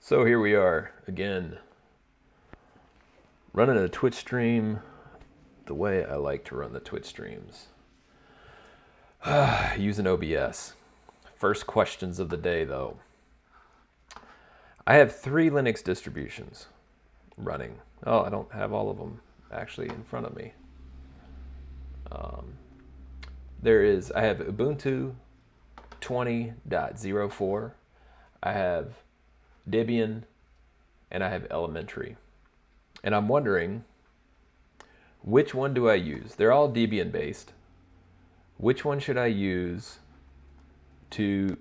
So here we are again, running a Twitch stream the way I like to run the Twitch streams. Using OBS. First questions of the day though. I have 3 Linux distributions running. Oh, I don't have all of them actually in front of me. I have Ubuntu 20.04. I have Debian, and I have Elementary. And I'm wondering, which one do I use? They're all Debian based. Which one should I use to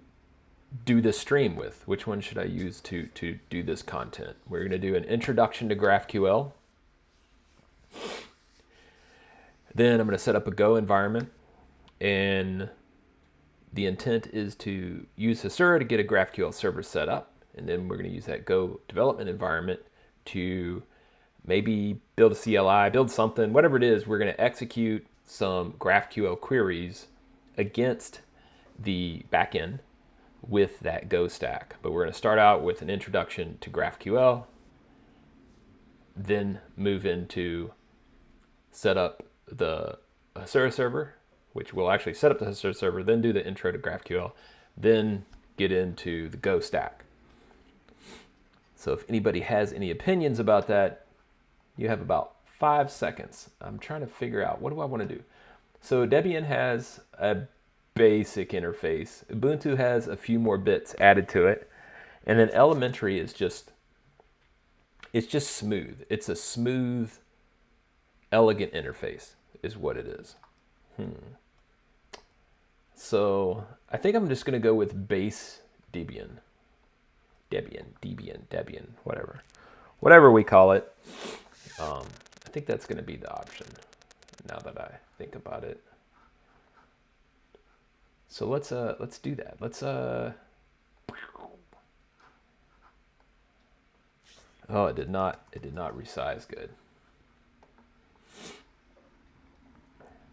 do this stream with? Which one should I use to do this content? We're going to do an introduction to GraphQL. Then I'm going to set up a Go environment, and the intent is to use Hasura to get a GraphQL server set up, and then we're going to use that Go development environment to maybe build a CLI, build something, whatever it is. We're going to execute some GraphQL queries against the backend with that Go stack. But we're going to start out with an introduction to GraphQL, then move into set up the Hasura server, which will actually set up the Hasura server, then do the intro to GraphQL, then get into the Go stack. So if anybody has any opinions about that, you have about 5 seconds. I'm trying to figure out, what do I want to do? So Debian has a basic interface. Ubuntu has a few more bits added to it. And then Elementary is just smooth. It's a smooth, elegant interface is what it is. So I think I'm just going to go with base Debian. Debian, whatever we call it. I think that's going to be the option now that I think about it. So let's do that. Oh, it did not resize good.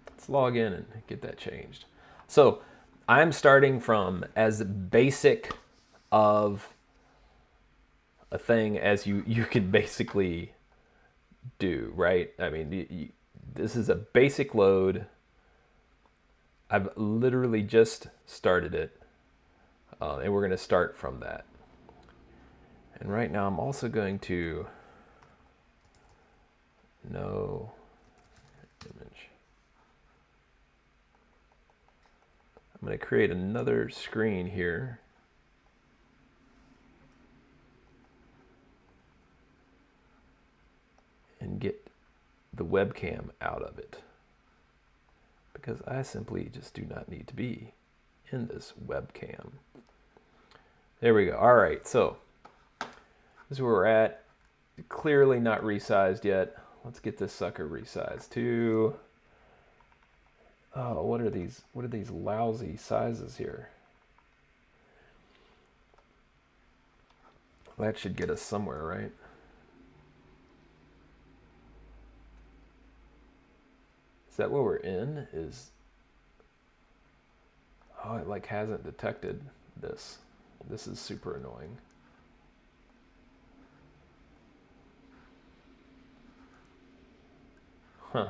Let's log in and get that changed. So I'm starting from as basic of a thing as you could basically do, right? I mean, this is a basic load. I've literally just started it, and we're going to start from that. And right now I'm also going to no image. I'm going to create another screen here. And get the webcam out of it, because I simply just do not need to be in this webcam. There we go. All right, so this is where we're at. Clearly not resized yet. Let's get this sucker resized to, oh, what are these lousy sizes here? That should get us somewhere, right? Is that what we're in? Oh, it like hasn't detected this. This is super annoying. Huh.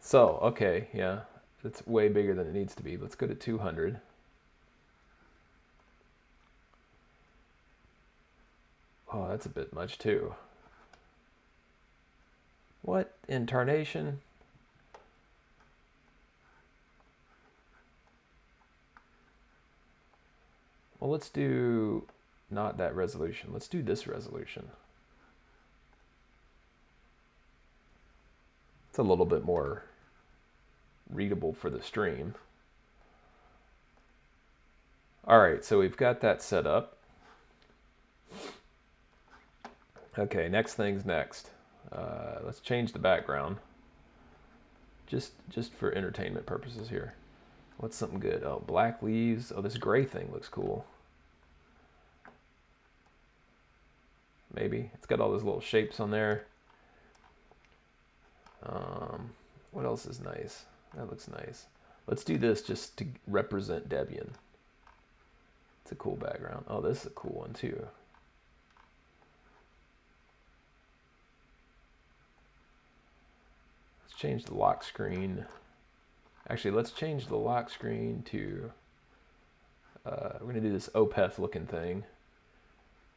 So, okay, yeah, it's way bigger than it needs to be. Let's go to 200. Oh, that's a bit much too. What in tarnation? Well, let's do not that resolution. Let's do this resolution. It's a little bit more readable for the stream. All right, so we've got that set up. Okay, next thing's next. Let's change the background, just for entertainment purposes here. What's something good? Oh, black leaves. Oh, this gray thing looks cool. Maybe. It's got all those little shapes on there. What else is nice? That looks nice. Let's do this just to represent Debian. It's a cool background. Oh, this is a cool one too. Let's change the lock screen. Actually, let's change the lock screen to, we're going to do this Opeth looking thing.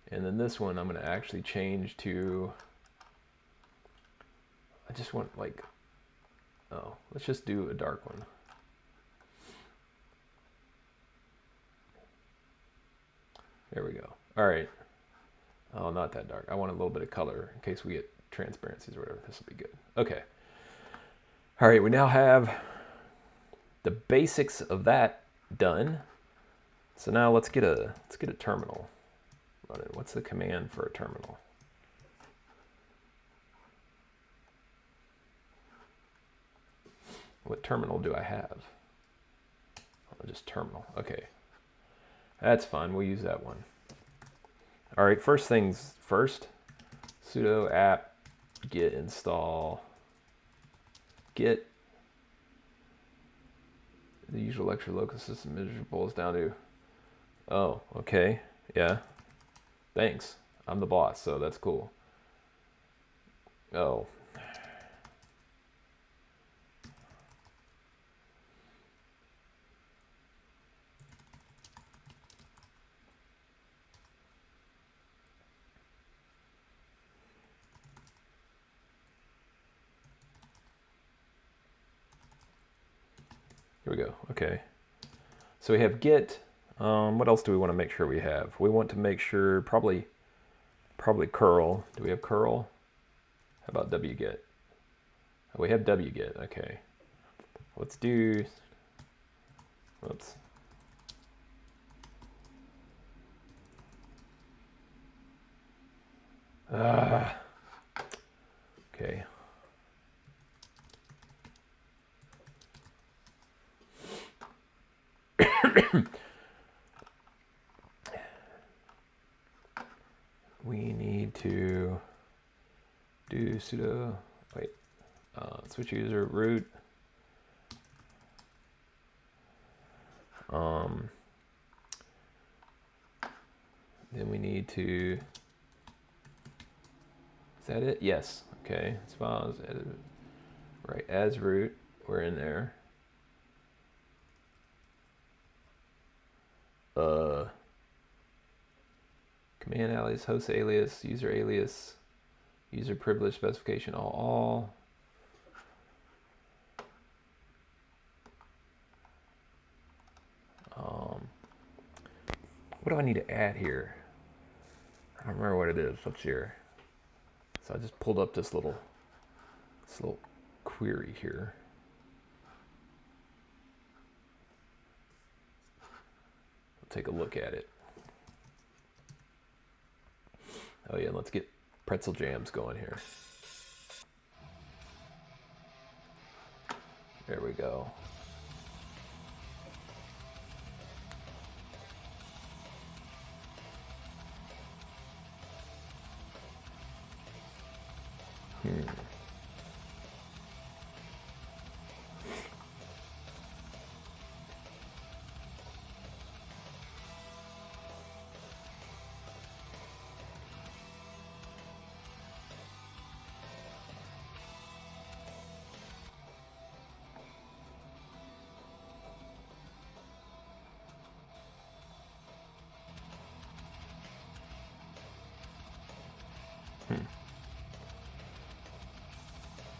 And then this one I'm going to actually change to, I just want like, oh, let's just do a dark one. There we go. All right. Oh, not that dark. I want a little bit of color in case we get transparencies or whatever. This will be good. Okay. All right, we now have the basics of that done. So now let's get a terminal running. What's the command for a terminal? What terminal do I have? Oh, just terminal. Okay. That's fine. We'll use that one. All right, first things first. Sudo apt get install git. The usual lecture local system manager boils down to, oh, okay, yeah, thanks. I'm the boss, so that's cool. Oh. Here we go. Okay. So we have git. What else do we want to make sure we have? We want to make sure probably curl. Do we have curl? How about wget? Oh, we have wget. Okay. Let's do. Whoops. Okay. We need to do sudo, wait, switch user root. Then we need to, is that it? Yes. Okay. As far as edit, right, as root, we're in there. Command alias, host alias, user privilege specification, all. What do I need to add here? I don't remember what it is. What's here? So I just pulled up this little query here. We'll take a look at it. Oh yeah, let's get pretzel jams going here. There we go.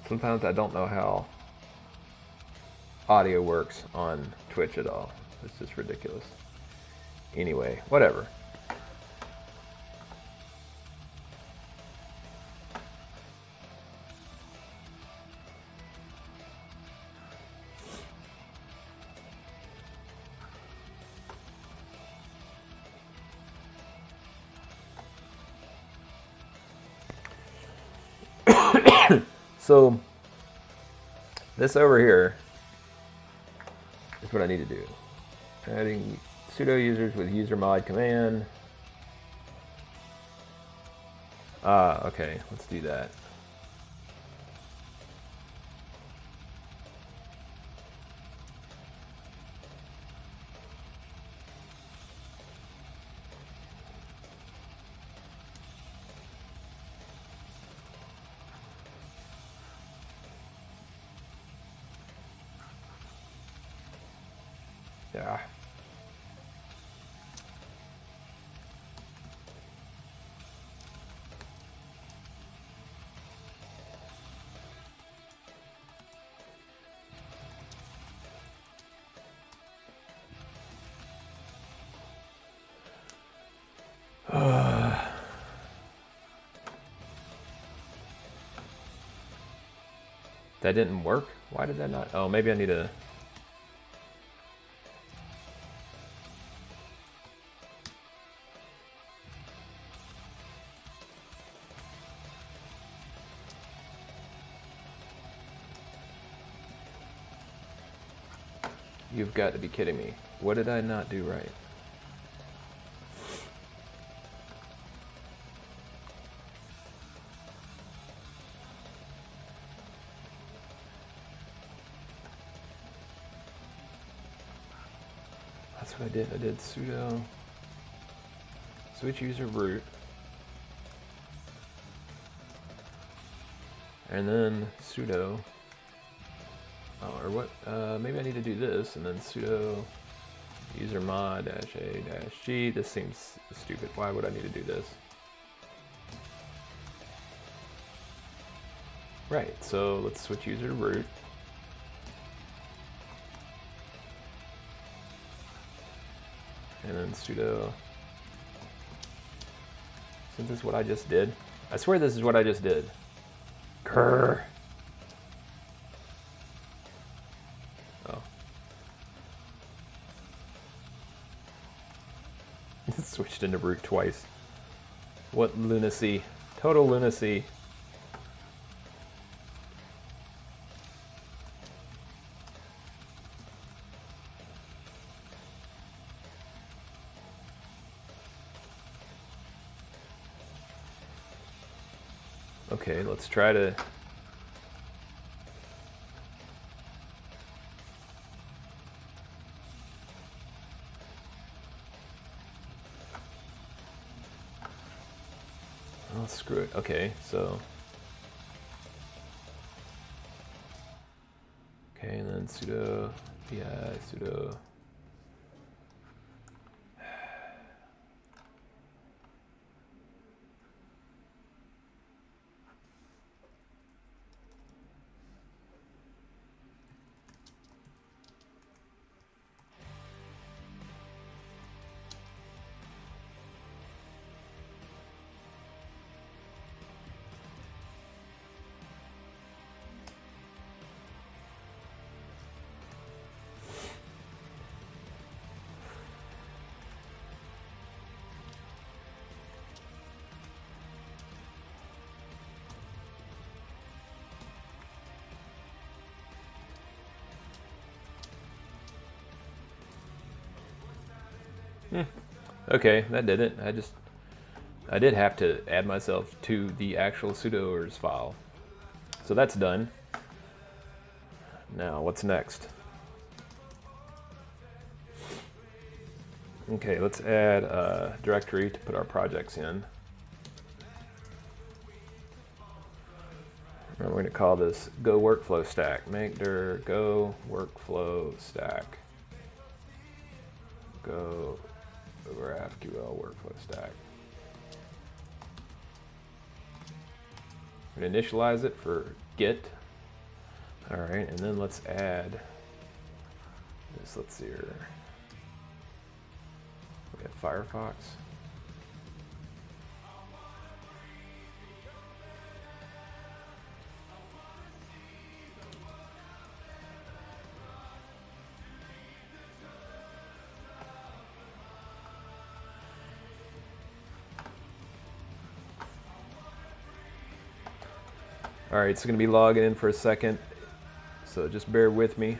Sometimes I don't know how audio works on Twitch at all. It's just ridiculous. Anyway, whatever. So this over here is what I need to do. Adding sudo users with user mod command. Okay, let's do that. Yeah. That didn't work? Why did that not? Oh, maybe I need to... You've got to be kidding me. What did I not do right? That's what I did. I did sudo switch user root, and then sudo, or what, maybe I need to do this, and then sudo user mod -a-g. This seems stupid. Why would I need to do this? Right, so let's switch user to root. And then sudo. Isn't this what I just did? I swear this is what I just did. Grr. Oh. It switched into root twice. What lunacy. Total lunacy. Okay, let's try to... Oh, screw it. Okay, so... Okay, and then sudo pi sudo... Okay, that did it. I did have to add myself to the actual sudoers file. So that's done. Now, what's next? Okay, let's add a directory to put our projects in. And we're going to call this Go Workflow Stack. Make dir Go Workflow Stack. Go GraphQL Workflow Stack. We're going to initialize it for Git. All right, and then let's add this. Let's see here. We have Firefox. All right, it's going to be logging in for a second, so just bear with me.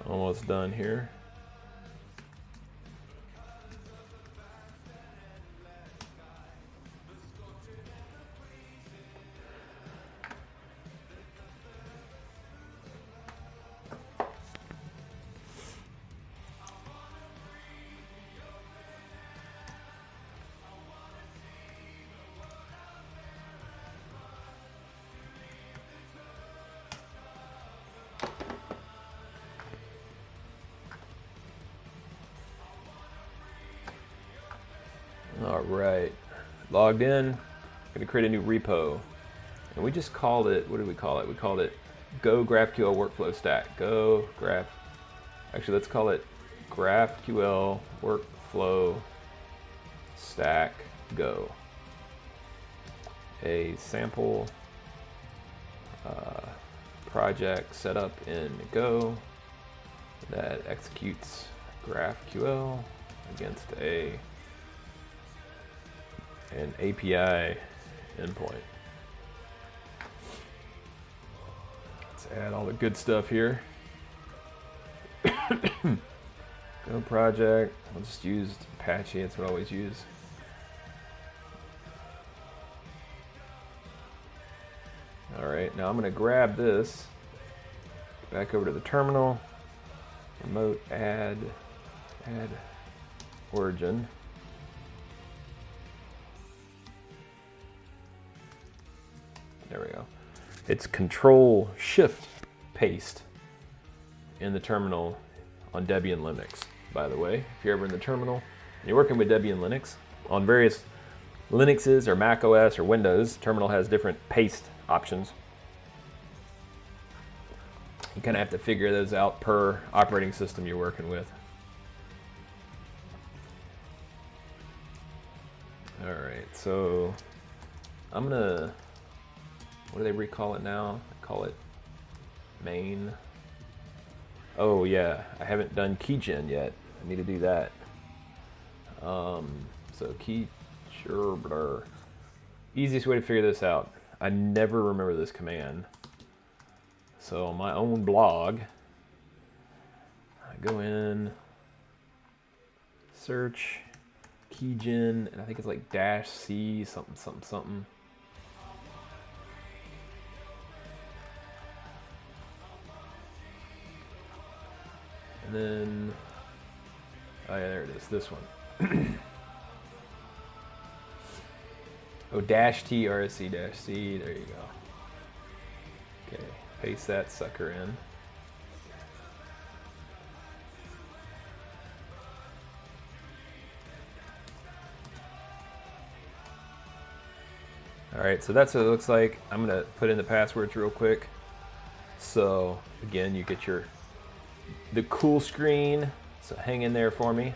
Almost done here. right, logged in. Gonna create a new repo, and we just called it. What did we call it? We called it Go GraphQL Workflow Stack. Go Graph. Actually, let's call it GraphQL Workflow Stack Go. A sample project set up in Go that executes GraphQL against an API endpoint. Let's add all the good stuff here. Go project. I'll just use Apache. That's what I always use. All right, now I'm going to grab this, back over to the terminal, remote add origin. There we go. It's Control Shift paste in the terminal on Debian Linux, by the way. If you're ever in the terminal and you're working with Debian Linux, on various Linuxes or Mac OS or Windows, terminal has different paste options. You kind of have to figure those out per operating system you're working with. All right, so I'm gonna, what do they recall it now? I call it main. Oh yeah, I haven't done keygen yet. I need to do that. So easiest way to figure this out. I never remember this command. So on my own blog, I go in, search, keygen, and I think it's like -c something something something. And then, oh yeah, there it is, this one. Oh, -t rsc -c, there you go. Okay, paste that sucker in. All right, so that's what it looks like. I'm gonna put in the passwords real quick. So again, you get the cool screen, so hang in there for me.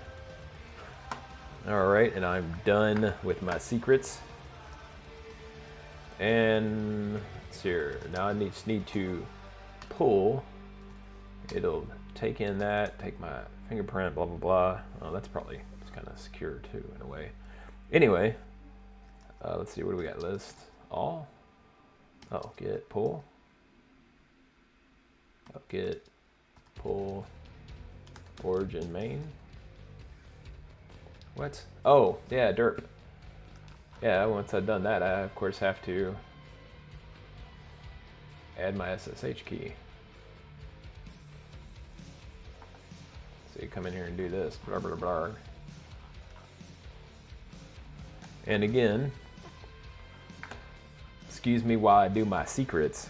All right, and I'm done with my secrets. And let's see here. Now I just need to pull. It'll take in that, take my fingerprint, blah, blah, blah. Oh, that's probably kind of secure too in a way. Anyway, let's see, what do we got? List all. Oh, get pull. Oh, get pull origin main. What? Oh, yeah, derp. Yeah, once I've done that, I of course have to add my SSH key. So you come in here and do this, blah, blah, blah. And again, excuse me while I do my secrets.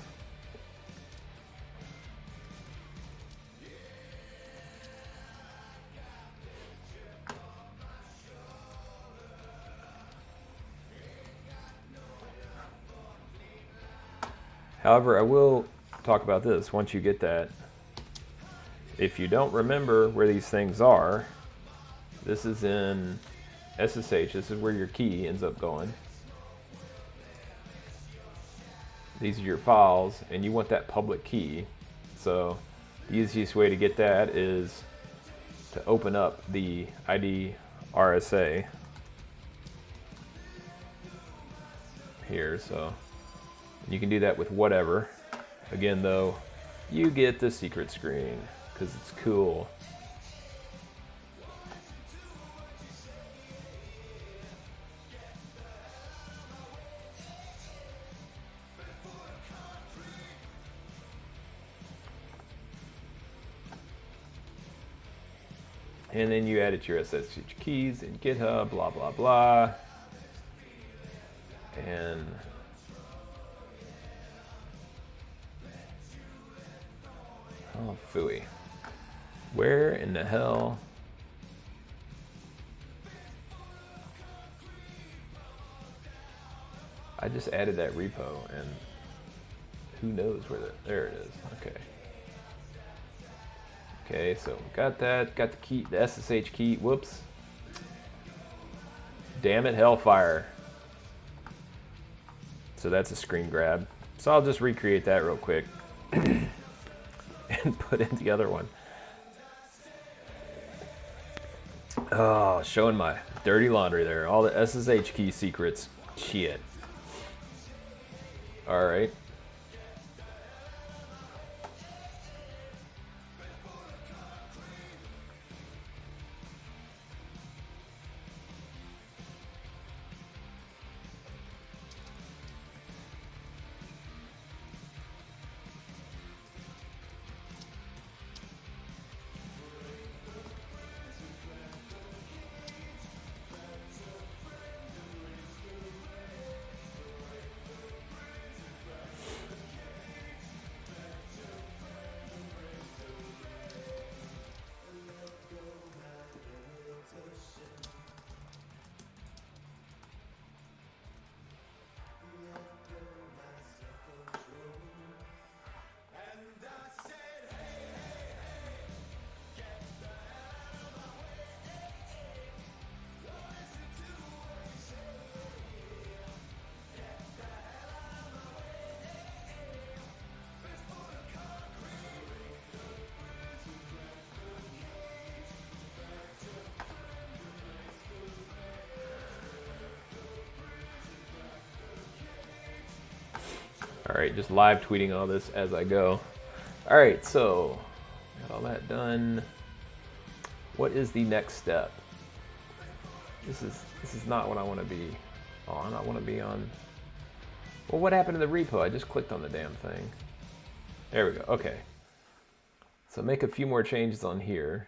However, I will talk about this once you get that. If you don't remember where these things are, this is in SSH. This is where your key ends up going. These are your files, and you want that public key. So the easiest way to get that is to open up the ID RSA here. So you can do that with whatever. Again, though, you get the secret screen because it's cool. And then you added your SSH keys in GitHub, blah, blah, blah. And oh, phooey. Where in the hell? I just added that repo, and who knows where there it is. Okay. Okay, so got that, got the key, the SSH key. Whoops. Damn it, Hellfire. So that's a screen grab. So I'll just recreate that real quick and put in the other one. Oh, showing my dirty laundry there. All the SSH key secrets. Shit. All right. All right, just live tweeting all this as I go. All right, so got all that done. What is the next step? This is not what I want to be on. I want to be on. Well, what happened to the repo? I just clicked on the damn thing. There we go. Okay. So make a few more changes on here.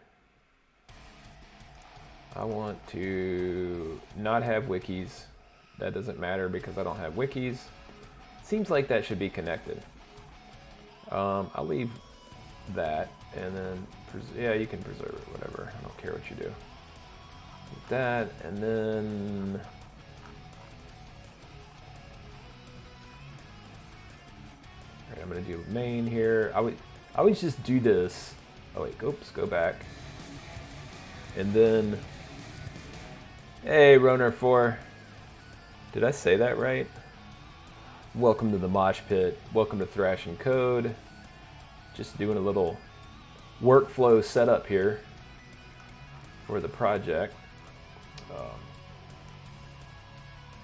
I want to not have wikis. That doesn't matter because I don't have wikis. Seems like that should be connected. I'll leave that, and then, yeah, you can preserve it, whatever. I don't care what you do. Like that, and then... All right, I'm gonna do main here. I would just do this. Oh wait, oops, go back. And then, hey, Roner4. Did I say that right? Welcome to the mosh pit. Welcome to Thrash and Code. Just doing a little workflow setup here for the project.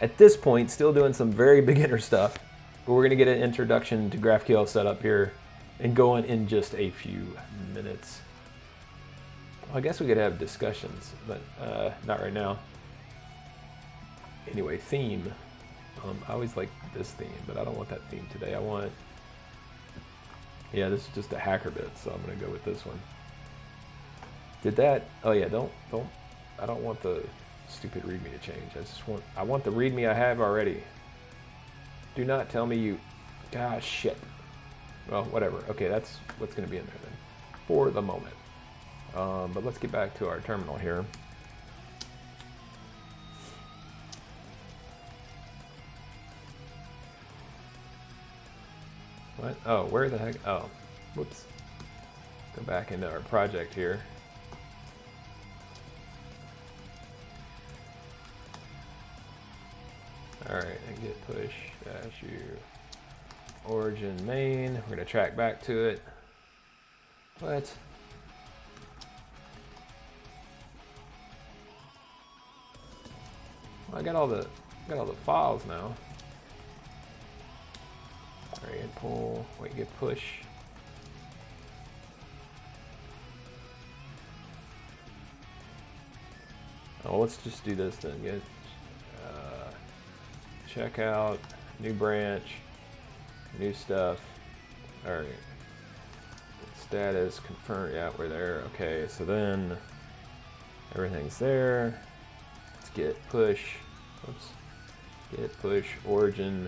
At this point, still doing some very beginner stuff, but we're gonna get an introduction to GraphQL setup here and go on in just a few minutes. Well, I guess we could have discussions, but not right now. Anyway, theme. I always like this theme, but I don't want that theme today. I want, yeah, this is just a hacker bit, so I'm gonna go with this one. Did that? Oh yeah, I don't want the stupid README to change. I want the README I have already. Do not tell me you, gosh, shit. Well, whatever. Okay, that's what's gonna be in there then, for the moment. But let's get back to our terminal here. What? Oh, where the heck? Oh, whoops. Go back into our project here. All right, and git push dash u origin main. We're gonna track back to it. What? Well, I got all the files now. All right, pull, wait, git push. Oh, let's just do this then. Get checkout, new branch, new stuff. All right, status, confirm, yeah, we're there. Okay, so then everything's there. Let's git push, oops, git push origin,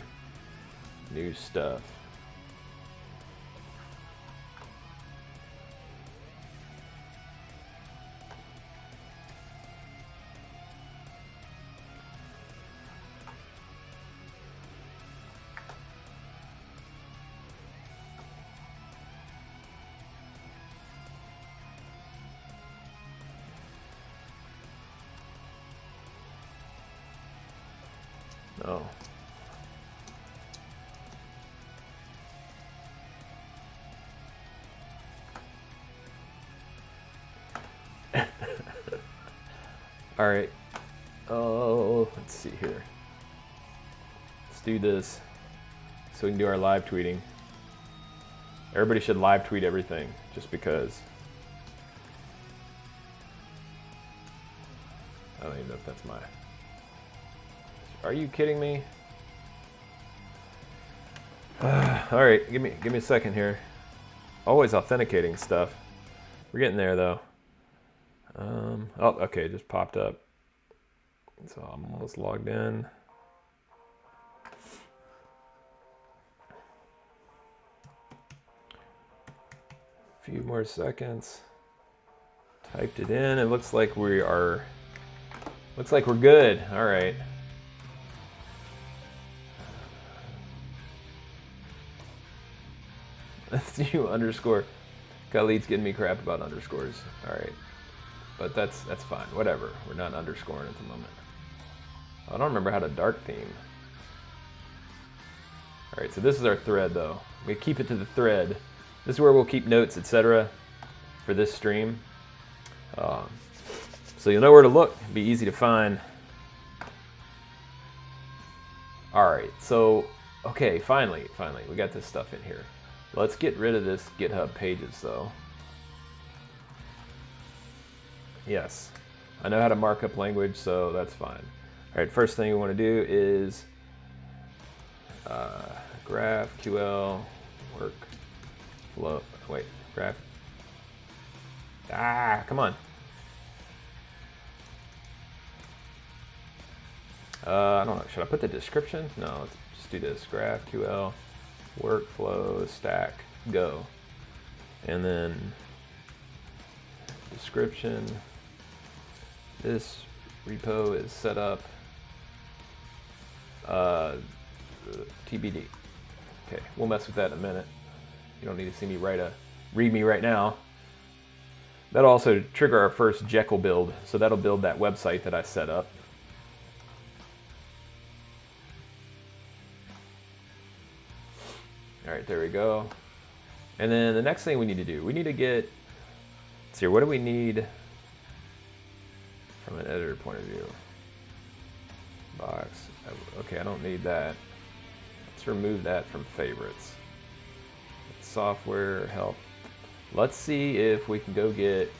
new stuff. No. All right. Oh, let's see here. Let's do this so we can do our live tweeting. Everybody should live tweet everything just because. I don't even know if that's my... Are you kidding me? All right, give me a second here. Always authenticating stuff. We're getting there though. Oh, okay, it just popped up. So I'm almost logged in. A few more seconds. Typed it in. It looks like we are. Looks like we're good. All right. That's you underscore. Khalid's getting me crap about underscores. All right. But that's fine. Whatever. We're not underscoring at the moment. I don't remember how to dark theme. All right, so this is our thread though. We keep it to the thread. This is where we'll keep notes, etc. for this stream. So you'll know where to look. It'll be easy to find. All right, so, okay, finally, we got this stuff in here. Let's get rid of this GitHub pages though. Yes, I know how to markup language, so that's fine. All right, first thing we want to do is GraphQL workflow. Wait, graph. Come on. I don't know. Should I put the description? No, let's just do this. GraphQL workflow stack go, and then description. This repo is set up. TBD. Okay, we'll mess with that in a minute. You don't need to see me read me right now. That'll also trigger our first Jekyll build, so that'll build that website that I set up. All right, there we go. And then the next thing we need to do, we need to get, let's see, what do we need from an editor point of view? Box. Okay, I don't need that. Let's remove that from favorites. Software help. Let's see if we can go get,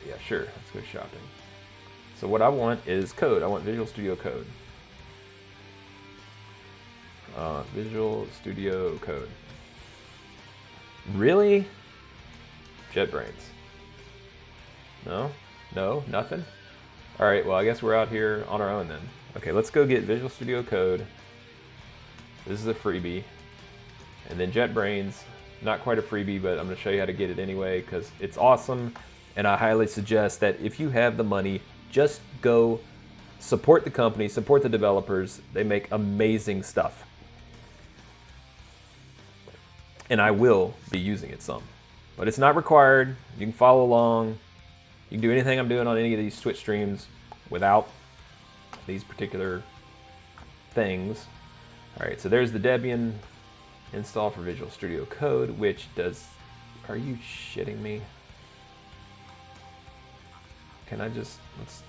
yeah, sure, let's go shopping. So what I want is code. I want Visual Studio Code. Visual Studio Code. Really? JetBrains. No? No? Nothing? All right, well, I guess we're out here on our own then. Okay, let's go get Visual Studio Code. This is a freebie. And then JetBrains, not quite a freebie, but I'm gonna show you how to get it anyway because it's awesome. And I highly suggest that if you have the money, just go support the company, support the developers. They make amazing stuff. And I will be using it some. But it's not required. You can follow along. You can do anything I'm doing on any of these Twitch streams without these particular things. All right, so there's the Debian install for Visual Studio Code, which does, are you shitting me? Can I just,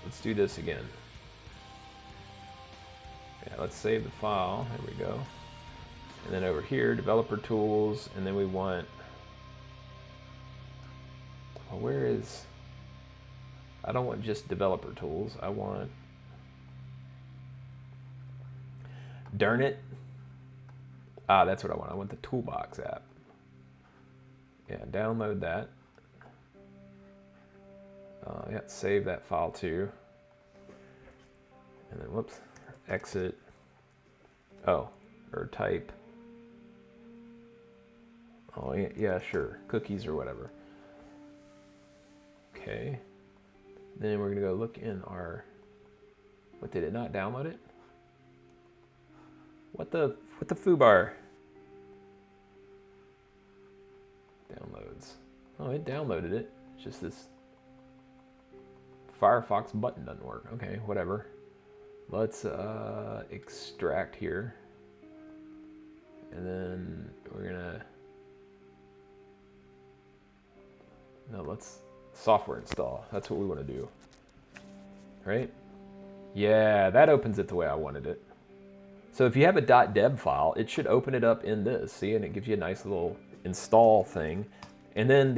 let's do this again. Yeah, let's save the file, there we go. And then over here, developer tools, and then we want, well, where is, I don't want just developer tools, I want, darn it. That's what I want the Toolbox app. Yeah, download that. Yeah, save that file too. And then, whoops, exit. Oh, or type. Oh, yeah, sure, cookies or whatever. Okay. Then we're gonna go look in our, what, did it not download it? What the foobar? Downloads. Oh, it downloaded it. It's just this Firefox button doesn't work. Okay, whatever. Let's extract here. And then we're gonna, no, let's software install. That's what we want to do, right? Yeah, that opens it the way I wanted it. So if you have a .deb file, it should open it up in this, see, and it gives you a nice little install thing. And then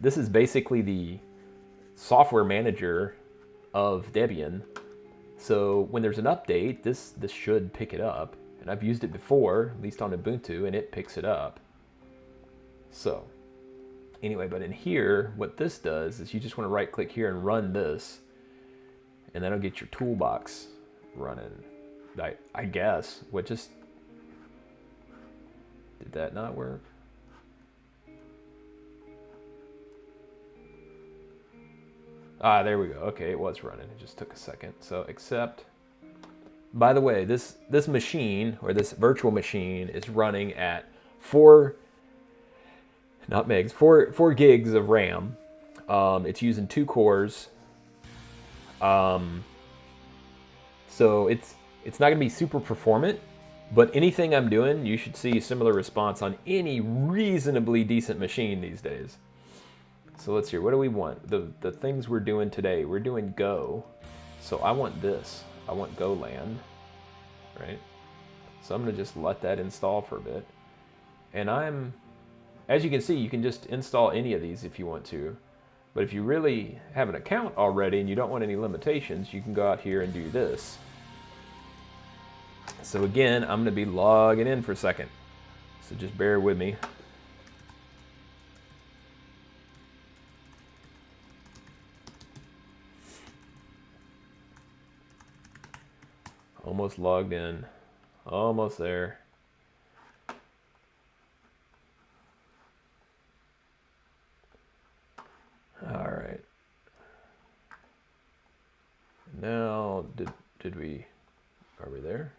this is basically the software manager of Debian. So when there's an update, this should pick it up. And I've used it before, at least on Ubuntu, and it picks it up. So anyway, but in here, what this does is you just want to right click here and run this, and that'll get your toolbox running. I guess. What just, did that not work? Ah, there we go. Okay, it was running. It just took a second. So accept. By the way, this machine, or this virtual machine, is running at 4 gigs of RAM. It's using 2 cores. So it's not going to be super performant, but anything I'm doing, you should see similar response on any reasonably decent machine these days. So let's see, what do we want? The things we're doing today, we're doing Go. So I want this. I want GoLand, right? So I'm going to just let that install for a bit. And as you can see, you can just install any of these if you want to. But if you really have an account already and you don't want any limitations, you can go out here and do this. So again, I'm going to be logging in for a second. So just bear with me. Almost logged in. Almost there. All right. Now, did we, are we there?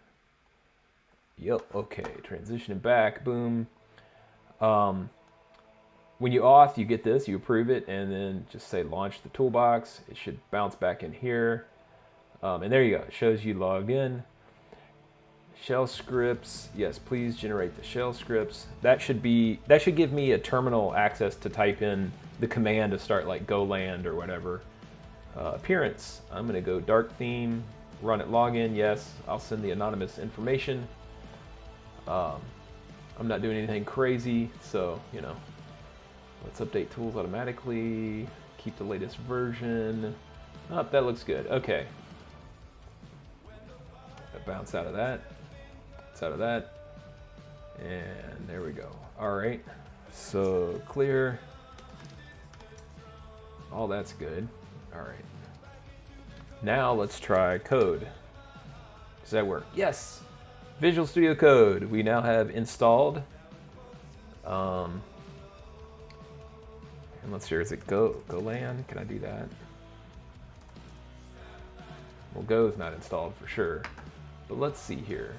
Yep, okay, transitioning back, boom. When you auth, you get this, you approve it, and then just say launch the toolbox. It should bounce back in here. And there you go, it shows you logged in. Shell scripts, yes, please generate the shell scripts. That should give me a terminal access to type in the command to start like GoLand or whatever. Appearance, I'm gonna go dark theme, run it login, yes, I'll send the anonymous information. I'm not doing anything crazy, so, you know, let's update tools automatically, keep the latest version. Oh, that looks good, okay. Bounce out of that, it's out of that, and there we go. All right, so clear, all that's good. All right, now let's try code. Does that work? Yes, Visual Studio Code we now have installed. And let's see, is it GoLand? Can I do that? Well, Go is not installed for sure. But let's see here.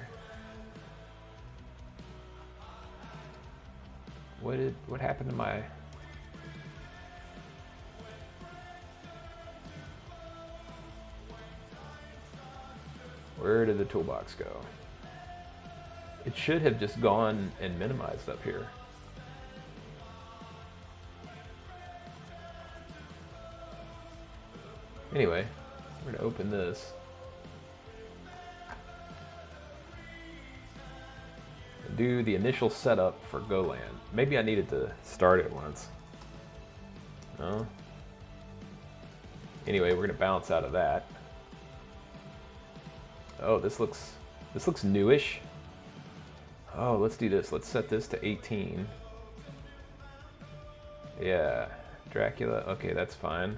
What happened to my... Where did the toolbox go? It should have just gone and minimized up here. Anyway, we're gonna open this. Do the initial setup for GoLand. Maybe I needed to start it once. No? Anyway, we're gonna bounce out of that. Oh, this looks newish. Oh, let's do this. Let's set this to 18. Yeah, Dracula. Okay, that's fine.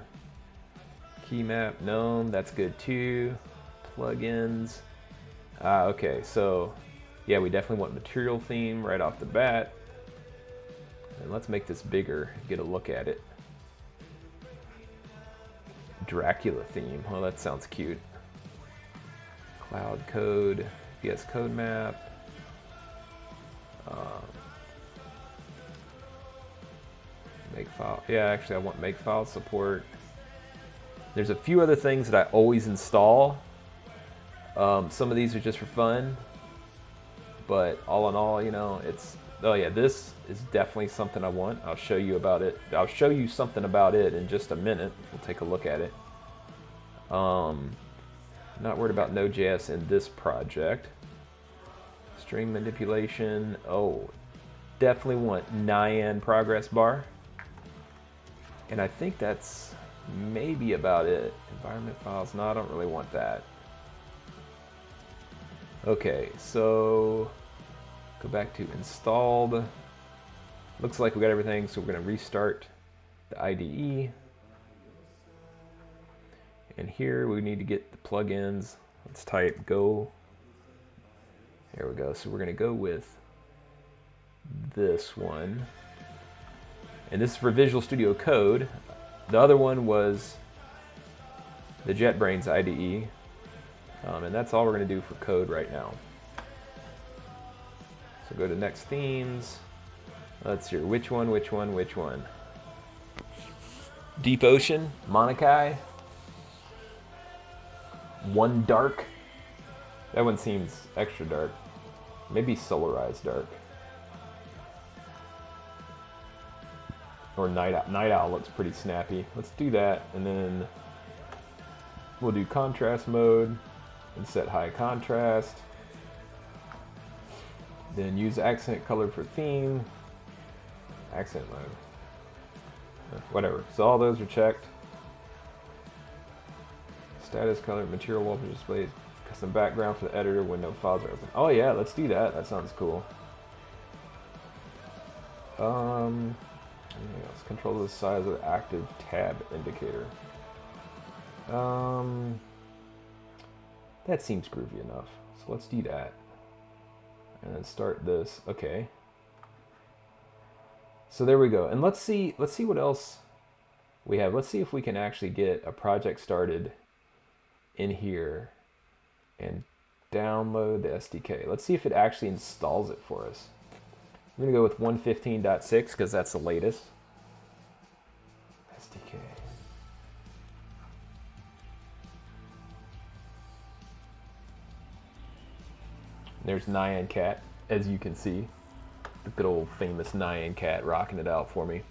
Key map, gnome. That's good too. Plugins. Okay, so. Yeah, we definitely want material theme right off the bat. And let's make this bigger, get a look at it. Dracula theme, well that sounds cute. Cloud code, VS Code map. Make file, yeah, actually I want make file support. There's a few other things that I always install. Some of these are just for fun, but all in all, you know, it's, oh yeah, this is definitely something I want. I'll show you about it. I'll show you something about it in just a minute. We'll take a look at it. Not worried about Node.js in this project. String manipulation. Oh, definitely want nyan progress bar. And I think that's maybe about it. Environment files. No, I don't really want that. Okay, so go back to installed. Looks like we got everything, so we're going to restart the IDE. And here we need to get the plugins. Let's type go. There we go. So we're going to go with this one. And this is for Visual Studio Code. The other one was the JetBrains IDE. And that's all we're going to do for code right now. So go to next themes. Let's see, which one? Deep Ocean, Monakai. One Dark. That one seems extra dark. Maybe Solarized Dark. Or Night Owl. Night Owl looks pretty snappy. Let's do that, and then we'll do contrast mode and set high contrast. Then use accent color for theme. Accent mode. Whatever. So all those are checked. Status color, material wallpaper displays, custom background for the editor when no files are open. Oh yeah, let's do that. That sounds cool. Anything else? Control the size of the active tab indicator. That seems groovy enough. So let's do that. And then start this. Okay. So there we go. And let's see what else we have. Let's see if we can actually get a project started in here and download the SDK. Let's see if it actually installs it for us. We're going to go with 1.15.6 because that's the latest. SDK. There's Nyan Cat, as you can see. The good old famous Nyan Cat rocking it out for me.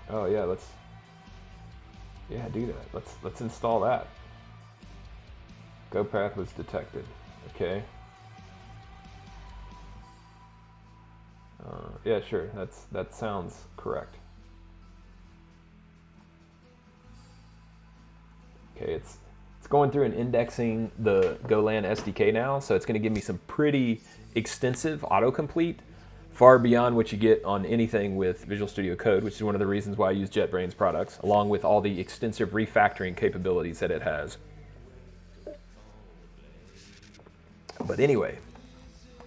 Oh yeah, do that. Let's install that. Go path was detected. Okay. Yeah, sure. That sounds correct. Okay, it's going through and indexing the Golang SDK now, so it's going to give me some pretty extensive autocomplete, far beyond what you get on anything with Visual Studio Code, which is one of the reasons why I use JetBrains products, along with all the extensive refactoring capabilities that it has. But anyway,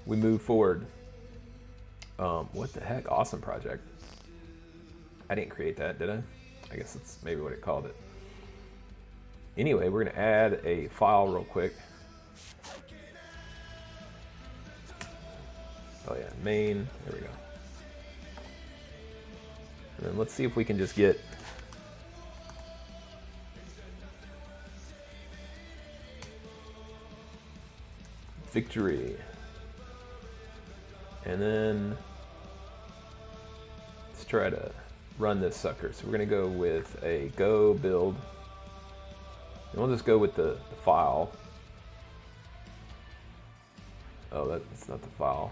we move forward. What the heck? Awesome project. I didn't create that, did I? I guess that's maybe what it called it. Anyway, we're going to add a file real quick. Oh yeah, main, there we go. And then let's see if we can just get victory. And then let's try to run this sucker. So we're going to go with a go build. And we'll just go with the file. Oh, that's not the file.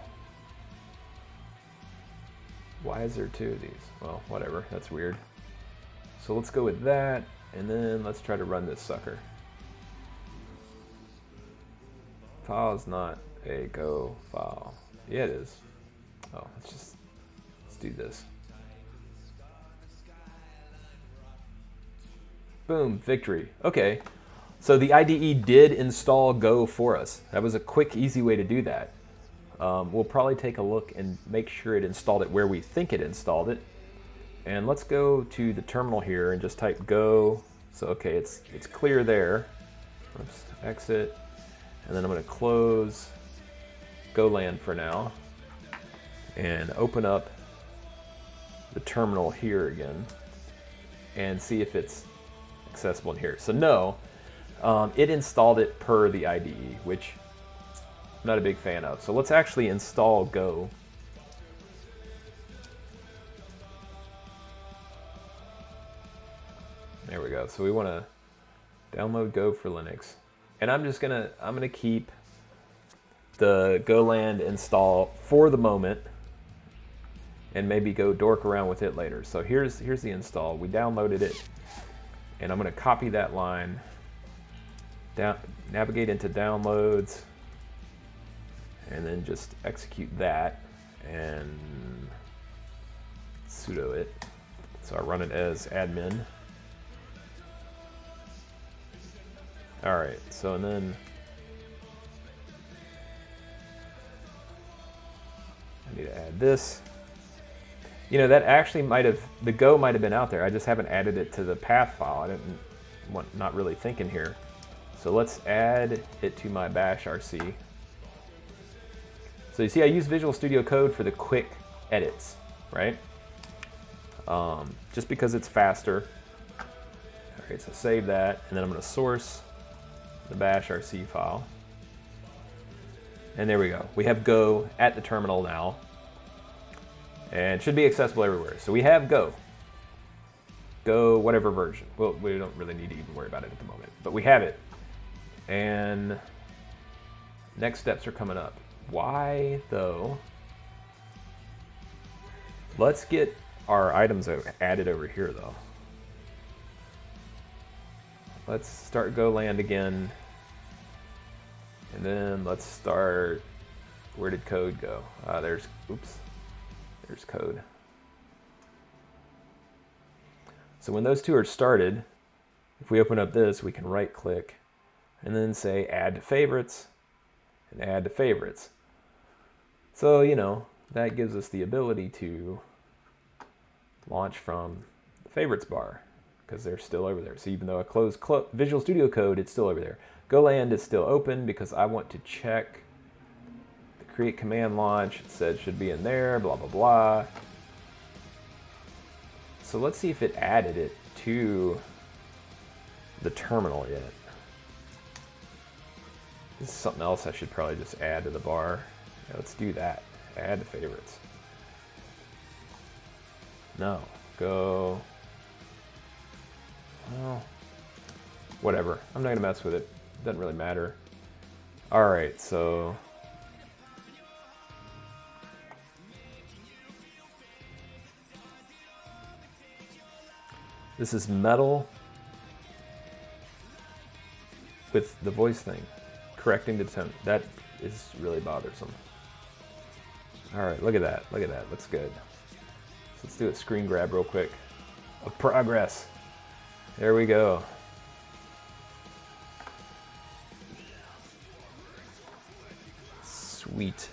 Why is there two of these? Well, whatever, that's weird. So let's go with that, and then let's try to run this sucker. File is not a go file. Yeah, it is. Oh, let's do this. Boom, victory. Okay, so the IDE did install Go for us. That was a quick, easy way to do that. We'll probably take a look and make sure it installed it where we think it installed it. And let's go to the terminal here and just type Go. So okay, it's clear there. Let's exit, and then I'm going to close Golang for now and open up the terminal here again. and see if it's accessible in here. So no, it installed it per the IDE, which I'm not a big fan of. So let's actually install Go. There we go. So we want to download Go for Linux, and I'm gonna keep the Goland install for the moment, and maybe go dork around with it later. So here's the install. We downloaded it, and I'm gonna copy that line, navigate into downloads, and then just execute that and sudo it. So I run it as admin. All right, so and then I need to add this. You know, that actually the Go might have been out there. I just haven't added it to the path file. I didn't not really thinking here. So let's add it to my bash RC. So you see I use Visual Studio Code for the quick edits, right? Just because it's faster. All right, so save that, and then I'm gonna source the bash RC file. And there we go. We have Go at the terminal now, and it should be accessible everywhere. So we have Go whatever version. Well, we don't really need to even worry about it at the moment, but we have it. And next steps are coming up. Why though? Let's get our items added over here though. Let's start Goland again. And then let's start, where did code go? There's code. So when those two are started, if we open up this, we can right click and then say add to favorites and add to favorites. So, you know, that gives us the ability to launch from the favorites bar because they're still over there. So even though I close Visual Studio Code, it's still over there. Goland is still open because I want to check the create command launch. It said should be in there, blah, blah, blah. So let's see if it added it to the terminal yet. This is something else I should probably just add to the bar. Yeah, let's do that. Add to favorites. No, go. Well, whatever. I'm not gonna mess with it. Doesn't really matter. All right, so this is metal with the voice thing, correcting the tone. That is really bothersome. All right, look at that. Look at that. Looks good. So let's do a screen grab real quick of progress. There we go. Sweet.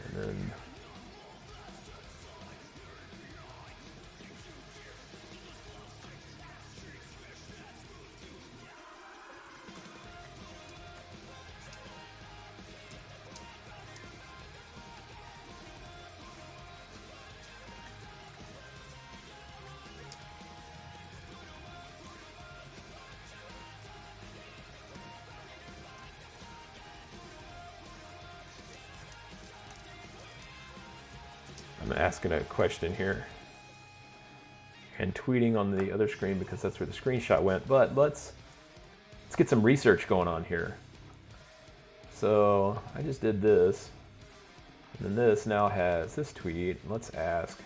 And then I'm asking a question here and tweeting on the other screen because that's where the screenshot went. But let's get some research going on here. So I just did this, and then this now has this tweet. Let's ask,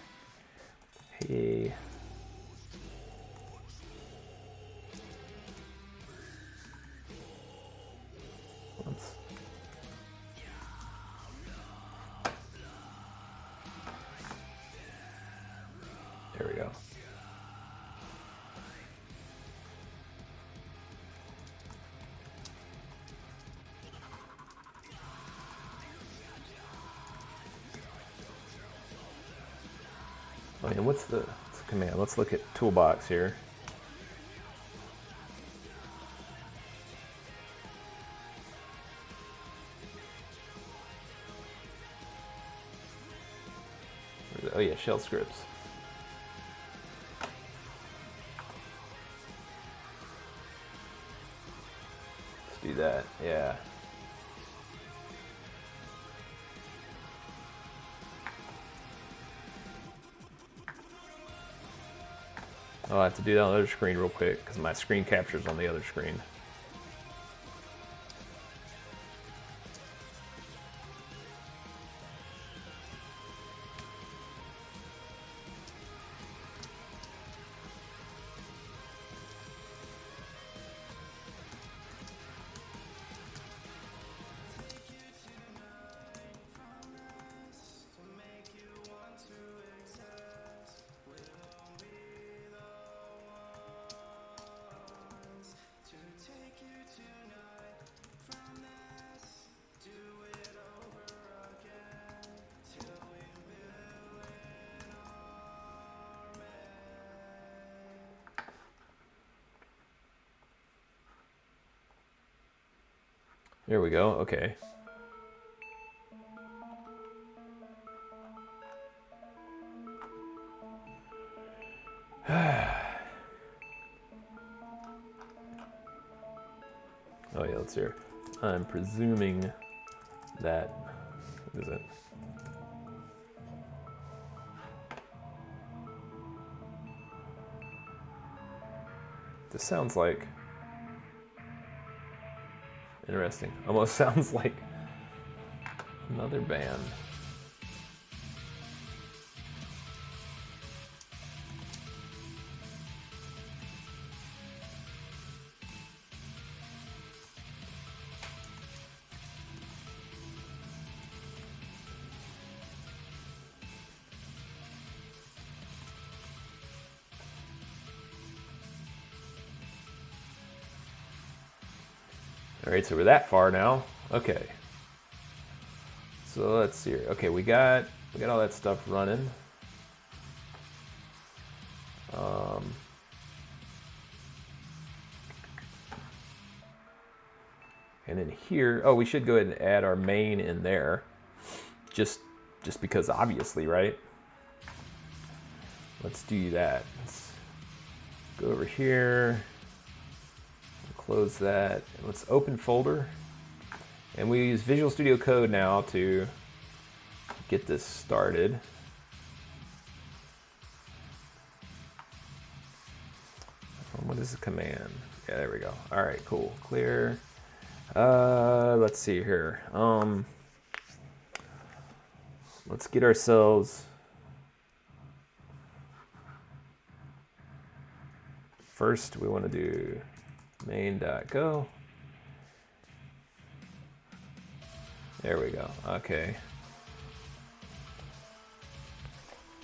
hey, oops. There we go. Oh, and what's the command? Let's look at toolbox here. Oh yeah, shell scripts. do that. Yeah. I'll have to do that on the other screen real quick because my screen capture's on the other screen. There we go. Okay. Oh yeah, let's hear. I'm presuming that is it. This sounds like interesting. Almost sounds like another band. All right, so we're that far now. Okay. So let's see here. Okay, we got all that stuff running. And in here, oh, we should go ahead and add our main in there. Just because obviously, right? Let's do that. Let's go over here. Close that. And let's open folder. And we use Visual Studio Code now to get this started. What is the command? Yeah, there we go. All right, cool. Clear. Let's see here. Let's get ourselves first. We want to do main.go. There we go. Okay.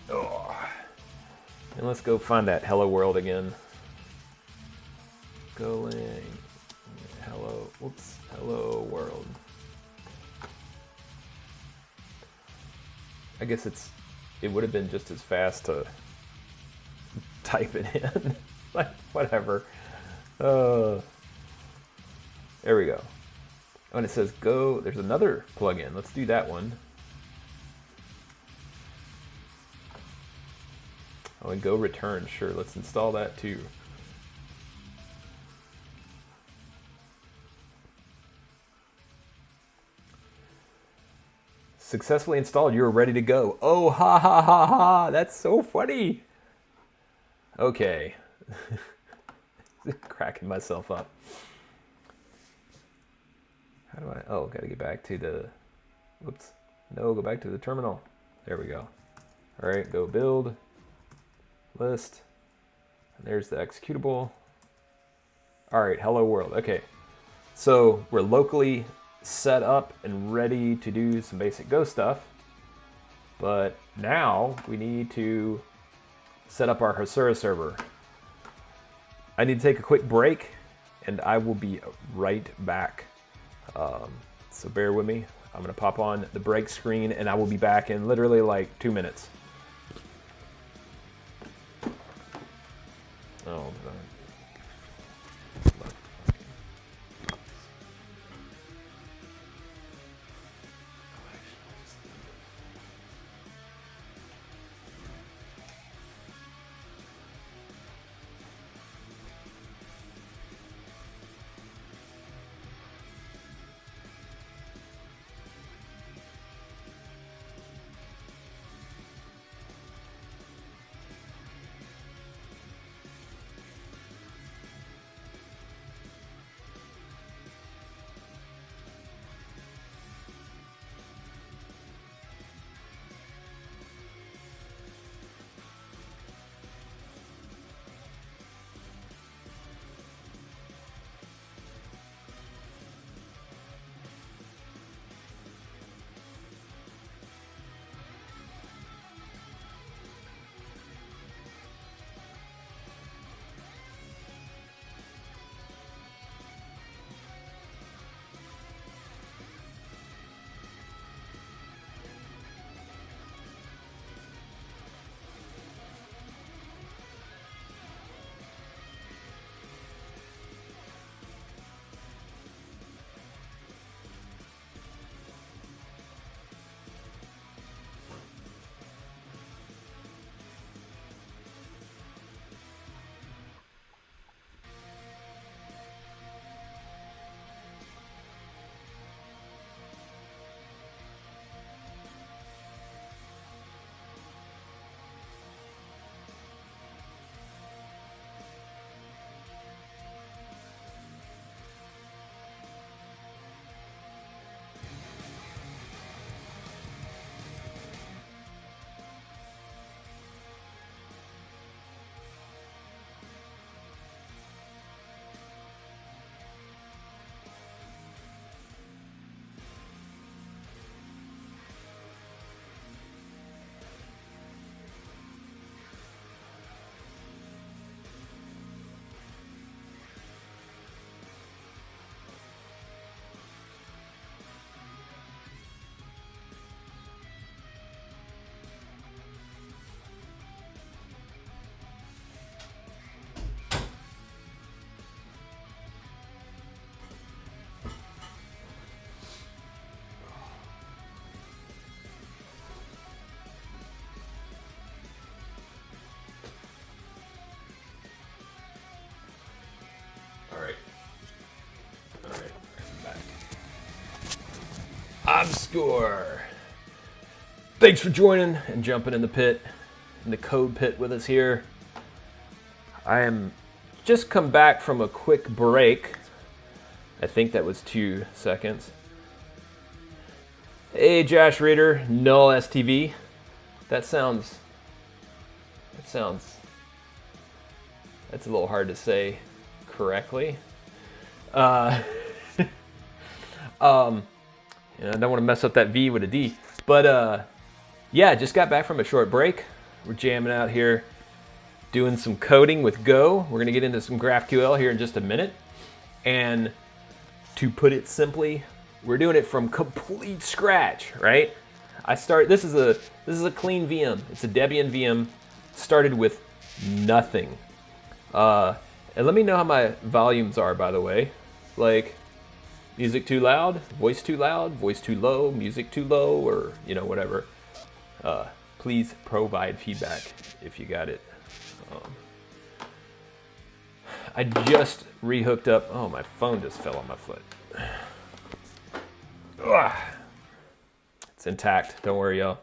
Oh. And let's go find that hello world again. Going hello. Whoops. Hello world. I guess it would have been just as fast to type it in. Like whatever. There we go. Oh, and it says go. There's another plugin. Let's do that one. Oh, and go return. Sure, let's install that too. Successfully installed. You're ready to go. Oh, ha ha ha ha. That's so funny. Okay. Cracking myself up. How do I? Oh, got to get back to the. Whoops. No, go back to the terminal. There we go. All right, go build. List. And there's the executable. All right, hello world. Okay. So we're locally set up and ready to do some basic Go stuff. But now we need to set up our Hasura server. I need to take a quick break and I will be right back. So bear with me. I'm gonna pop on the break screen and I will be back in literally like 2 minutes. Oh, underscore. Thanks for joining and jumping in the pit, in the code pit with us here. I am just come back from a quick break. I think that was 2 seconds. Hey, Josh Reader, null STV. That's a little hard to say correctly. I don't want to mess up that V with a D. But yeah, just got back from a short break. We're jamming out here, doing some coding with Go. We're going to get into some GraphQL here in just a minute. And to put it simply, we're doing it from complete scratch, right? This is a clean VM. It's a Debian VM. Started with nothing. And let me know how my volumes are, by the way. Like, music too loud, voice too low, music too low, or, whatever. Please provide feedback if you got it. I just rehooked up. Oh, my phone just fell on my foot. Ugh. It's intact. Don't worry, y'all.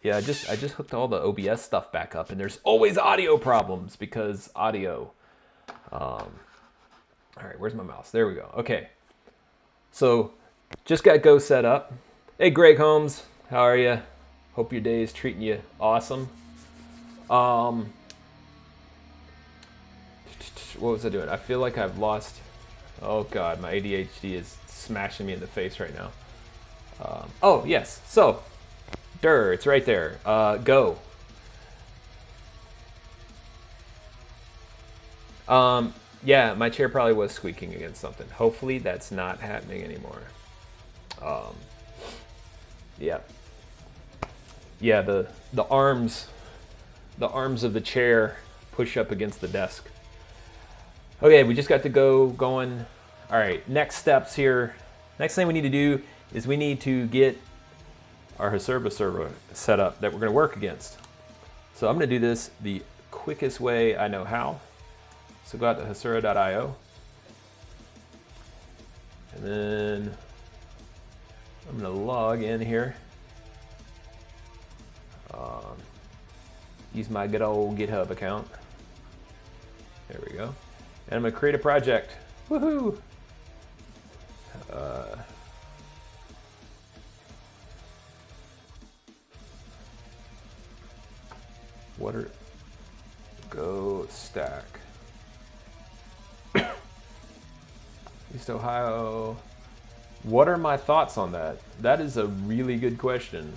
Yeah, I just hooked all the OBS stuff back up, and there's always audio problems because audio. All right, where's my mouse? There we go. Okay. So, just got Go set up. Hey, Greg Holmes, how are you? Hope your day is treating you awesome. What was I doing? I feel like I've lost. Oh God, my ADHD is smashing me in the face right now. Oh yes, so. It's right there. Go. Yeah, my chair probably was squeaking against something. Hopefully that's not happening anymore. Yeah. Yeah, the arms of the chair push up against the desk. Okay, we just got to go going. All right, next steps here. Next thing we need to do is we need to get our Hasura server set up that we're going to work against. So I'm going to do this the quickest way I know how. So go out to hasura.io, and then I'm going to log in here. Use my good old GitHub account. There we go. And I'm going to create a project. Woohoo! Go stack. East Ohio. What are my thoughts on that? That is a really good question.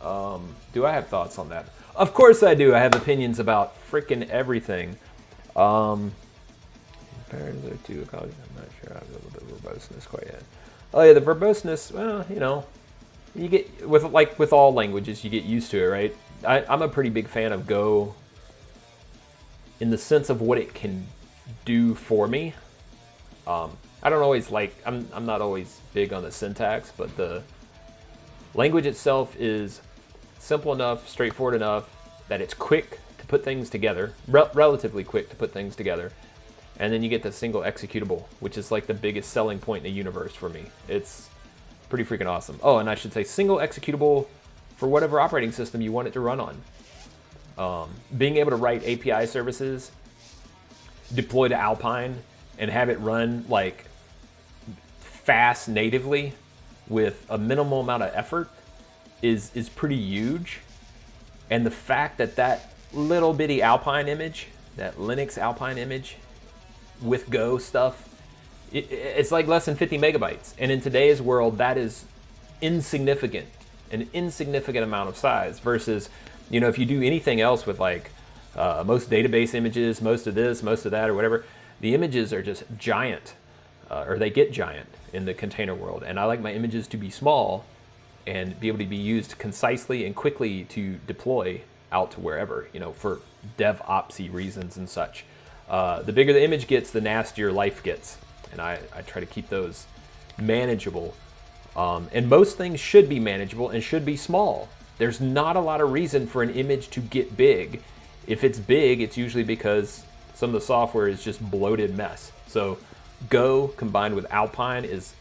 Do I have thoughts on that? Of course I do. I have opinions about freaking everything. Compared to a college, I'm not sure I have a little bit of verboseness quite yet. Oh yeah, the verboseness, well, you get, with all languages, you get used to it, right? I'm a pretty big fan of Go in the sense of what it can do for me. I don't always I'm not always big on the syntax, but the language itself is simple enough, straightforward enough that it's quick to put things together, relatively quick to put things together. And then you get the single executable, which is like the biggest selling point in the universe for me. It's pretty freaking awesome. Oh, and I should say single executable for whatever operating system you want it to run on. Being able to write API services, deploy to Alpine, and have it run like fast natively with a minimal amount of effort is pretty huge. And the fact that that little bitty Alpine image, that Linux Alpine image with Go stuff, it's like less than 50 megabytes. And in today's world, that is insignificant, an insignificant amount of size versus, if you do anything else with like most database images, most of this, most of that, or whatever, the images are just giant, or they get giant in the container world. And I like my images to be small and be able to be used concisely and quickly to deploy out to wherever, for DevOpsy reasons and such. The bigger the image gets, the nastier life gets. And I try to keep those manageable. And most things should be manageable and should be small. There's not a lot of reason for an image to get big. If it's big, it's usually because some of the software is just bloated mess. So Go combined with Alpine is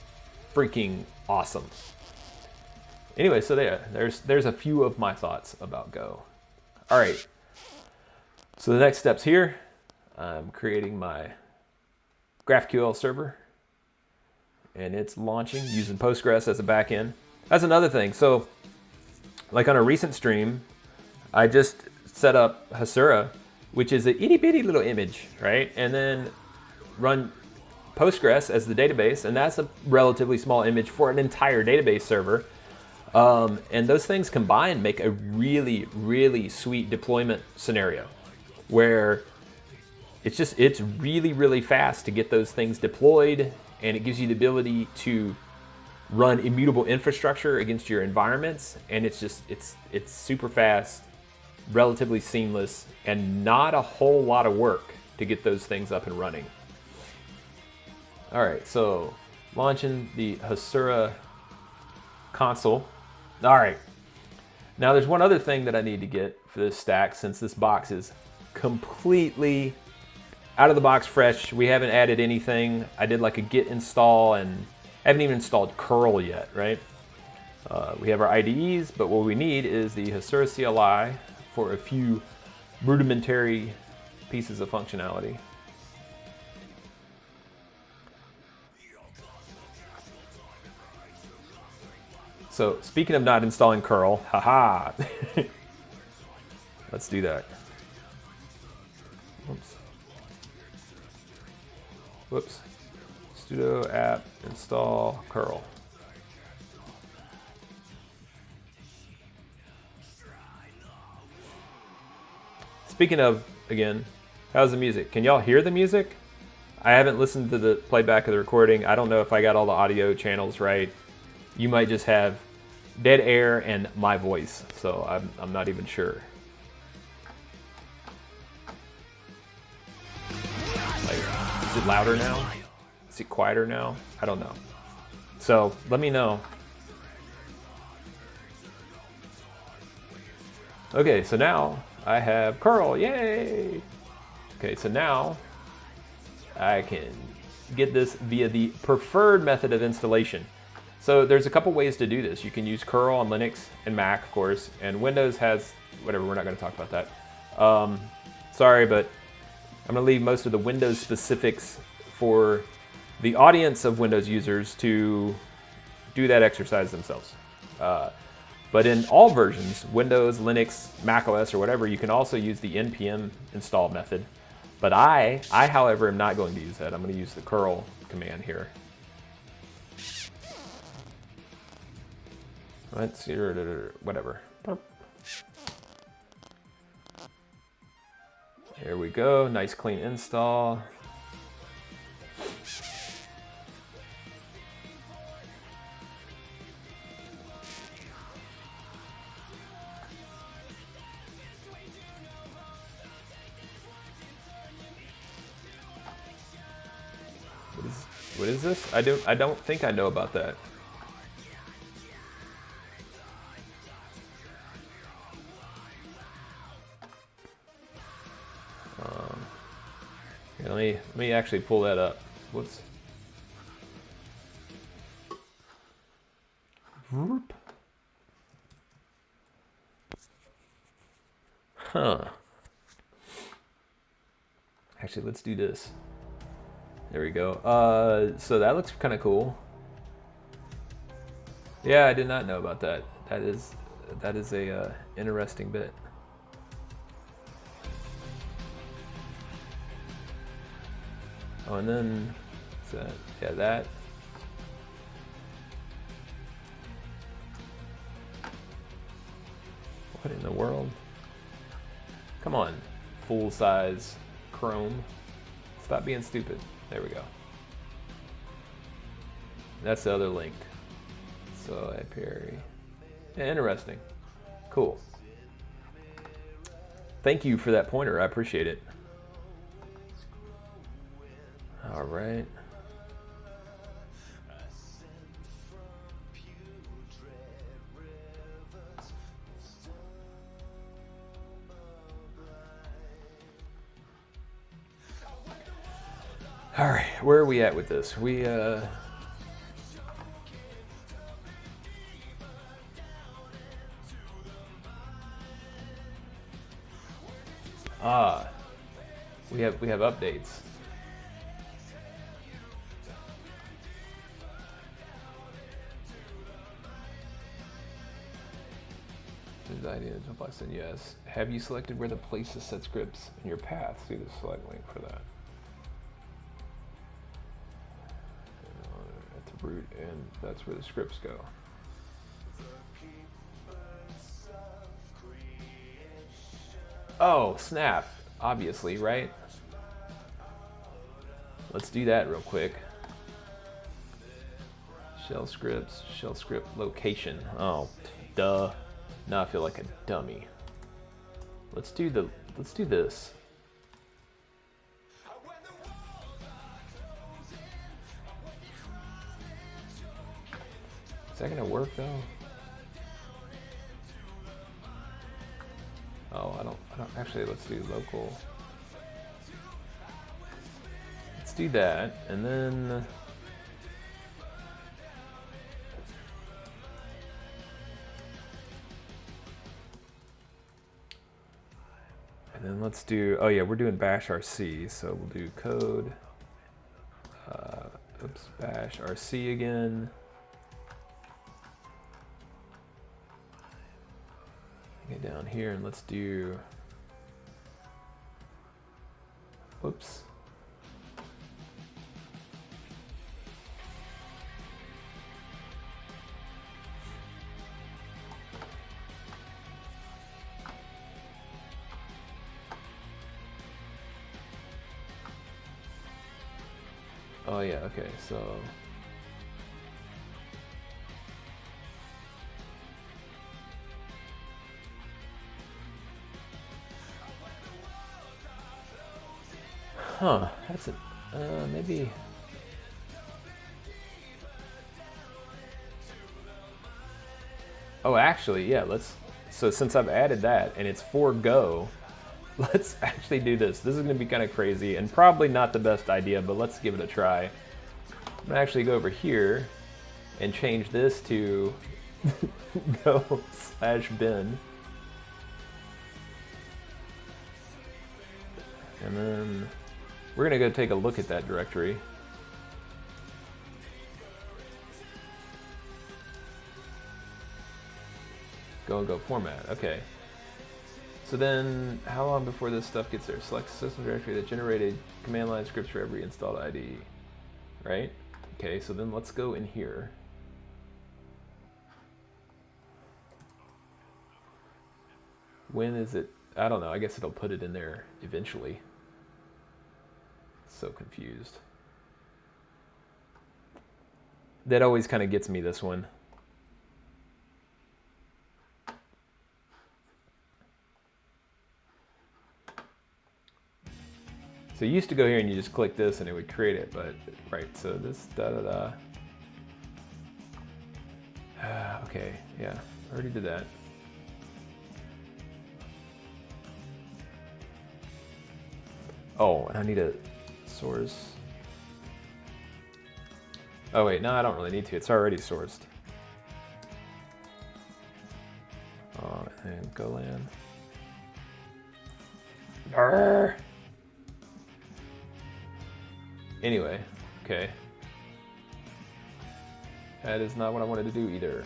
freaking awesome. Anyway, so there's a few of my thoughts about Go. All right. So the next steps here, I'm creating my GraphQL server, and it's launching using Postgres as a backend. That's another thing. So like on a recent stream, I just set up Hasura, which is an itty bitty little image, right? And then run Postgres as the database, and that's a relatively small image for an entire database server. And those things combined make a really, really sweet deployment scenario where it's really, really fast to get those things deployed, and it gives you the ability to run immutable infrastructure against your environments, and it's super fast, relatively seamless, and not a whole lot of work to get those things up and running. All right, so launching the Hasura console. All right, now there's one other thing that I need to get for this stack, since this box is completely out of the box fresh. We haven't added anything. I did like a git install and haven't even installed curl yet, right? We have our IDEs, but what we need is the Hasura CLI for a few rudimentary pieces of functionality. So speaking of not installing curl, haha, let's do that. Whoops. Whoops. Sudo apt install curl. Speaking of, again, how's the music? Can y'all hear the music? I haven't listened to the playback of the recording. I don't know if I got all the audio channels right. You might just have dead air and my voice, so I'm not even sure. Like, is it louder now? Is it quieter now? I don't know. So let me know. Okay, so now I have curl, yay! Okay, so now I can get this via the preferred method of installation. So there's a couple ways to do this. You can use curl on Linux and Mac, of course, and Windows has, whatever, we're not gonna talk about that. Sorry, but I'm gonna leave most of the Windows specifics for the audience of Windows users to do that exercise themselves. But in all versions, Windows, Linux, Mac OS, or whatever, you can also use the npm install method. But I, however, am not going to use that. I'm going to use the curl command here. Let's see, whatever. Here we go, nice clean install. What is this? I don't think I know about that. Here, let me actually pull that up. Whoops. Huh. Actually, let's do this. There we go. So that looks kind of cool. Yeah, I did not know about that. That is a interesting bit. Oh, and then yeah, that. What in the world? Come on, full size Chrome. Stop being stupid. There we go. That's the other link. So I parry. Yeah, interesting. Cool. Thank you for that pointer. I appreciate it. All right. All right, where are we at with this? We Ah, we have updates. Yes. Have you selected where the place to set scripts in your path? See the select link for that. At the root, and that's where the scripts go. Oh, snap. Obviously, right? Let's do that real quick. Shell scripts, shell script location. Oh, duh. Now I feel like a dummy. Let's do this. Is that gonna work though? Oh, I don't actually, let's do local. Let's do that, and then let's do, oh yeah, we're doing bash rc, so we'll do code, bash rc again. Get down here and let's do, whoops. Oh yeah, okay, so that's it. Maybe. Oh, actually, yeah, so since I've added that and it's for Go, let's actually do this. This is gonna be kind of crazy and probably not the best idea, but let's give it a try. I'm gonna actually go over here and change this to go/bin. And then we're gonna go take a look at that directory. Go format, okay. So then, how long before this stuff gets there? Select system directory that generated command line scripts for every installed ID, right? Okay, so then let's go in here. When is it? I don't know, I guess it'll put it in there eventually. So confused. That always kind of gets me, this one. So you used to go here and you just click this and it would create it, but right, so this okay, yeah, already did that. Oh, and I need a source. Oh wait, no, I don't really need to, it's already sourced. And Golan. Arrgh. Anyway, okay. That is not what I wanted to do either.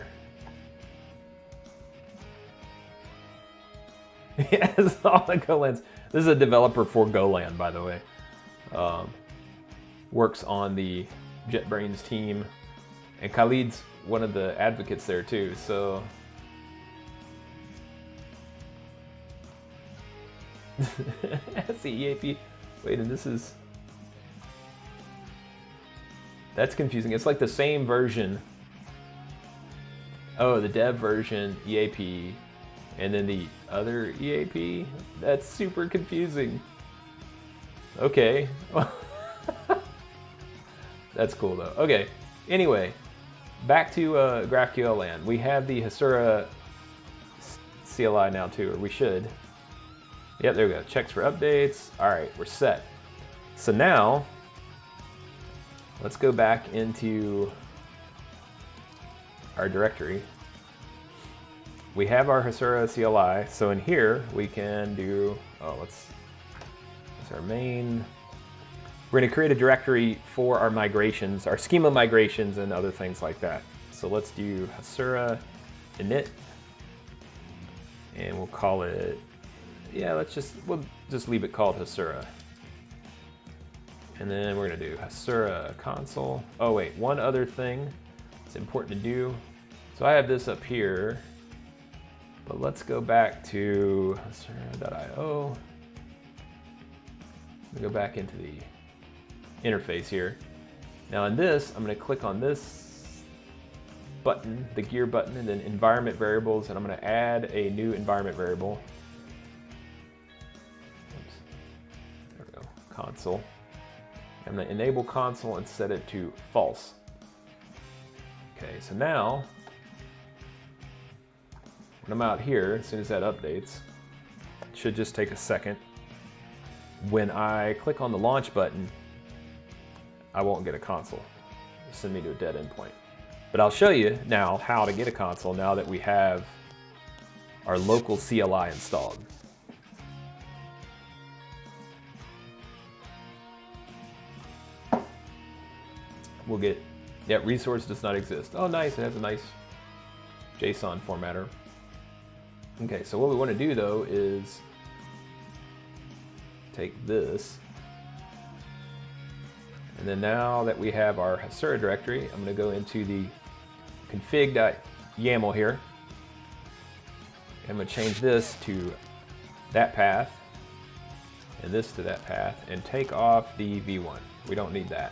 Yes, all the Golans. This is a developer for Golan, by the way. Works on the JetBrains team. And Khalid's one of the advocates there too, so. That's the EAP. Wait, and this is. That's confusing. It's like the same version. Oh, the dev version, EAP, and then the other EAP? That's super confusing. Okay. That's cool though. Okay, anyway, back to GraphQL land. We have the Hasura CLI now too, or we should. Yep, there we go. Checks for updates. All right, we're set. So now, let's go back into our directory. We have our Hasura CLI, so in here we can do, oh, let's It's our main. We're going to create a directory for our migrations, our schema migrations, and other things like that. So let's do Hasura init, and we'll call it, yeah, we'll just leave it called Hasura. And then we're going to do Hasura console. Oh wait, one other thing it's important to do. So I have this up here, but let's go back to hasura.io. Go back into the interface here. Now in this, I'm going to click on this button, the gear button, and then environment variables, and I'm going to add a new environment variable. Oops. There we go, console. I'm going to enable console and set it to false. Okay, so now when I'm out here, as soon as that updates, it should just take a second. When I click on the launch button, I won't get a console. It'll send me to a dead endpoint. But I'll show you now how to get a console now that we have our local CLI installed. We'll get, yeah, resource does not exist. Oh, nice, it has a nice JSON formatter. Okay, so what we want to do though is take this, and then now that we have our Hasura directory, I'm going to go into the config.yaml here. I'm going to change this to that path, and this to that path, and take off the v1. We don't need that.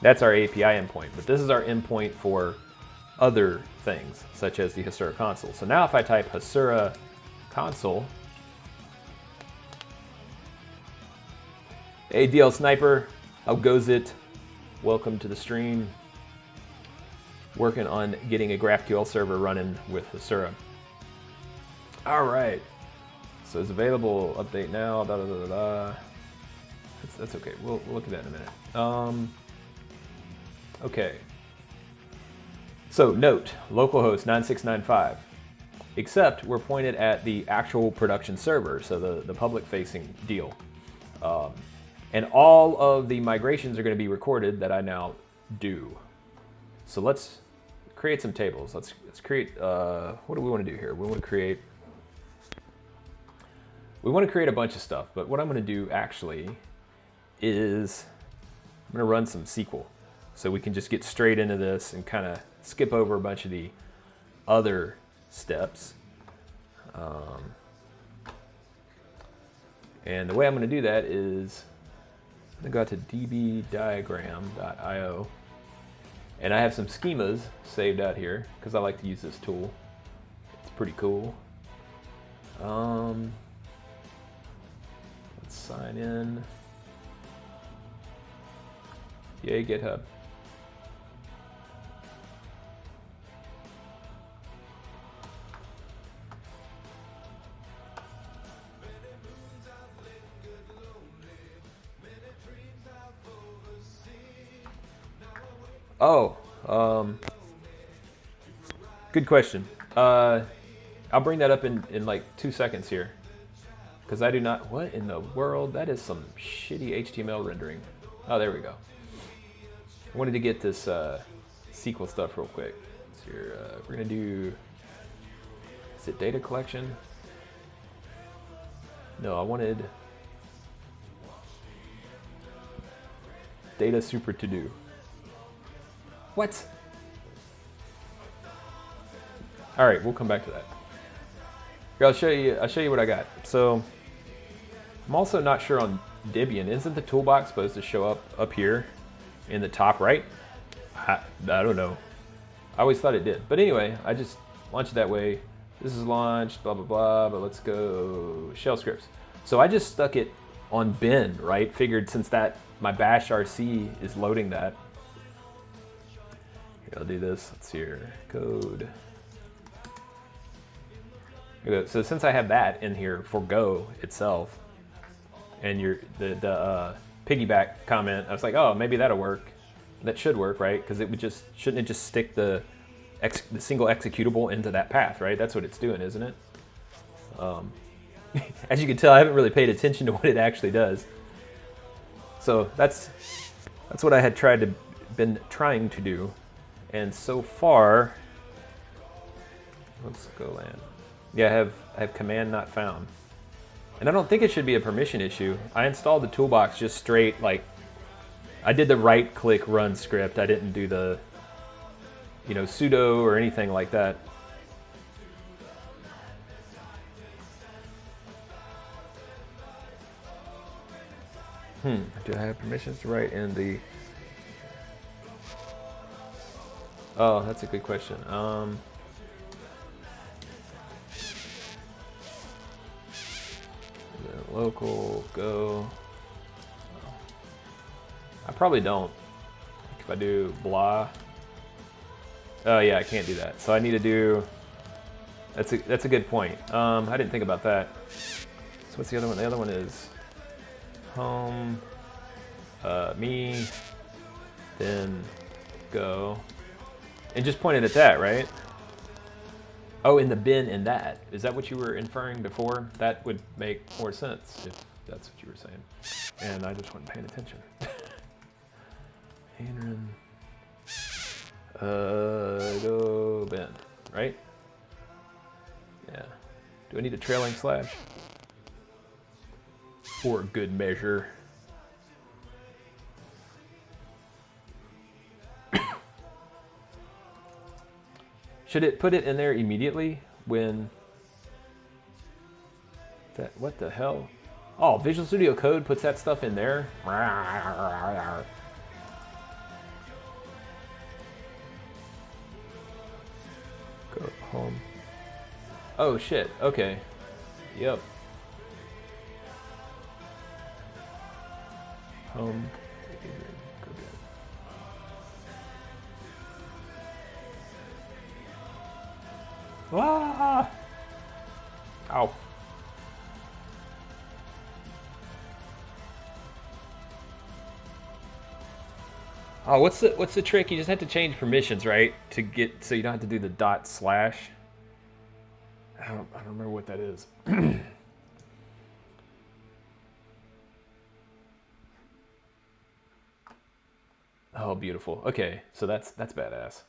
That's our API endpoint, but this is our endpoint for other things, such as the Hasura console. So now if I type Hasura console, hey DL Sniper, how goes it? Welcome to the stream. Working on getting a GraphQL server running with Hasura. All right, so it's available, update now, da da da da da. That's okay, we'll look at that in a minute. Okay, so note, localhost 9695, except we're pointed at the actual production server, so the public facing deal. And all of the migrations are going to be recorded that I now do. So let's create some tables. Let's create, what do we want to do here? We want to create a bunch of stuff, but what I'm going to do actually is I'm going to run some SQL. So we can just get straight into this and kind of skip over a bunch of the other steps. And the way I'm going to do that is I'm going to go out to dbdiagram.io, and I have some schemas saved out here because I like to use this tool. It's pretty cool. Let's sign in. Yay, GitHub. Oh, good question. I'll bring that up in like 2 seconds here, because I do not, what in the world? That is some shitty HTML rendering. Oh, there we go. I wanted to get this SQL stuff real quick. So here, we're gonna do, is it data collection? No, I wanted data super to do. What? All right, we'll come back to that. Here, I'll show you what I got. So I'm also not sure on Debian. Isn't the toolbox supposed to show up here in the top right? I don't know. I always thought it did. But anyway, I just launched it that way. This is launched, blah, blah, blah, but let's go shell scripts. So I just stuck it on bin, right? Figured since that my bash RC is loading that. Here, I'll do this. Let's see here, code. So since I have that in here for Go itself, and the piggyback comment, I was like, oh, maybe that'll work. That should work, right? Because it would just, shouldn't it just stick the single executable into that path, right? That's what it's doing, isn't it? As you can tell, I haven't really paid attention to what it actually does. So that's what I had been trying to do. And so far, let's go land. Yeah, I have command not found. And I don't think it should be a permission issue. I installed the toolbox just straight, like, I did the right click run script. I didn't do the, sudo or anything like that. Do I have permissions to write in the... Oh, that's a good question. Local, go. I probably don't. If I do blah. Oh yeah, I can't do that. So I need to do... That's a good point. I didn't think about that. So what's the other one? The other one is home, me, then go. And just point it at that, right? Oh, in the bin in that. Is that what you were inferring before? That would make more sense if that's what you were saying. And I just wasn't paying attention. Go bin, right? Yeah. Do I need a trailing slash? For good measure. Should it put it in there immediately when that, what the hell? Oh, Visual Studio Code puts that stuff in there. Go home. Oh shit, okay. Yep. Home. Ah! Ow. Oh, what's the trick? You just have to change permissions, right? To get so you don't have to do the dot slash. I don't remember what that is. Oh, beautiful. Okay, so that's badass.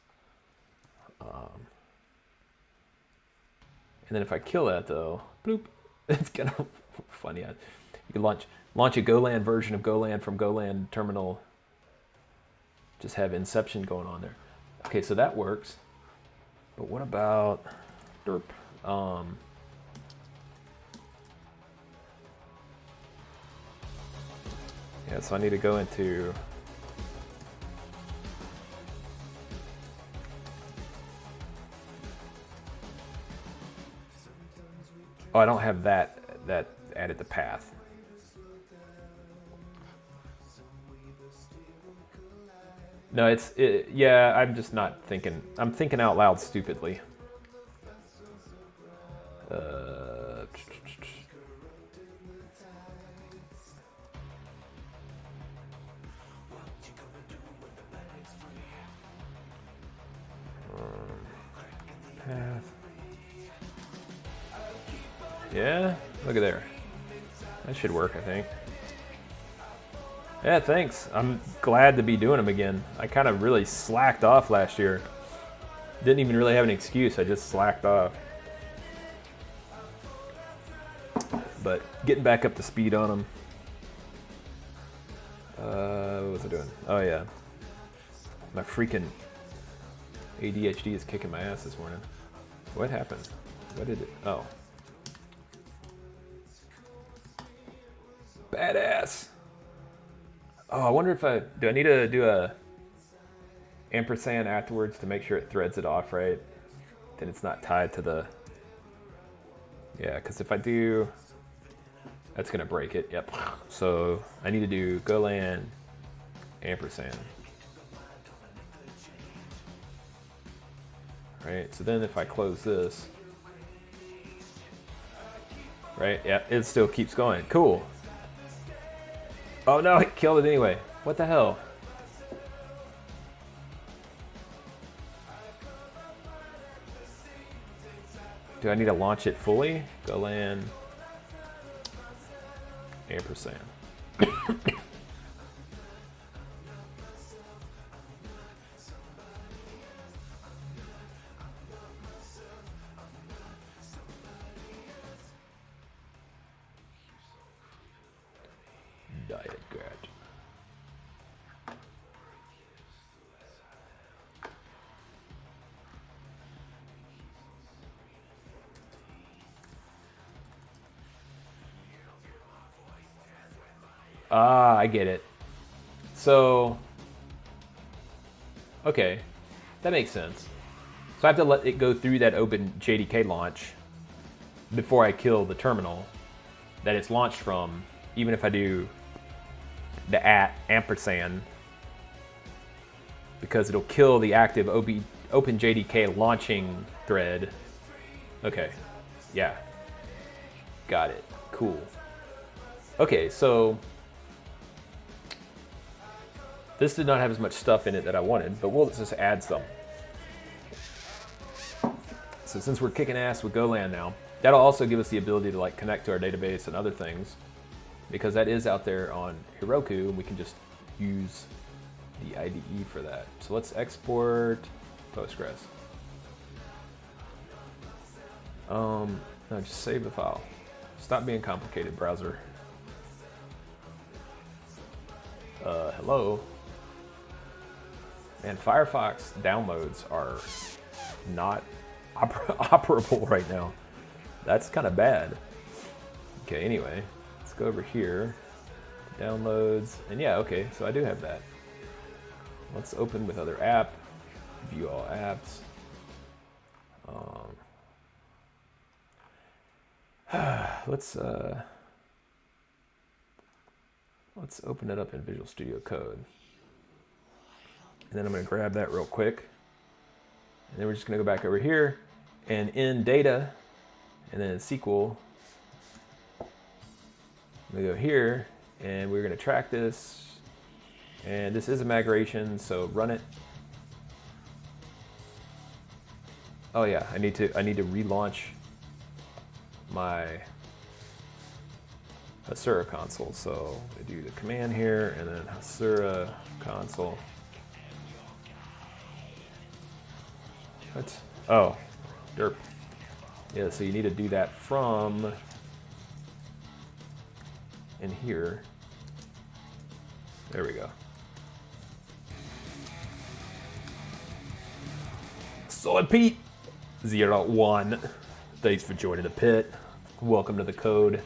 And then if I kill that though, bloop, it's kind of funny. You can launch a Golang version of Golang from Golang terminal. Just have inception going on there. Okay, so that works. But what about derp? Yeah, so I need to go into oh, I don't have that added to path. No, yeah, I'm just not thinking. I'm thinking out loud stupidly. Path. Yeah, look at there. That should work, I think. Yeah, thanks. I'm glad to be doing them again. I kind of really slacked off last year. Didn't even really have an excuse. I just slacked off. But getting back up to speed on them. What was I doing? Oh yeah. My freaking ADHD is kicking my ass this morning. What happened? What did it? Oh. Badass. Oh, I wonder if do I need to do a ampersand afterwards to make sure it threads it off right? Then it's not tied to the, yeah, because if I do, that's gonna break it, yep. So I need to do Golang ampersand. Right, so then if I close this, right, yeah, it still keeps going, cool. Oh no, it killed it anyway. What the hell? Do I need to launch it fully? Golang ampersand. Diet grat. Ah, I get it. So, okay, that makes sense. So I have to let it go through that open JDK launch before I kill the terminal that it's launched from, even if I do the ampersand, because it'll kill the active OpenJDK launching thread. Okay, yeah, got it, cool. Okay, so this did not have as much stuff in it that I wanted, but we'll just add some. So since we're kicking ass with Golang now, that'll also give us the ability to like connect to our database and other things, because that is out there on Heroku, and we can just use the IDE for that. So let's export Postgres. No, just save the file. Stop being complicated, browser. Hello. And Firefox downloads are not operable right now. That's kind of bad. Okay, anyway, let's go over here to downloads. And yeah, okay, so I do have that. Let's open with other app, view all apps. Let's open it up in Visual Studio Code. And then I'm going to grab that real quick. And then we're just going to go back over here and in data, and then in SQL, I'm going to go here and we're going to track this. And this is a migration, so run it. Oh yeah, I need to relaunch my Hasura console. So I do the command here and then Hasura console. What? Oh, derp. Yeah, so you need to do that from in here. There we go. Solid Pete 01. Thanks for joining the pit. Welcome to the code.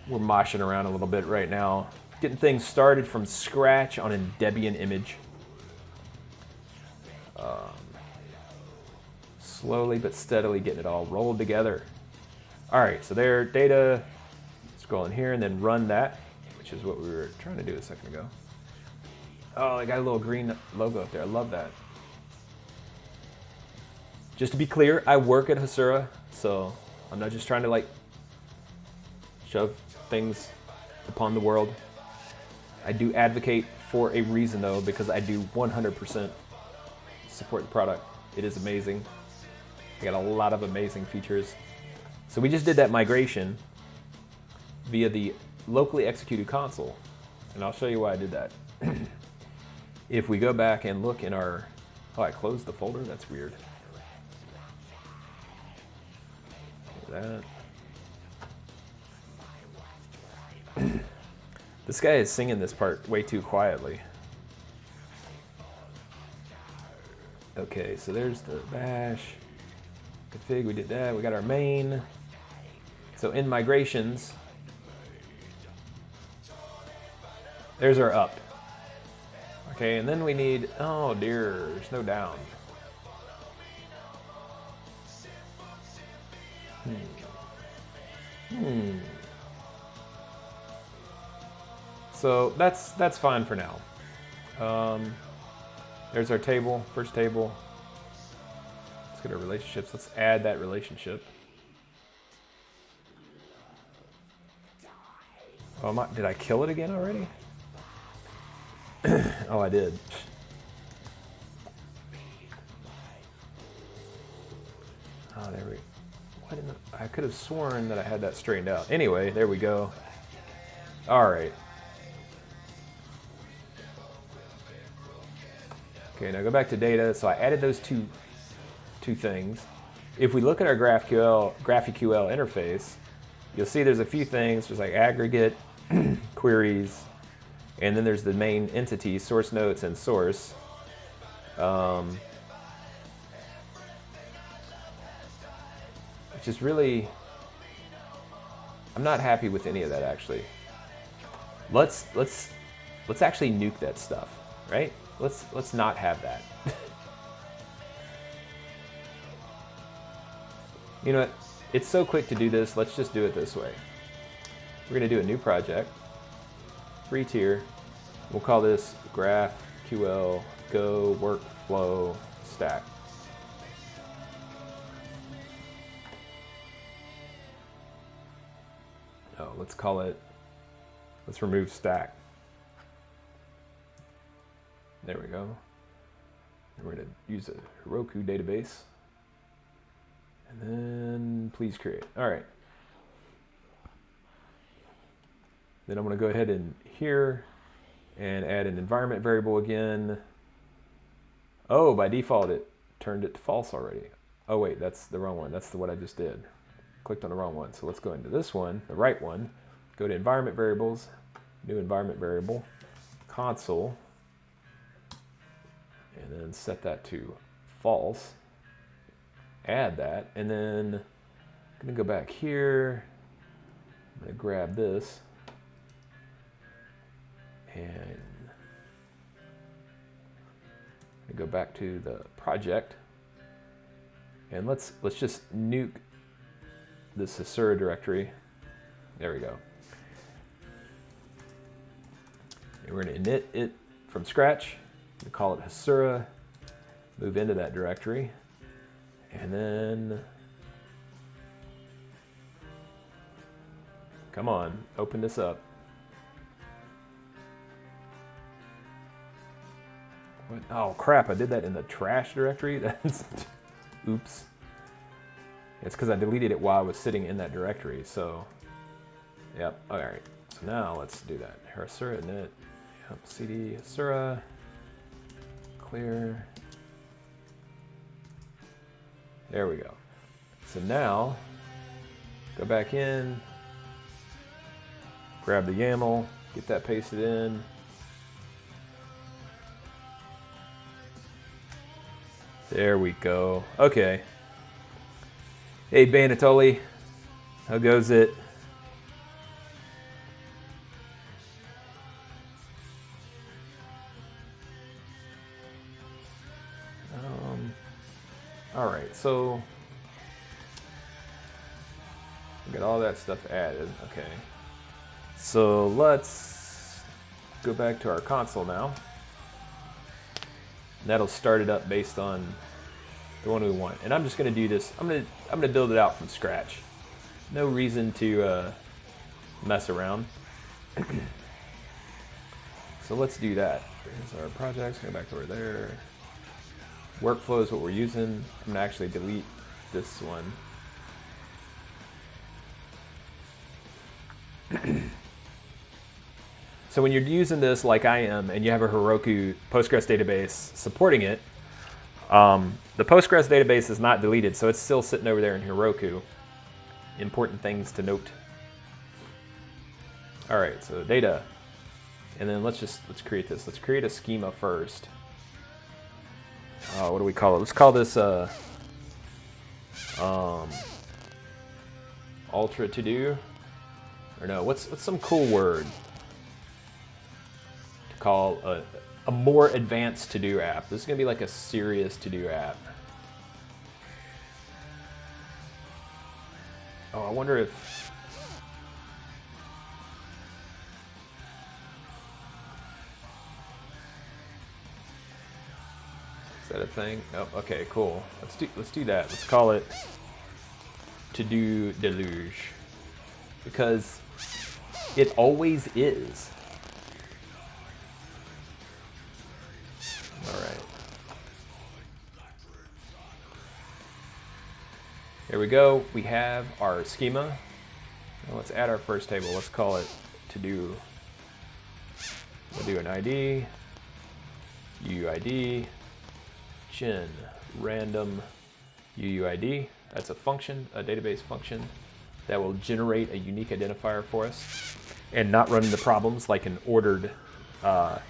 We're moshing around a little bit right now, getting things started from scratch on a Debian image. Slowly but steadily getting it all rolled together. All right, so there, data, scroll in here and then run that, which is what we were trying to do a second ago. Oh, I got a little green logo up there. I love that. Just to be clear, I work at Hasura, so I'm not just trying to like shove things upon the world. I do advocate for a reason though, because I do 100% support the product. It is amazing. I got a lot of amazing features. So we just did that migration via the locally executed console, and I'll show you why I did that. If we go back and look in our, oh, I closed the folder, that's weird. That. This guy is singing this part way too quietly. Okay, so there's the bash config, we did that, we got our main. So in migrations, there's our up. Okay, and then we need, oh dear, there's no down. So that's fine for now. There's our table, first table. Let's get our relationships. Let's add that relationship. Oh, did I kill it again already? Oh, I did. Oh, there we go. I could have sworn that I had that straightened out. Anyway, there we go. All right. Okay, now go back to data. So I added those two things. If we look at our GraphQL interface, you'll see there's a few things. There's like aggregate, queries, and then there's the main entities, source notes and source. Which is really, I'm not happy with any of that actually. Let's actually nuke that stuff, right? Let's not have that. You know what? It's so quick to do this. Let's just do it this way. We're going to do a new project, free tier. We'll call this GraphQL Go Workflow Stack. Oh, let's call it. Let's remove stack. There we go. And we're going to use a Heroku database. And then please create. All right. Then I'm going to go ahead and here and add an environment variable again. Oh, by default it turned it to false already. Oh wait, that's the wrong one. That's what I just did. Clicked on the wrong one. So let's go into this one, the right one. Go to environment variables, new environment variable, console, and then set that to false. Add that, and then I'm going to go back here. I'm going to grab this and go back to the project, and let's just nuke this Hasura directory. There we go. And we're going to init it from scratch. We call it Hasura. Move into that directory. And then, come on, open this up. What? Oh crap, I did that in the trash directory? That's, oops. It's because I deleted it while I was sitting in that directory, so, yep, all right. So now let's do that. Hasura init, yep, cd Hasura, clear. There we go. So now, go back in, grab the YAML, get that pasted in. There we go. Okay. Hey, Banatoli. How goes it? All right, so we got all that stuff added. Okay, so let's go back to our console now. That'll start it up based on the one we want. And I'm just going to do this. I'm going to build it out from scratch. No reason to mess around. So let's do that. Here's our projects. Go back over there. Workflow is what we're using. I'm going to actually delete this one. So when you're using this like I am and you have a Heroku Postgres database supporting it, the Postgres database is not deleted, so it's still sitting over there in Heroku. Important things to note. All right, so data. And then let's create this. Let's create a schema first. What do we call it? Let's call this ultra to do. Or no, what's some cool word to call a more advanced to-do app? This is gonna be like a serious to-do app. Oh, I wonder if is that a thing? Oh, okay, cool. Let's do that. Let's call it to-do deluge, because it always is. All right. Here we go. We have our schema. Now let's add our first table. Let's call it to do, we'll do an ID, UUID, gen random UUID. That's a function, a database function that will generate a unique identifier for us and not run into problems like an ordered, what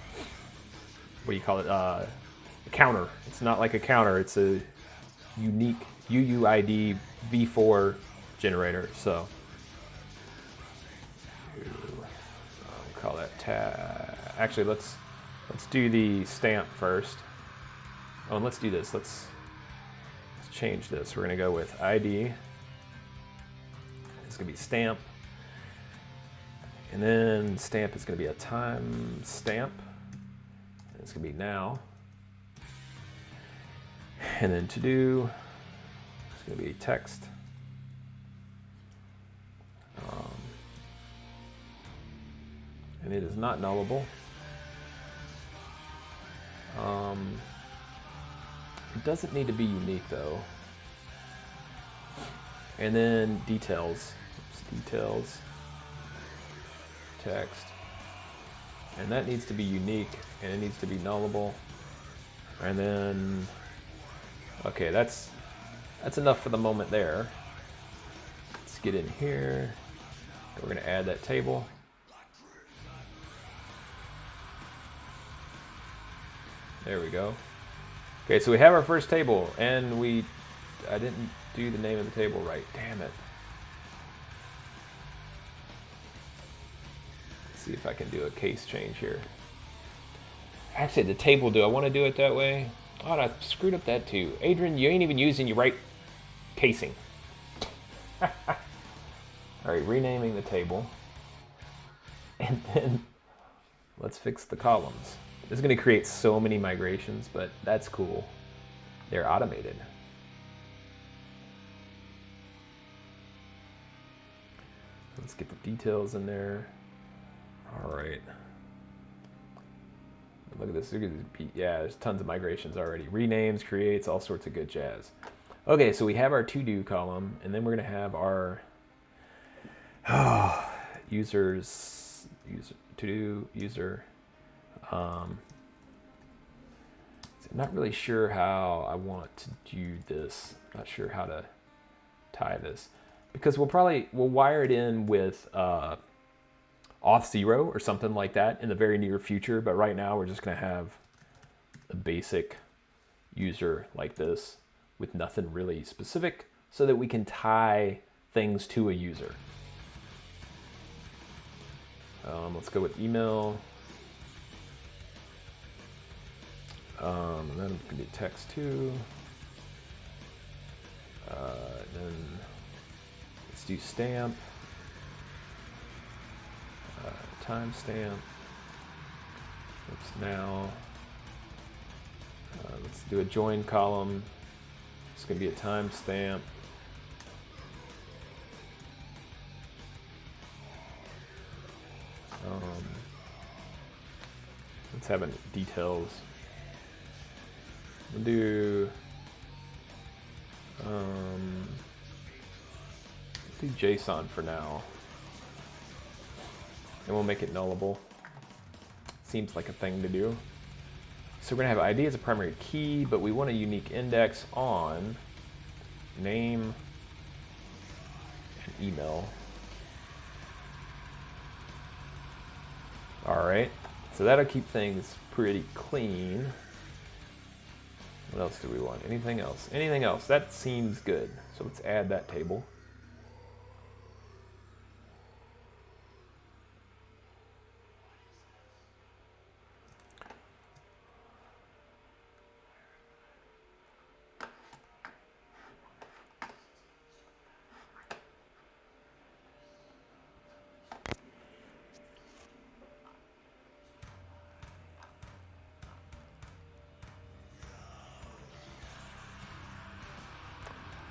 do you call it, a counter. It's not like a counter, it's a unique UUID v4 generator. So we'll call that tab. Actually, let's do the stamp first. Oh, and let's do this. Let's change this. We're gonna go with ID. It's gonna be stamp, and then stamp is gonna be a time stamp. It's gonna be now, and then to do. It's gonna be text. And it is not nullable. It doesn't need to be unique though. And then details. Details. Text. And that needs to be unique and it needs to be nullable. And then, okay, that's enough for the moment there. Let's get in here. We're gonna add that table. There we go. Okay, so we have our first table, and I didn't do the name of the table right. Damn it. Let's see if I can do a case change here. Actually, the table, do I want to do it that way? Oh, I screwed up that too. Adrian, you ain't even using your right casing. All right, renaming the table. And then let's fix the columns. This is going to create so many migrations, but that's cool. They're automated. Let's get the details in there. All right. Look at this. Look at this. Yeah, there's tons of migrations already. Renames, creates, all sorts of good jazz. Okay, so we have our to-do column, and then we're going to have our users, to-do, user. I'm not really sure how I want to do this. Not sure how to tie this, because we'll wire it in with auth0 or something like that in the very near future. But right now we're just going to have a basic user like this with nothing really specific, so that we can tie things to a user. Let's go with email. And then it's gonna be text too. Then let's do stamp, timestamp. Oops, now let's do a join column. It's gonna be a timestamp. Let's have it details. We'll do JSON for now, and we'll make it nullable. Seems like a thing to do. So we're gonna have ID as a primary key, but we want a unique index on name and email. All right, so that'll keep things pretty clean. What else do we want? Anything else? Anything else? That seems good. So let's add that table.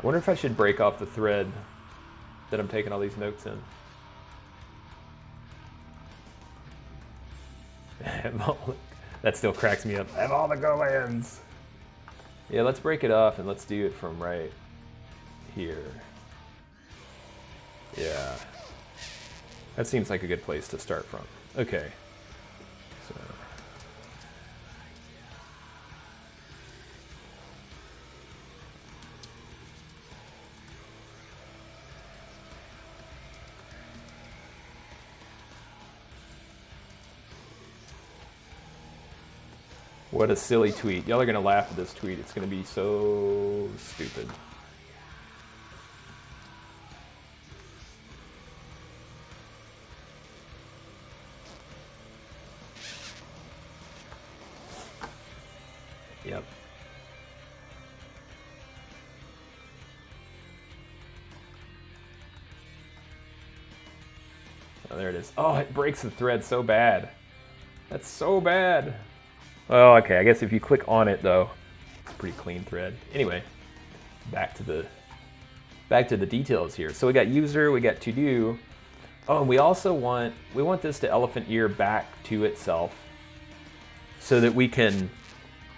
I wonder if I should break off the thread that I'm taking all these notes in. That still cracks me up. I have all the go-ins. Yeah, let's break it off and let's do it from right here. Yeah. That seems like a good place to start from. Okay. So. What a silly tweet. Y'all are gonna laugh at this tweet. It's gonna be so stupid. Yep. Oh, there it is. Oh, it breaks the thread so bad. That's so bad. Oh, okay. I guess if you click on it, though, it's a pretty clean thread. Anyway, back to the details here. So we got user, we got to do. Oh, and we also want this to elephant ear back to itself, so that we can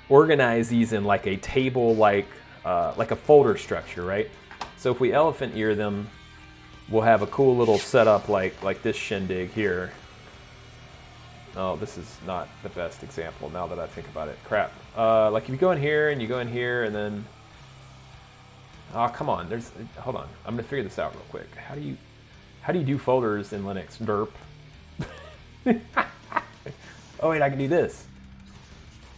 organize these in like a table, like a folder structure, right? So if we elephant ear them, we'll have a cool little setup like this shindig here. Oh, this is not the best example now that I think about it. Crap. Like if you go in here and you go in here and then, oh, come on. Hold on. I'm gonna figure this out real quick. How do you do folders in Linux? Derp. Oh wait, I can do this.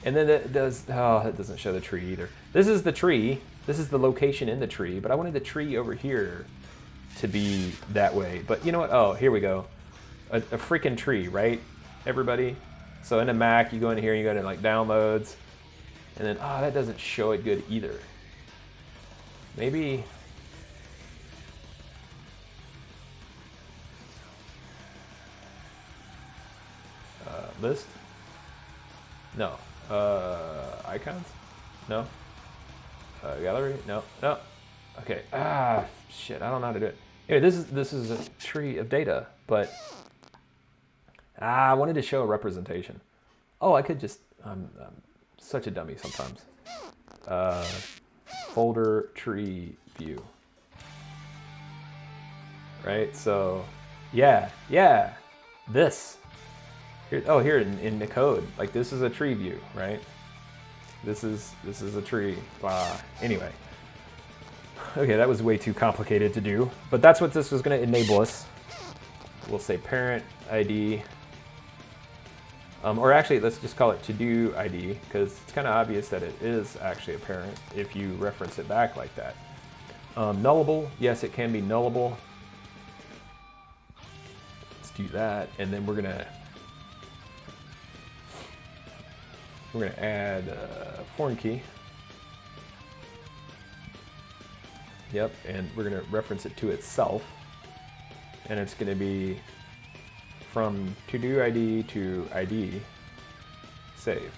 And then it does, oh, it doesn't show the tree either. This is the tree. This is the location in the tree, but I wanted the tree over here to be that way. But you know what? Oh, here we go. A freaking tree, right? Everybody. So in a Mac, you go in here and you go to like downloads, and then, oh, that doesn't show it good either. Maybe. List? No. Icons? No. Gallery? No. No. Okay. Ah, shit. I don't know how to do it. Anyway, this is a tree of data, but I wanted to show a representation. Oh, I could just. I'm such a dummy sometimes. Folder tree view. Right. So, yeah. This. Here in the code, like this is a tree view, right? This is a tree. Anyway, okay, that was way too complicated to do, but that's what this was going to enable us. We'll say parent ID, or actually, let's just call it to-do ID because it's kind of obvious that it is actually a parent if you reference it back like that. Nullable, yes, it can be nullable. Let's do that, and then we're gonna add a foreign key. Yep, and we're gonna reference it to itself. And it's gonna be from to-do ID to ID, save.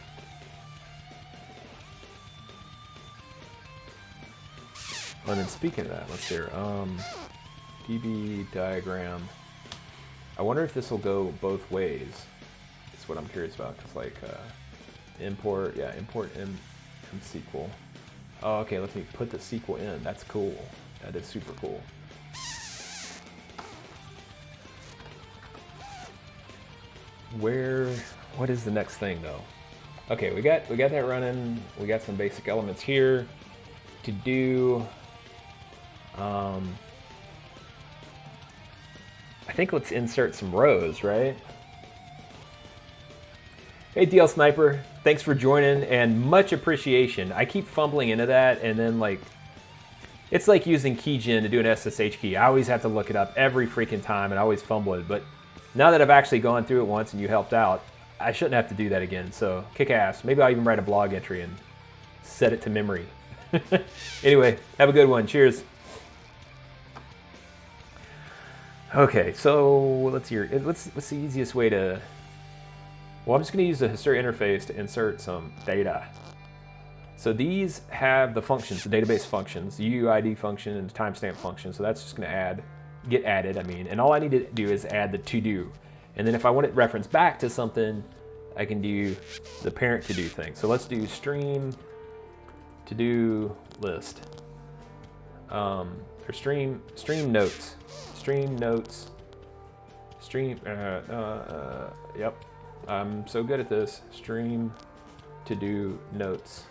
And then speaking of that, let's see here, DB diagram. I wonder if this will go both ways. That's what I'm curious about, because like, import SQL. Oh, okay, let me put the SQL in. That's cool. That is super cool. What is the next thing though? Okay, we got that running. We got some basic elements here to do. I think let's insert some rows, right? Hey DL Sniper, thanks for joining and much appreciation. I keep fumbling into that and then like, it's like using keygen to do an SSH key. I always have to look it up every freaking time and I always fumble it. But now that I've actually gone through it once and you helped out, I shouldn't have to do that again. So kick ass. Maybe I'll even write a blog entry and set it to memory. Anyway, have a good one. Cheers. Okay, so let's hear. What's the easiest way to? Well, I'm just going to use the Hasura interface to insert some data. So these have the functions, the database functions, the UUID function and the timestamp function. So that's just going to get added. And all I need to do is add the to-do. And then if I want it referenced back to something, I can do the parent to-do thing. So let's do stream to-do list. Or stream notes. Stream stream, yep, I'm so good at this. Stream to do notes.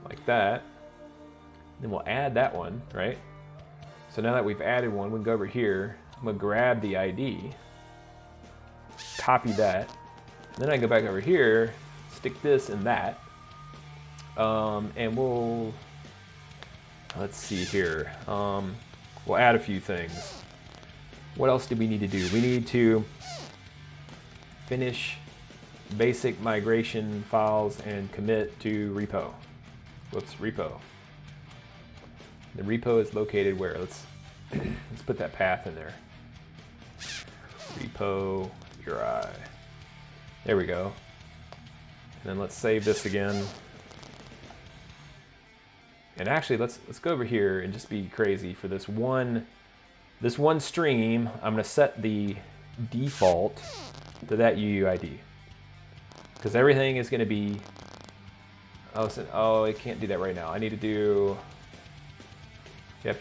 Like that. Then we'll add that one, right? So now that we've added one, we can go over here. I'm gonna grab the ID, copy that. Then I go back over here, stick this in that. And we'll, let's see here. We'll add a few things. What else do we need to do? We need to finish basic migration files and commit to repo. Whoops, repo. The repo is located where? Let's put that path in there. Repo URI. There we go. And then let's save this again. And actually, let's go over here and just be crazy for this one stream. I'm going to set the default to that UUID, because everything is going to be. Oh, I can't do that right now. I need to do. Yep.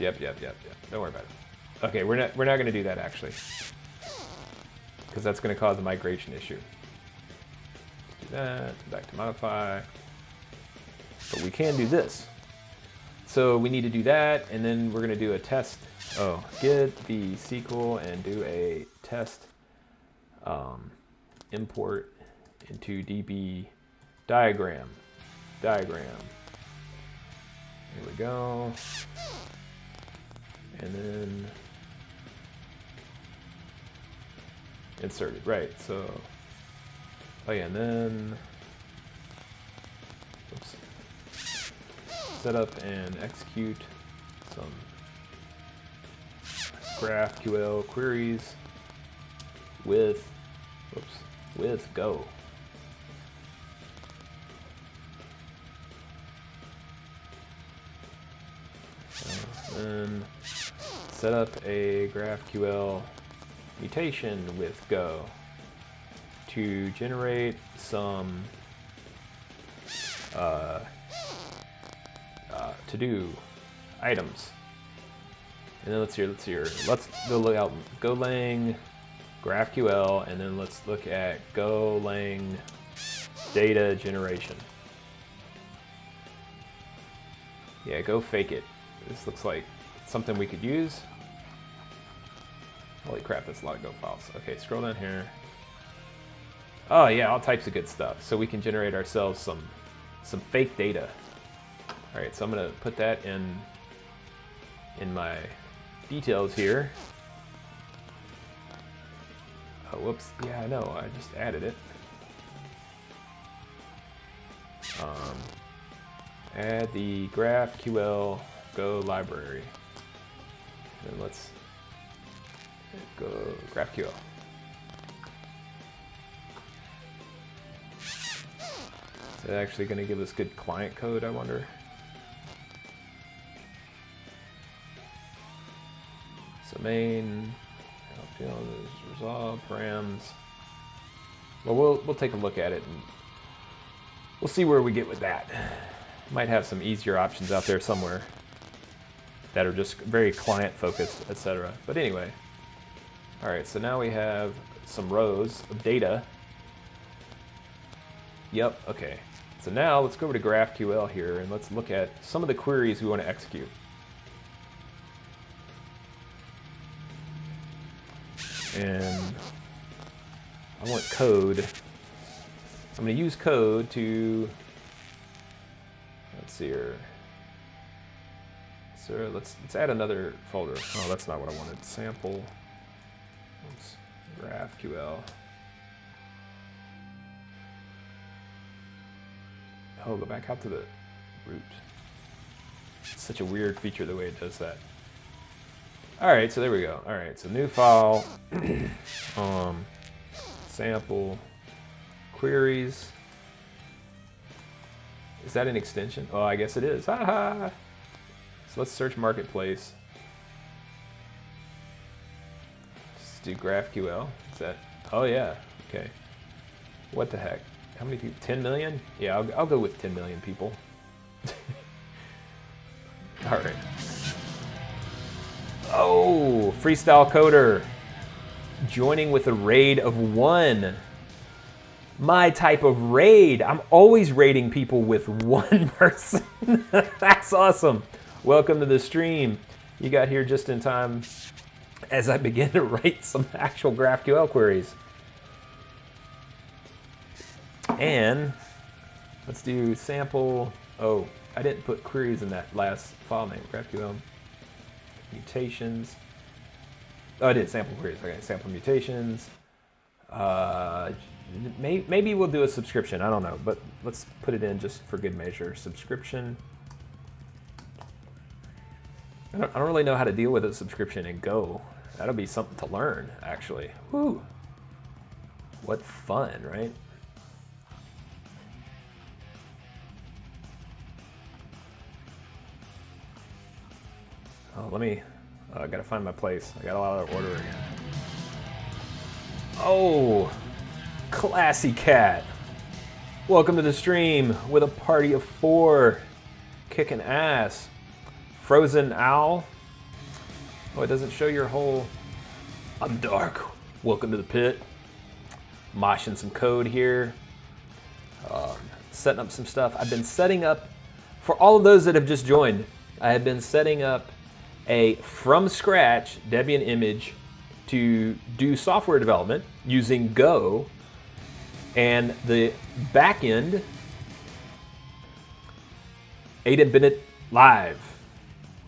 Don't worry about it. Okay, we're not going to do that actually, because that's going to cause a migration issue. Do that. Back to modify. But we can do this. So we need to do that, and then we're going to do a test. Oh, get the SQL and do a test import into DB diagram. Here we go. And then inserted, right? So, oh yeah, and then oops. Set up and execute some GraphQL queries with Go. Then set up a GraphQL mutation with Go to generate some to-do items. And then let's go look out Golang GraphQL, and then let's look at Golang data generation. Yeah, go fake it. This looks like something we could use. Holy crap, that's a lot of Go files. Okay, scroll down here. Oh yeah, all types of good stuff. So we can generate ourselves some fake data. All right, so I'm gonna put that in my details here. Oh, whoops, yeah, I know, I just added it. Add the GraphQL Go library. And let's go GraphQL. Is that actually gonna give us good client code, I wonder? So main, resolve params. Well, we'll take a look at it and we'll see where we get with that. Might have some easier options out there somewhere that are just very client focused, etc. But anyway, all right. So now we have some rows of data. Yep. Okay. So now let's go over to GraphQL here and let's look at some of the queries we want to execute. And I want code. I'm going to use code to, let's see here. So let's add another folder. Oh, that's not what I wanted. Sample. Oops. GraphQL. Oh, go back out to the root. It's such a weird feature the way it does that. All right, so there we go. All right, so new file, sample queries. Is that an extension? Oh, I guess it is. Haha. So let's search marketplace. Just do GraphQL. Is that? Oh yeah. Okay. What the heck? How many people? 10 million? Yeah, I'll go with 10 million people. All right. Oh, Freestyle Coder joining with a raid of 1. My type of raid. I'm always raiding people with 1 person. That's awesome. Welcome to the stream. You got here just in time as I begin to write some actual GraphQL queries. And let's do sample. Oh, I didn't put queries in that last file name. GraphQL mutations. Oh, I did sample queries. Okay, sample mutations. Maybe we'll do a subscription. I don't know, but let's put it in just for good measure. Subscription. I don't really know how to deal with a subscription in Go. That'll be something to learn, actually. Woo! What fun, right? Oh, let me. I gotta find my place. I got a lot of order again. Oh, classy cat. Welcome to the stream with a party of 4, kicking ass. Frozen owl. Oh, it doesn't show your whole. I'm dark. Welcome to the pit. Moshing some code here. Setting up some stuff. I've been setting up for all of those that have just joined. I have been setting up a from scratch Debian image to do software development using Go, and the backend, Aidan Bennett live.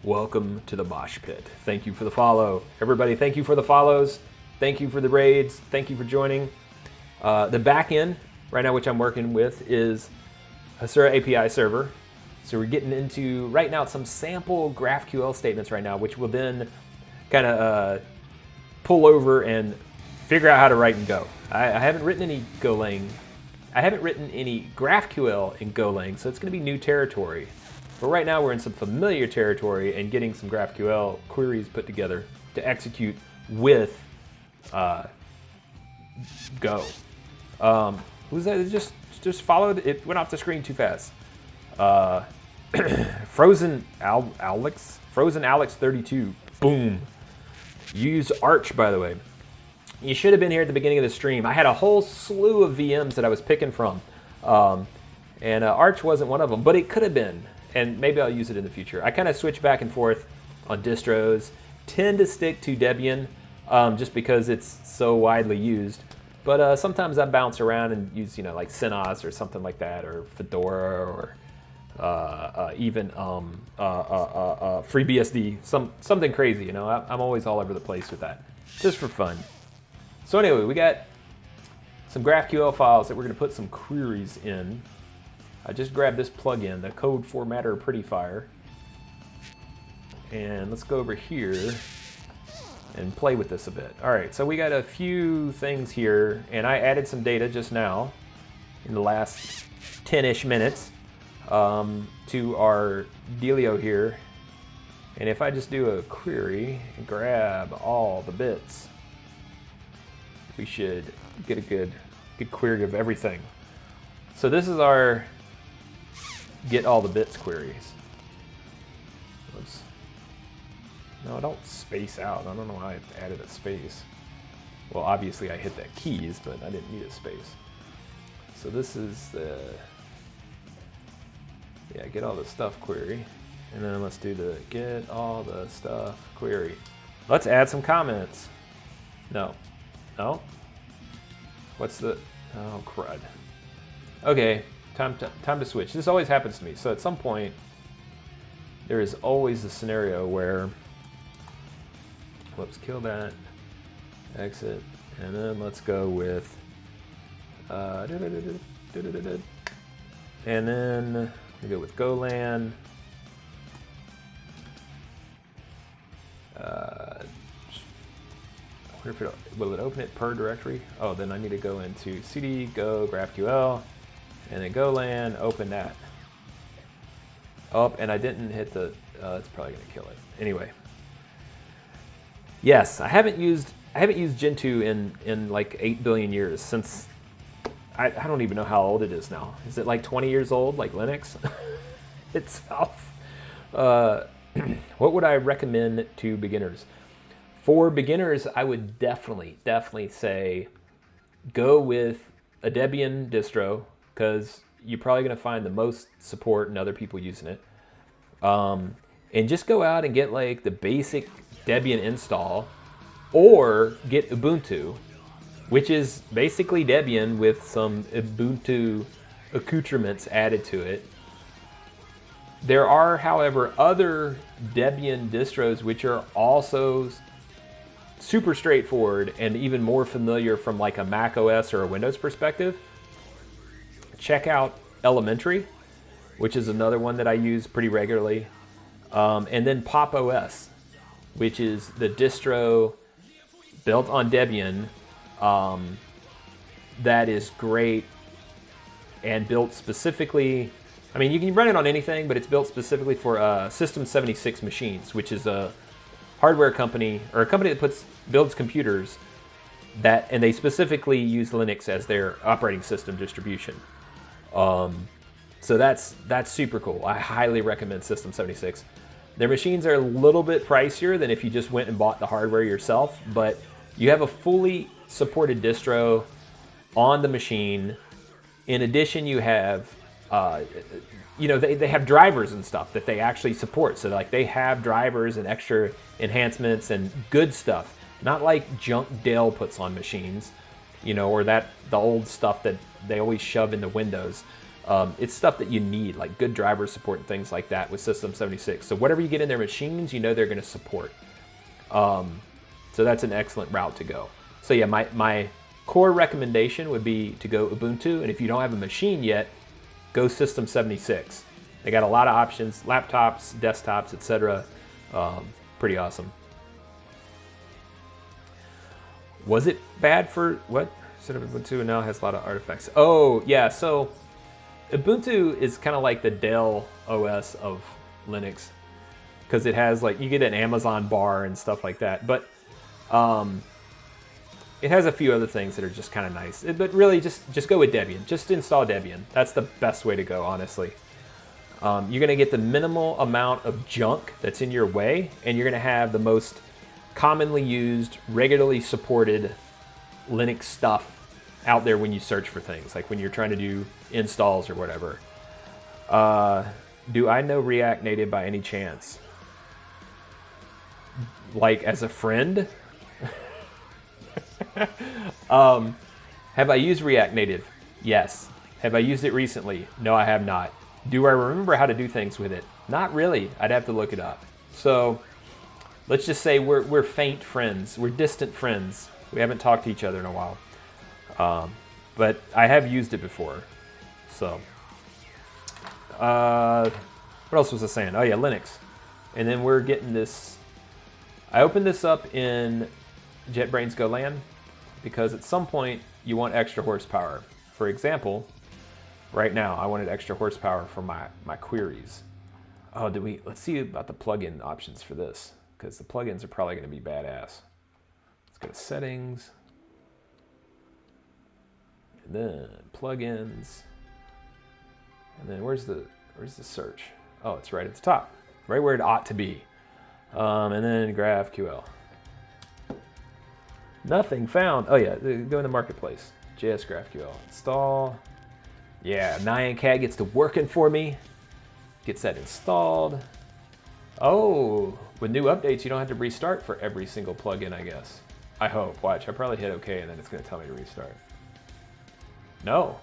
Welcome to the mosh pit. Thank you for the follow. Everybody, thank you for the follows. Thank you for the raids. Thank you for joining. The backend right now, which I'm working with, is Hasura API server. So we're getting into, right now, some sample GraphQL statements right now, which will then kind of pull over and figure out how to write in Go. I haven't written any Golang. I haven't written any GraphQL in Golang, so it's going to be new territory. But right now we're in some familiar territory and getting some GraphQL queries put together to execute with Go. Who's that? It just followed. It went off the screen too fast. Frozen Alex 32. Boom. Use Arch, by the way. You should have been here at the beginning of the stream. I had a whole slew of VMs that I was picking from, and Arch wasn't one of them, but it could have been, and maybe I'll use it in the future. I kind of switch back and forth on distros. Tend to stick to Debian just because it's so widely used. But sometimes I bounce around and use, like Synos or something like that, or Fedora, or even FreeBSD, something crazy. I'm always all over the place with that, just for fun. So anyway, we got some GraphQL files that we're going to put some queries in. I just grabbed this plugin, the Code Formatter Prettyfire, and let's go over here and play with this a bit. All right, so we got a few things here, and I added some data just now in the last 10-ish minutes to our dealio here. And if I just do a query and grab all the bits, we should get a good query of everything. So this is our get all the bits queries. Oops. No, don't space out. I don't know why I added a space. Well, obviously I hit that keys, but I didn't need a space. So this is the, get all the stuff query. And then let's do the get all the stuff query. Let's add some comments. No. What's the, oh crud. Okay, time to switch. This always happens to me. So at some point, there is always a scenario where, whoops, kill that, exit, and then let's go with, and then we go with Golang. Will it open it per directory? Oh, then I need to go into cd go GraphQL, and then Golang, open that. Oh, and I didn't hit the, it's probably gonna kill it. Anyway. Yes, I haven't used Gentoo in like 8 billion years, since, I don't even know how old it is now. Is it like 20 years old, like Linux itself? What would I recommend to beginners? For beginners, I would definitely say go with a Debian distro, because you're probably going to find the most support and other people using it. And just go out and get like the basic Debian install, or get Ubuntu, which is basically Debian with some Ubuntu accoutrements added to it. There are, however, other Debian distros which are also super straightforward and even more familiar from like a Mac OS or a Windows perspective. Check out Elementary, which is another one that I use pretty regularly. And then Pop OS, which is the distro built on Debian that is great and built specifically. I mean, you can run it on anything, but it's built specifically for System 76 machines, which is a hardware company, or a company that builds computers and they specifically use Linux as their operating system distribution. So that's super cool. I highly recommend System 76. Their machines are a little bit pricier than if you just went and bought the hardware yourself, but you have a fully supported distro on the machine. In addition, you have they have drivers and stuff that they actually support. So like they have drivers and extra enhancements and good stuff, not like junk Dell puts on machines, or the old stuff that they always shove into Windows. It's stuff that you need, like good driver support and things like that with System 76. So whatever you get in their machines, they're going to support. So that's an excellent route to go. So yeah, my core recommendation would be to go Ubuntu, and if you don't have a machine yet, go System 76. They got a lot of options, laptops, desktops, etc. Pretty awesome. Was it bad for what? Set up Ubuntu and now has a lot of artifacts. Oh yeah, so Ubuntu is kind of like the Dell OS of Linux, because it has you get an Amazon bar and stuff like that, but it has a few other things that are just kind of nice. But really, just go with Debian. Just install Debian. That's the best way to go, honestly. You're going to get the minimal amount of junk that's in your way, and you're going to have the most commonly used, regularly supported Linux stuff out there when you search for things, like when you're trying to do installs or whatever. Do I know React Native by any chance? Like as a friend? Have I used React Native? Yes. Have I used it recently? No, I have not. Do I remember how to do things with it? Not really. I'd have to look it up. So let's just say we're faint friends. We're distant friends. We haven't talked to each other in a while. But I have used it before. So what else was I saying? Oh yeah, Linux. And then we're getting this. I opened this up in JetBrains Golang because at some point you want extra horsepower. For example, right now I wanted extra horsepower for my queries. Oh, let's see about the plugin options for this, because the plugins are probably going to be badass. Let's go to settings, and then plugins, and then where's the search? Oh, it's right at the top, right where it ought to be. And then GraphQL. Nothing found. Oh yeah, go in the marketplace. JS GraphQL. Install. Yeah, Nyan gets to working for me. Gets that installed. Oh, with new updates, you don't have to restart for every single plugin, I guess. I hope. Watch, I probably hit OK, and then it's going to tell me to restart. No.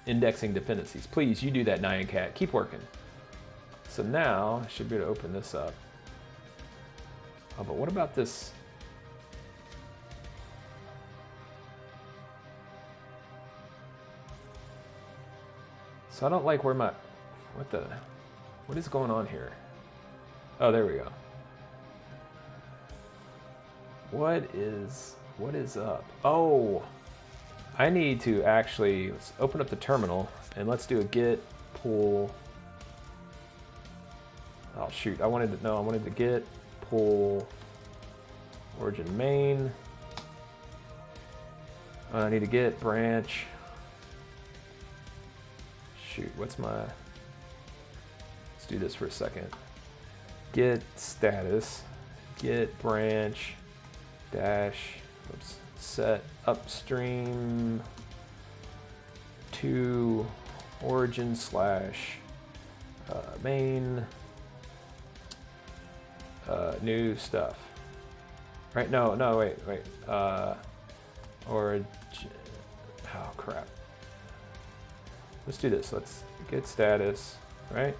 Indexing dependencies. Please, you do that, Nyan. Keep working. So now, I should be able to open this up. Oh, but what about this? So I don't like where what is going on here? Oh, there we go. What is up? Oh, I need to actually, let's open up the terminal and let's do a git pull. Oh shoot, I wanted to git pull origin main. I need to git branch. Shoot, let's do this for a second. Git status git branch dash set upstream to origin slash main new stuff. Right? No, wait. Origin. Oh crap. Let's do this. Let's get status. Right?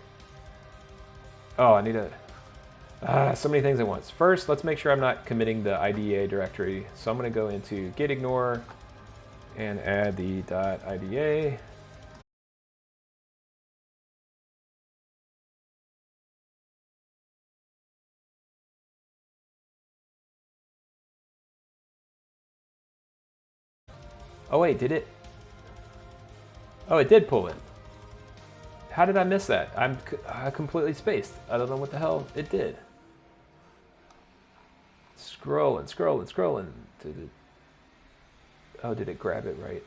Oh, I need so many things at once. First, let's make sure I'm not committing the IDEA directory. So I'm going to go into git ignore and add the .IDEA. Oh wait, did it? Oh, it did pull it. How did I miss that? I completely spaced. I don't know what the hell it did. Scrolling. Did it? Oh, did it grab it right?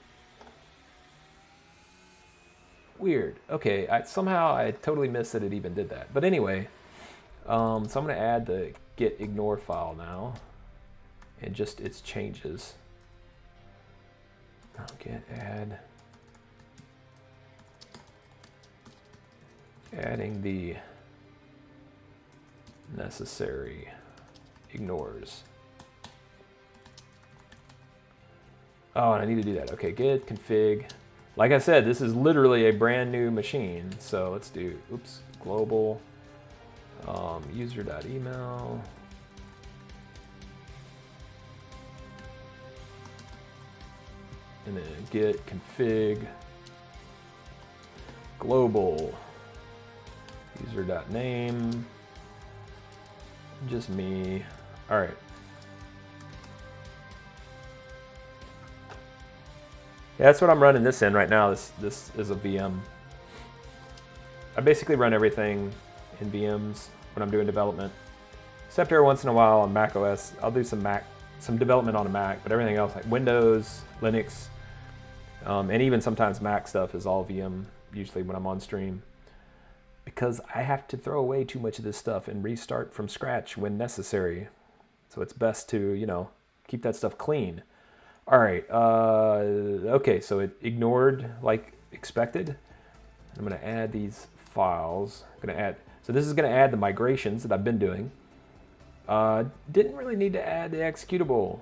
Weird. Okay, somehow I totally missed that it even did that. But anyway, so I'm going to add the git ignore file now, and just its changes. Git adding the necessary ignores. Oh, and I need to do that. Okay, git config. Like I said, this is literally a brand new machine. So let's do, global user.email. And then git config global user.name, just me. All right. Yeah, that's what I'm running this in right now. This is a VM. I basically run everything in VMs when I'm doing development, except every once in a while on Mac OS. I'll do some development on a Mac, but everything else like Windows, Linux, and even sometimes Mac stuff is all VM, usually when I'm on stream, because I have to throw away too much of this stuff and restart from scratch when necessary. So it's best to, keep that stuff clean. All right, okay, so it ignored like expected. I'm gonna add these files. So this is gonna add the migrations that I've been doing. Didn't really need to add the executable.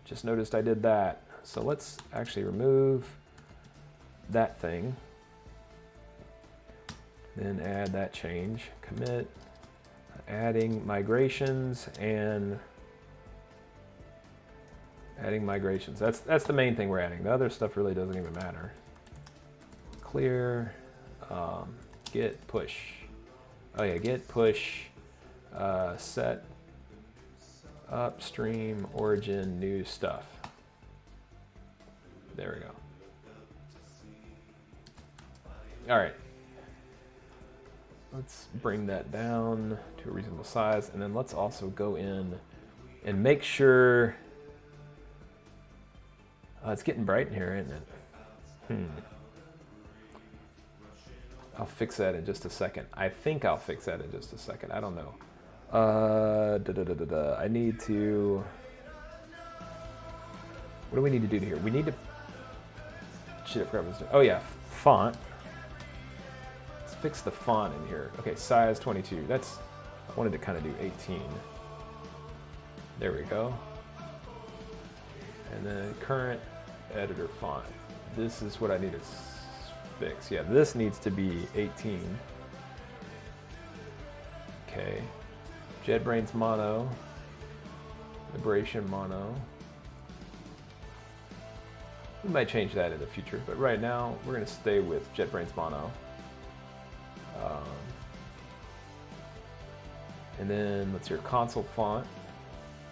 Just noticed I did that. So let's actually remove that thing. Then add that change, commit, adding migrations and adding migrations. That's the main thing we're adding. The other stuff really doesn't even matter. Clear, git push. Oh yeah, git push, set upstream origin new stuff. There we go. All right. Let's bring that down to a reasonable size, and then let's also go in and make sure. It's getting bright in here, isn't it? I'll fix that in just a second. I think I'll fix that in just a second. I don't know. I need to. What do we need to do here? We need to. Shit, I forgot what I was doing. Oh yeah, font. Let's fix the font in here. Okay, size 22. I wanted to kind of do 18. There we go. And then current editor font. This is what I need to fix. Yeah, this needs to be 18. Okay. JetBrains mono. Liberation mono. We might change that in the future, but right now we're going to stay with JetBrains mono. And then let's hear console font.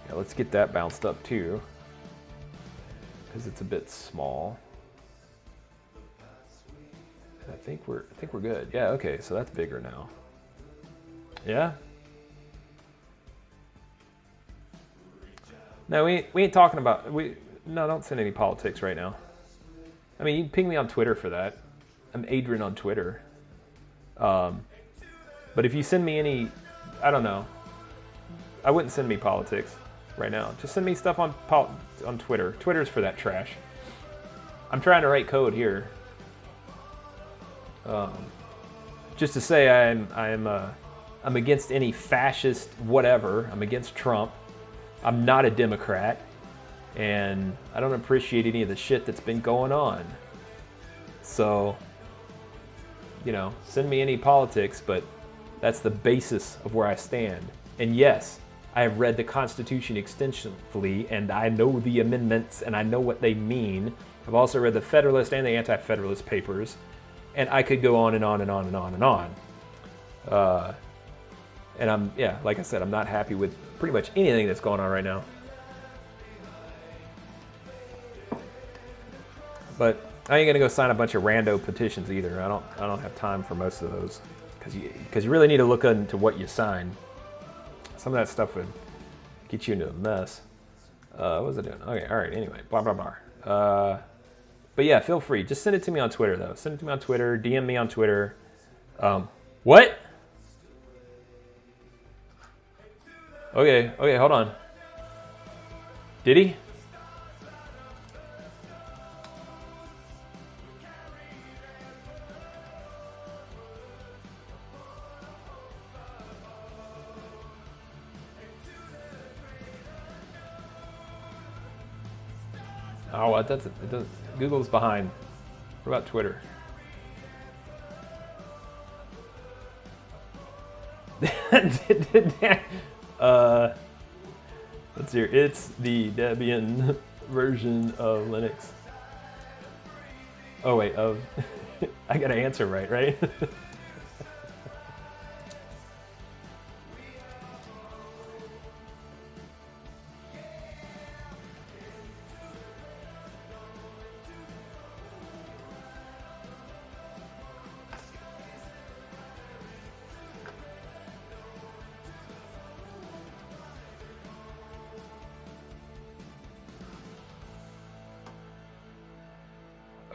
Yeah, let's get that bounced up too, because it's a bit small. And I think we're good. Yeah, okay, so that's bigger now. Yeah. No, we ain't talking about no, don't send any politics right now. I mean, you can ping me on Twitter for that. I'm Adrian on Twitter. But if you send me any, I don't know. I wouldn't send me politics right now. Just send me stuff on Twitter. Twitter's for that trash. I'm trying to write code here. Just to say I'm against any fascist whatever. I'm against Trump. I'm not a Democrat. And I don't appreciate any of the shit that's been going on. So, you know, send me any politics, but that's the basis of where I stand. And yes, I have read the Constitution extensively, and I know the amendments, and I know what they mean. I've also read the Federalist and the Anti-Federalist papers, and I could go on and on and on and on and on. And like I said, I'm not happy with pretty much anything that's going on right now. But I ain't gonna go sign a bunch of rando petitions either. I don't have time for most of those, because you really need to look into what you sign. Some of that stuff would get you into a mess. What was I doing? Okay, all right. Anyway, blah blah blah. But yeah, feel free. Just send it to me on Twitter though. Send it to me on Twitter. DM me on Twitter. What? Okay, hold on. Did he? Oh, Google's behind. What about Twitter? Let's hear. It's the Debian version of Linux. Oh wait, I gotta answer right?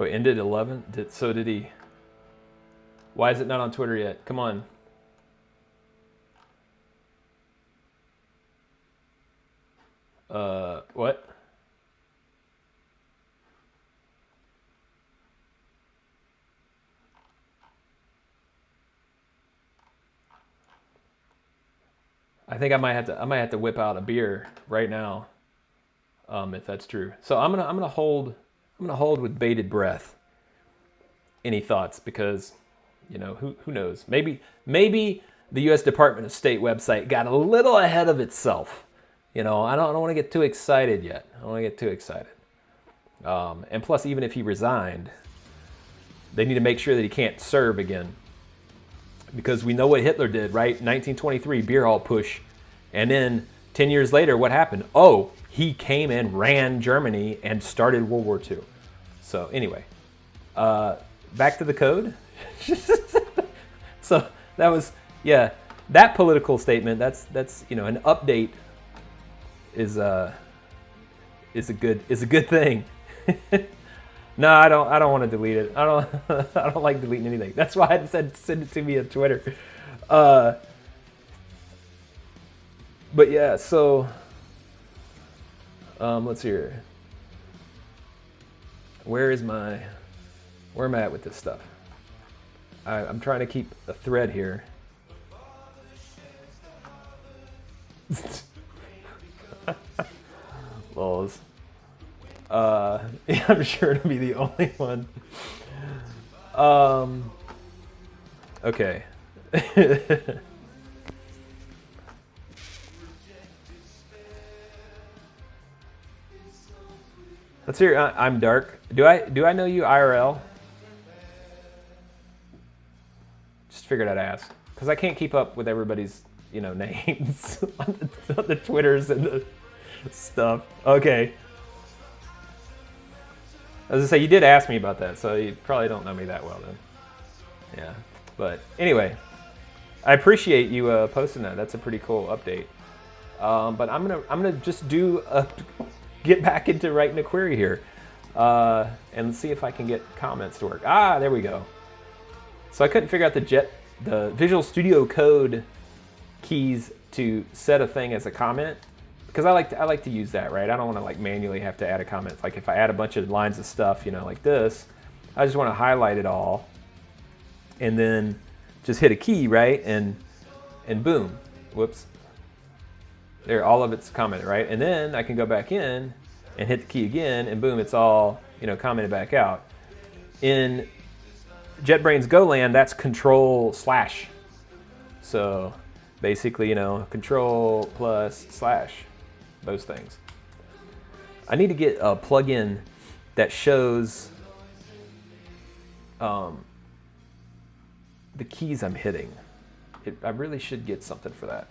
Oh, it ended 11? So did he? Why is it not on Twitter yet? Come on. What? I think I might have to whip out a beer right now, if that's true. So I'm gonna hold with bated breath any thoughts, because, you know, who knows? Maybe the U.S. Department of State website got a little ahead of itself. You know, I don't want to get too excited yet. I don't want to get too excited. And plus, even if he resigned, they need to make sure that he can't serve again. Because we know what Hitler did, right? 1923, beer hall push. And then 10 years later, what happened? Oh, he came and ran Germany and started World War II. So anyway, back to the code. So that was, yeah, that political statement, that's you know, an update is a good thing. No, I don't want to delete it. I don't like deleting anything. That's why I said send it to me on Twitter. But yeah, so let's see here. Where am I at with this stuff? I'm trying to keep a thread here. Lols. I'm sure to be the only one. Okay. Let's hear. I'm Dark. Do I know you IRL? Just figured I'd ask, because I can't keep up with everybody's, you know, names on the Twitters and the stuff. Okay. I was gonna say, you did ask me about that, so you probably don't know me that well then. Yeah, but anyway, I appreciate you posting that. That's a pretty cool update. But I'm gonna just get back into writing a query here, and see if I can get comments to work. Ah, there we go. So I couldn't figure out the Visual Studio Code keys to set a thing as a comment, because I like to use that, right? I don't want to like manually have to add a comment. Like if I add a bunch of lines of stuff, you know, like this, I just want to highlight it all and then just hit a key, right? And boom, whoops. There, all of it's commented, right? And then I can go back in and hit the key again, and boom, it's all, you know, commented back out. In JetBrains GoLand, that's control slash. So basically, you know, control plus slash, those things. I need to get a plugin that shows the keys I'm hitting. I really should get something for that.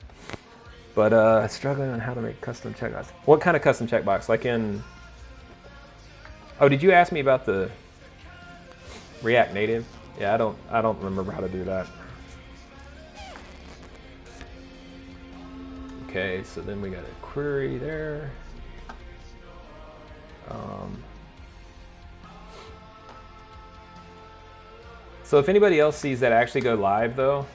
But struggling on how to make custom checkbox. What kind of custom checkbox? Like in... Oh, did you ask me about the React Native? Yeah, I don't remember how to do that. Okay, so then we got a query there. So if anybody else sees that actually go live though,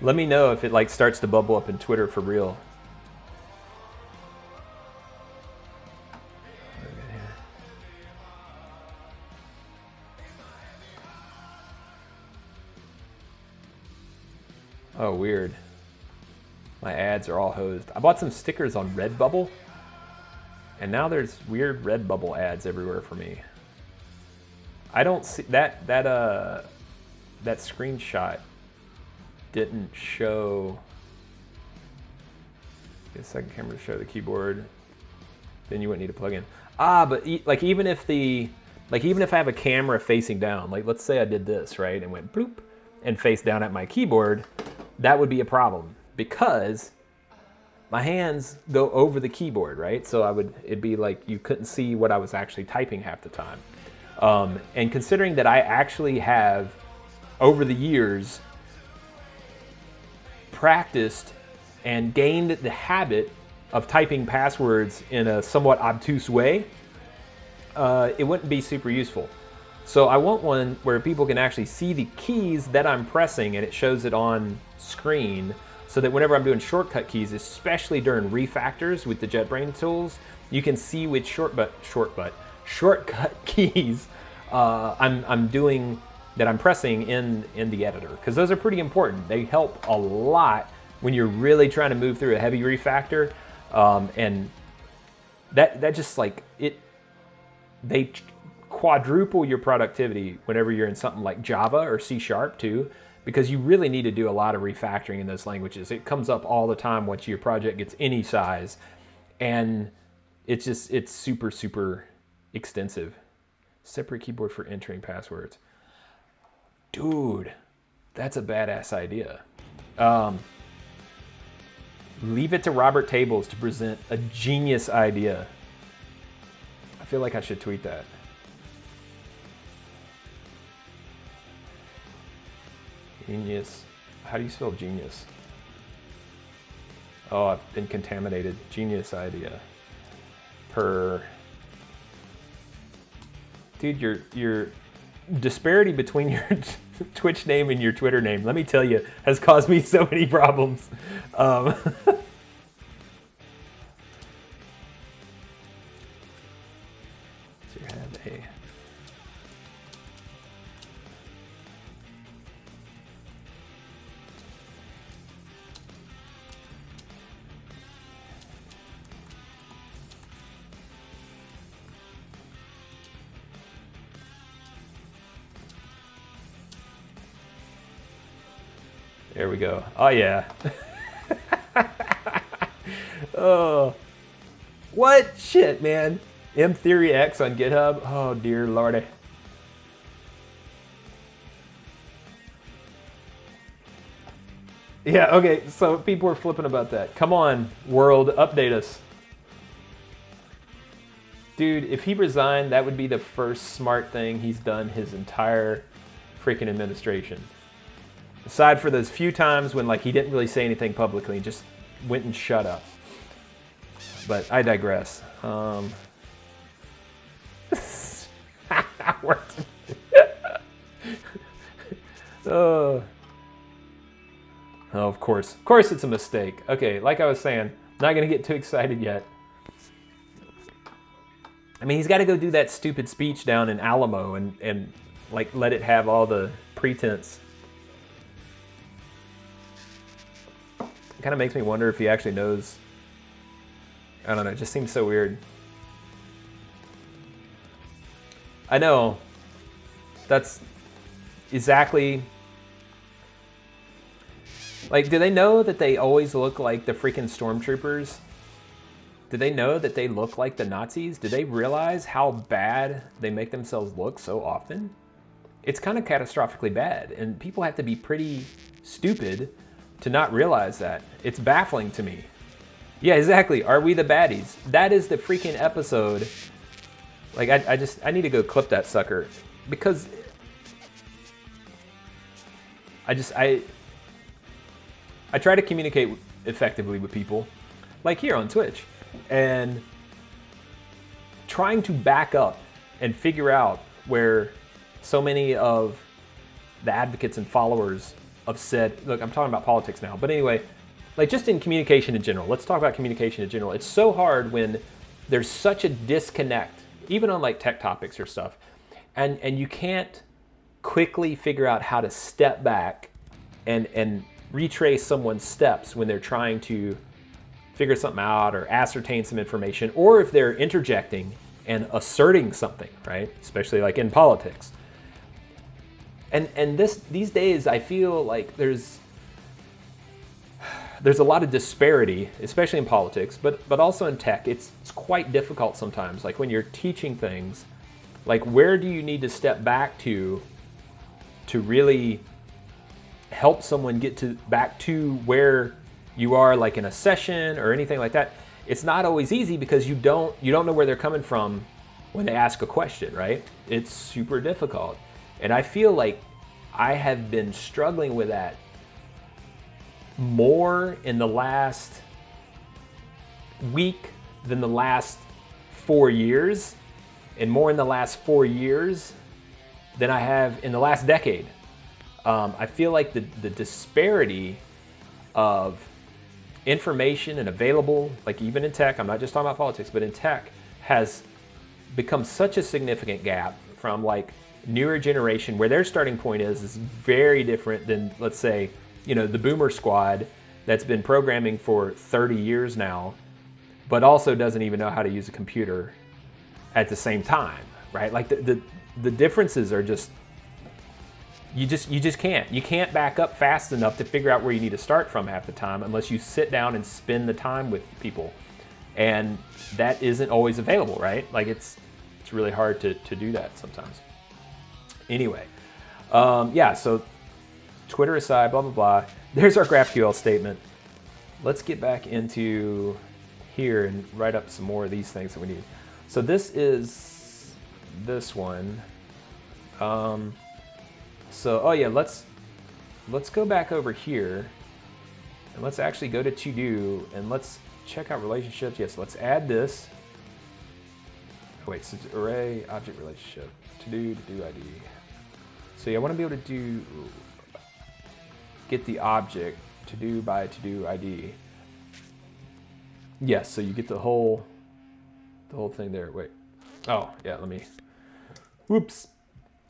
let me know if it like starts to bubble up in Twitter for real. Oh, weird. My ads are all hosed. I bought some stickers on Redbubble, and now there's weird Redbubble ads everywhere for me. I don't see that screenshot didn't show. Get a second camera to show the keyboard. Then you wouldn't need a plugin. But like even if I have a camera facing down, like let's say I did this, right, and went bloop and face down at my keyboard, that would be a problem because my hands go over the keyboard, right? So it'd be like you couldn't see what I was actually typing half the time. And considering that I actually have, over the years, practiced and gained the habit of typing passwords in a somewhat obtuse way, it wouldn't be super useful. So I want one where people can actually see the keys that I'm pressing and it shows it on screen, so that whenever I'm doing shortcut keys, especially during refactors with the JetBrains tools, you can see which shortcut keys I'm doing, that I'm pressing in the editor, because those are pretty important. They help a lot when you're really trying to move through a heavy refactor, and that just like it, they quadruple your productivity whenever you're in something like Java or C# too, because you really need to do a lot of refactoring in those languages. It comes up all the time once your project gets any size, and it's super, super extensive. Separate keyboard for entering passwords. Dude, that's a badass idea. Leave it to Robert Tables to present a genius idea. I feel like I should tweet that. Genius. How do you spell genius? Oh, I've been contaminated. Genius idea. Dude, your disparity between your Twitch name and your Twitter name, let me tell you, has caused me so many problems. So you have a... There we go. Oh, yeah. Oh. What? Shit, man. M-Theory-X on GitHub? Oh, dear lordy. Yeah, okay, so people are flipping about that. Come on, world, update us. Dude, if he resigned, that would be the first smart thing he's done his entire freaking administration. Aside for those few times when like he didn't really say anything publicly, just went and shut up. But I digress. Worked. Oh, Oh, of course it's a mistake. Okay, like I was saying, not gonna get too excited yet. I mean, he's got to go do that stupid speech down in Alamo and like let it have all the pretense. It kind of makes me wonder if he actually knows. I don't know, it just seems so weird. I know, that's exactly, like, do they know that they always look like the freaking stormtroopers? Do they know that they look like the Nazis? Do they realize how bad they make themselves look so often? It's kind of catastrophically bad, and people have to be pretty stupid to not realize that. It's baffling to me. Yeah, exactly. Are we the baddies? That is the freaking episode. Like, I need to go clip that sucker, because I try to communicate effectively with people, like here on Twitch, and trying to back up and figure out where so many of the advocates and followers have said, look, I'm talking about politics now, but anyway, like just in communication in general, let's talk about communication in general. It's so hard when there's such a disconnect, even on like tech topics or stuff, and you can't quickly figure out how to step back and retrace someone's steps when they're trying to figure something out or ascertain some information, or if they're interjecting and asserting something, right? Especially like in politics. And these days, I feel like there's a lot of disparity, especially in politics, but also in tech. It's quite difficult sometimes. Like when you're teaching things, like where do you need to step back to really help someone get back to where you are, like in a session or anything like that. It's not always easy because you don't know where they're coming from when they ask a question, right? It's super difficult. And I feel like I have been struggling with that more in the last week than the last 4 years, and more in the last 4 years than I have in the last decade. I feel like the disparity of information and available, like even in tech, I'm not just talking about politics, but in tech, has become such a significant gap from like newer generation where their starting point is very different than, let's say, the boomer squad that's been programming for 30 years now, but also doesn't even know how to use a computer at the same time, right? Like the differences are just, you just can't. You can't back up fast enough to figure out where you need to start from half the time unless you sit down and spend the time with people. And that isn't always available, right? Like it's really hard to do that sometimes. Anyway, yeah, so Twitter aside, blah, blah, blah. There's our GraphQL statement. Let's get back into here and write up some more of these things that we need. So this is this one. So, oh yeah, let's go back over here and let's actually go to to-do and let's check out relationships. Yes, let's add this. Oh, wait, so array, object relationship, to-do ID. So yeah, I want to be able to get the object to-do by to-do ID. Yes, so you get the whole thing there. Wait, oh yeah, whoops.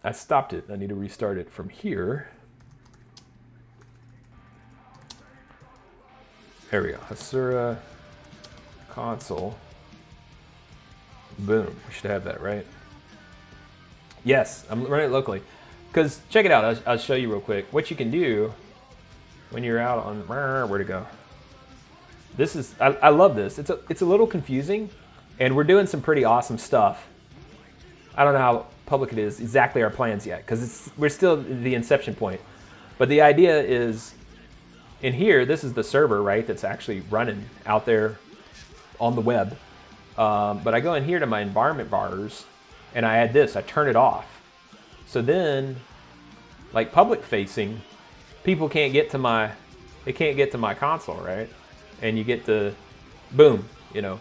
I stopped it. I need to restart it from here. There we go. Hasura console. Boom. We should have that, right? Yes, I'm running it locally. Because check it out. I'll show you real quick. What you can do when you're out on where to go. This is I love this. It's a little confusing, and we're doing some pretty awesome stuff. I don't know how public it is exactly our plans yet because we're still at the inception point, but the idea is in here, this is the server, right, that's actually running out there on the web, but I go in here to my environment bars and I add this, I turn it off, so then like public facing people can't get to my console, right, and you get the boom,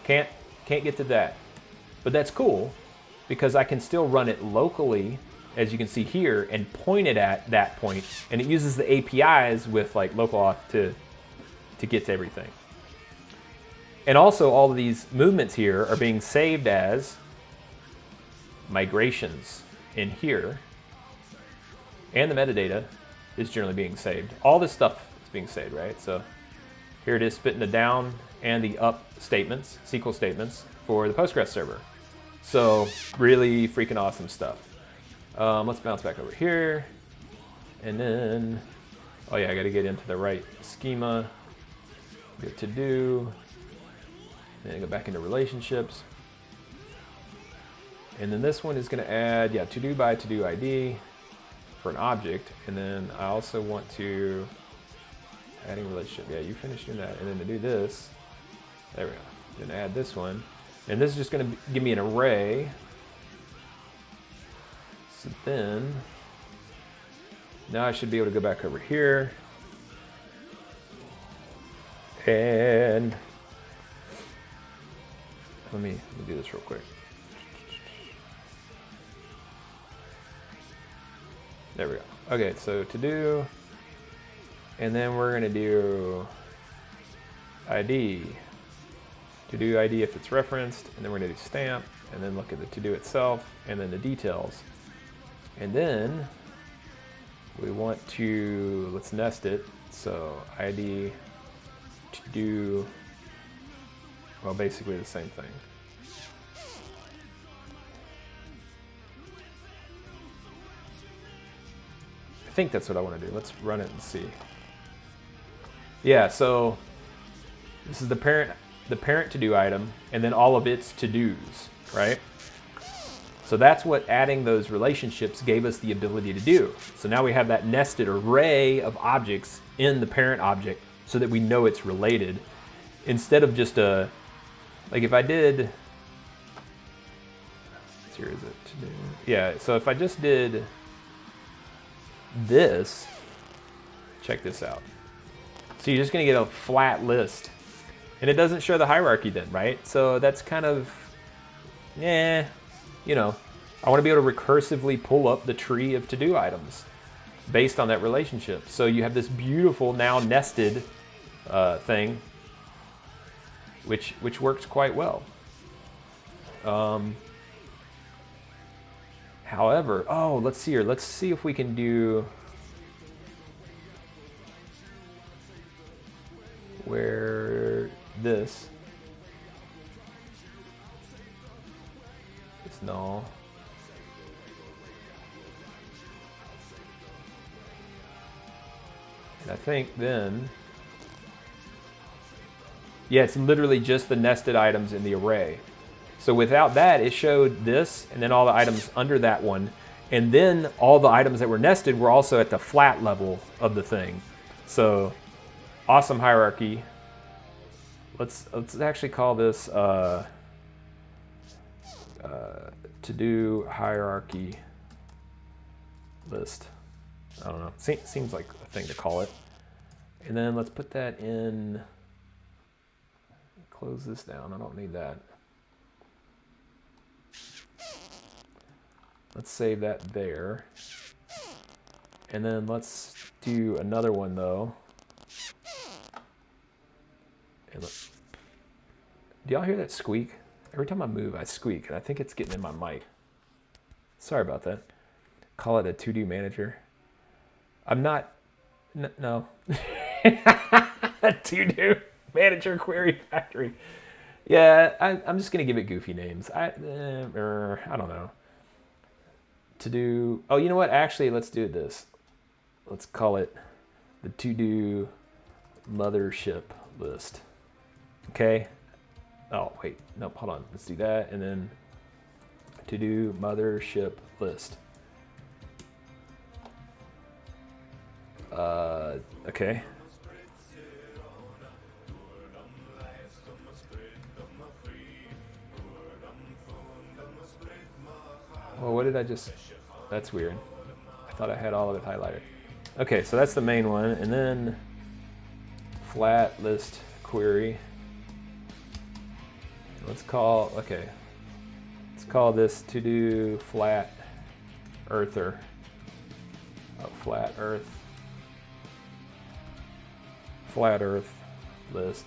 can't get to that, but that's cool because I can still run it locally as you can see here, and point it at that point, and it uses the APIs with like localauth to get to everything. And also all of these movements here are being saved as migrations in here, and the metadata is generally being saved. All this stuff is being saved, right? So here it is spitting the down and the up statements, SQL statements for the Postgres server. So really freaking awesome stuff. Let's bounce back over here. And then, oh yeah, I gotta get into the right schema. Get to do. Then go back into relationships. And then this one is gonna add, yeah, to do by to do ID for an object. And then I also want to, adding relationship, yeah, you finished doing that. And then to do this, there we go. Then add this one. And this is just gonna give me an array. So then, now I should be able to go back over here. And let me do this real quick. There we go. Okay, so to do, and then we're gonna do ID. To do ID if it's referenced, and then we're gonna do stamp, and then look at the to do itself, and then the details. And then we want to, let's nest it. So ID to do, well, basically the same thing. I think that's what I want to do. Let's run it and see. Yeah, so this is the parent to do item, and then all of its to dos, right? So that's what adding those relationships gave us the ability to do. So now we have that nested array of objects in the parent object so that we know it's related, instead of just a, like if I did, here is it to do? Yeah, so if I just did this, check this out. So you're just gonna get a flat list, and it doesn't show the hierarchy then, right? So that's kind of, you know, I want to be able to recursively pull up the tree of to-do items based on that relationship. So you have this beautiful now nested thing, which works quite well. However, oh, let's see here. Let's see if we can do where this is null. And I think then, yeah, it's literally just the nested items in the array. So without that, it showed this, and then all the items under that one, and then all the items that were nested were also at the flat level of the thing. So awesome hierarchy. Let's actually call this to do hierarchy list. I don't know. Seems like a thing to call it. And then let's put that in. Close this down. I don't need that. Let's save that there. And then let's do another one though. And look. Do y'all hear that squeak? Every time I move, I squeak, and I think it's getting in my mic. Sorry about that. Call it a to-do manager. I'm not, no. A to-do manager query factory. Yeah, I'm just gonna give it goofy names. I don't know. To do, oh, you know what? Actually, let's do this. Let's call it the to-do mothership list. Okay. Oh, wait, nope, hold on. Let's do that, and then to-do mothership list. Okay. Well, what did I just, that's weird. I thought I had all of it highlighted. Okay, so that's the main one, and then flat list query. Let's call, okay, let's call this to do flat earther. Oh, flat earth. Flat earth list.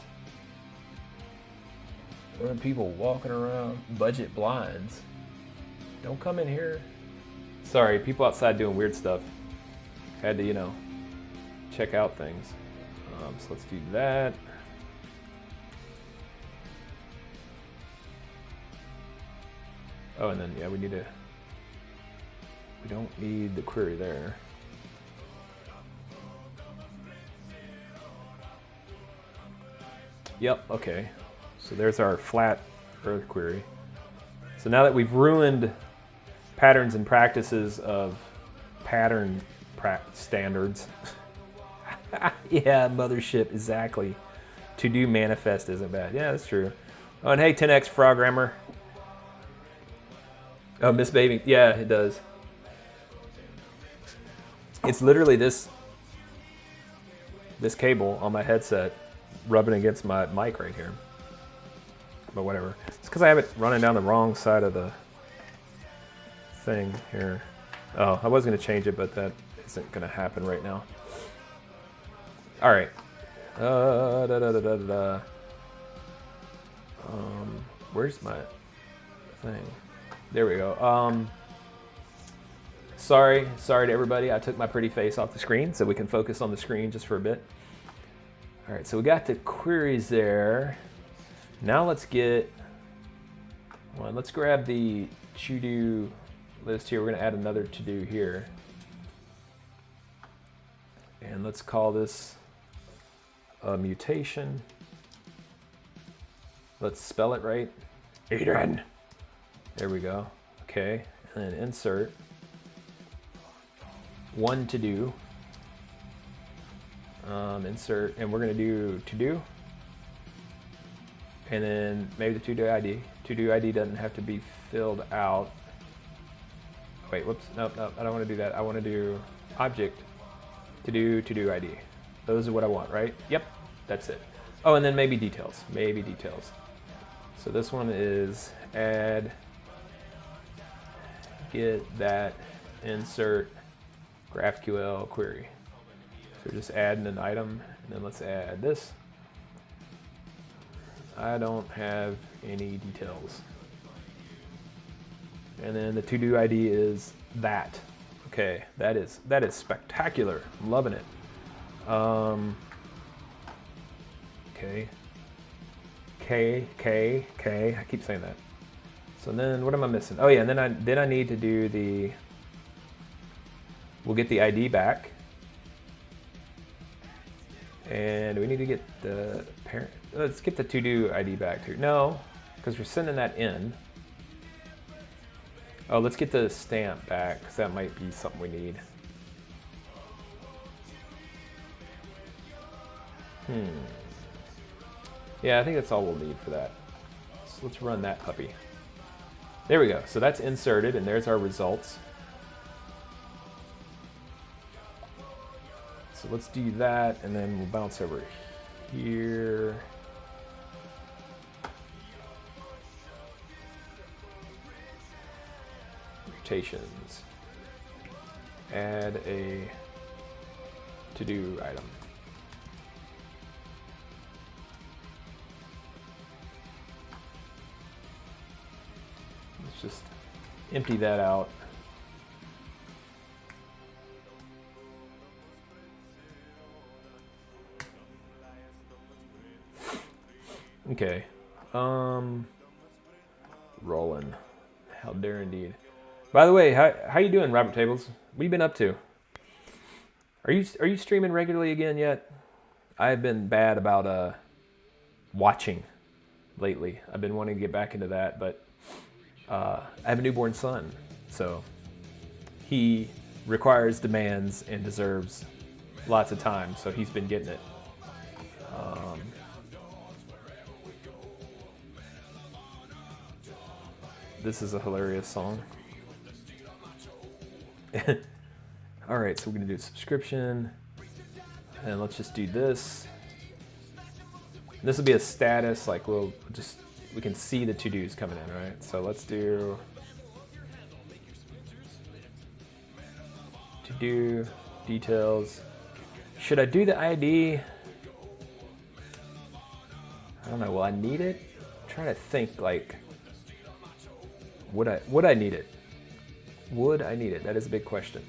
And people walking around, budget blinds. Don't come in here. Sorry, people outside doing weird stuff. Had to, you know, check out things. So let's do that. Oh, and then, yeah, we don't need the query there. Yep, okay. So there's our flat earth query. So now that we've ruined patterns and practices of pattern standards. Yeah, mothership, exactly. To-do manifest isn't bad. Yeah, that's true. Oh, and hey, 10x Frogrammer. Oh, misbehaving. Yeah, it does. It's literally this cable on my headset rubbing against my mic right here. But whatever. It's because I have it running down the wrong side of the thing here. Oh, I was going to change it, but that isn't going to happen right now. All right. Where's my thing? There we go. Sorry to everybody. I took my pretty face off the screen so we can focus on the screen just for a bit. All right, so we got the queries there. Now let's get one. Let's grab the to-do list here. We're going to add another to-do here. And let's call this a mutation. Let's spell it right. Adrian. There we go. Okay, and then insert one to-do. Insert, and we're going to do to-do. And then maybe the to-do ID. To-do ID doesn't have to be filled out. Wait, whoops, nope, I don't want to do that. I want to do object, to-do ID. Those are what I want, right? Yep, that's it. Oh, and then maybe details, So this one is add, get that, insert, GraphQL query. So just adding an item, and then let's add this. I don't have any details. And then the to-do ID is that. Okay, that is spectacular. I'm loving it. Okay. K. I keep saying that. So then what am I missing? Oh yeah, and then I need to do the. We'll get the ID back. And we need to get the parent. Let's get the to-do ID back too. No, because we're sending that in. Oh, let's get the stamp back, because that might be something we need. Yeah, I think that's all we'll need for that. So let's run that puppy. There we go. So that's inserted, and there's our results. So let's do that, and then we'll bounce over here. Mutations. Add a to-do item. Let's just empty that out. Okay. Rolling. How dare indeed. By the way, how you doing, Robert Tables? What you been up to? Are you streaming regularly again yet? I've been bad about watching lately. I've been wanting to get back into that, but I have a newborn son, so he requires, demands, and deserves lots of time. So he's been getting it. This is a hilarious song. All right, so we're gonna do a subscription, and let's just do this. This will be a status, like we can see the to-dos coming in, right? So let's do to-do, details. Should I do the ID? I don't know, will I need it? I'm trying to think, like, would I need it? Would I need it? That is a big question.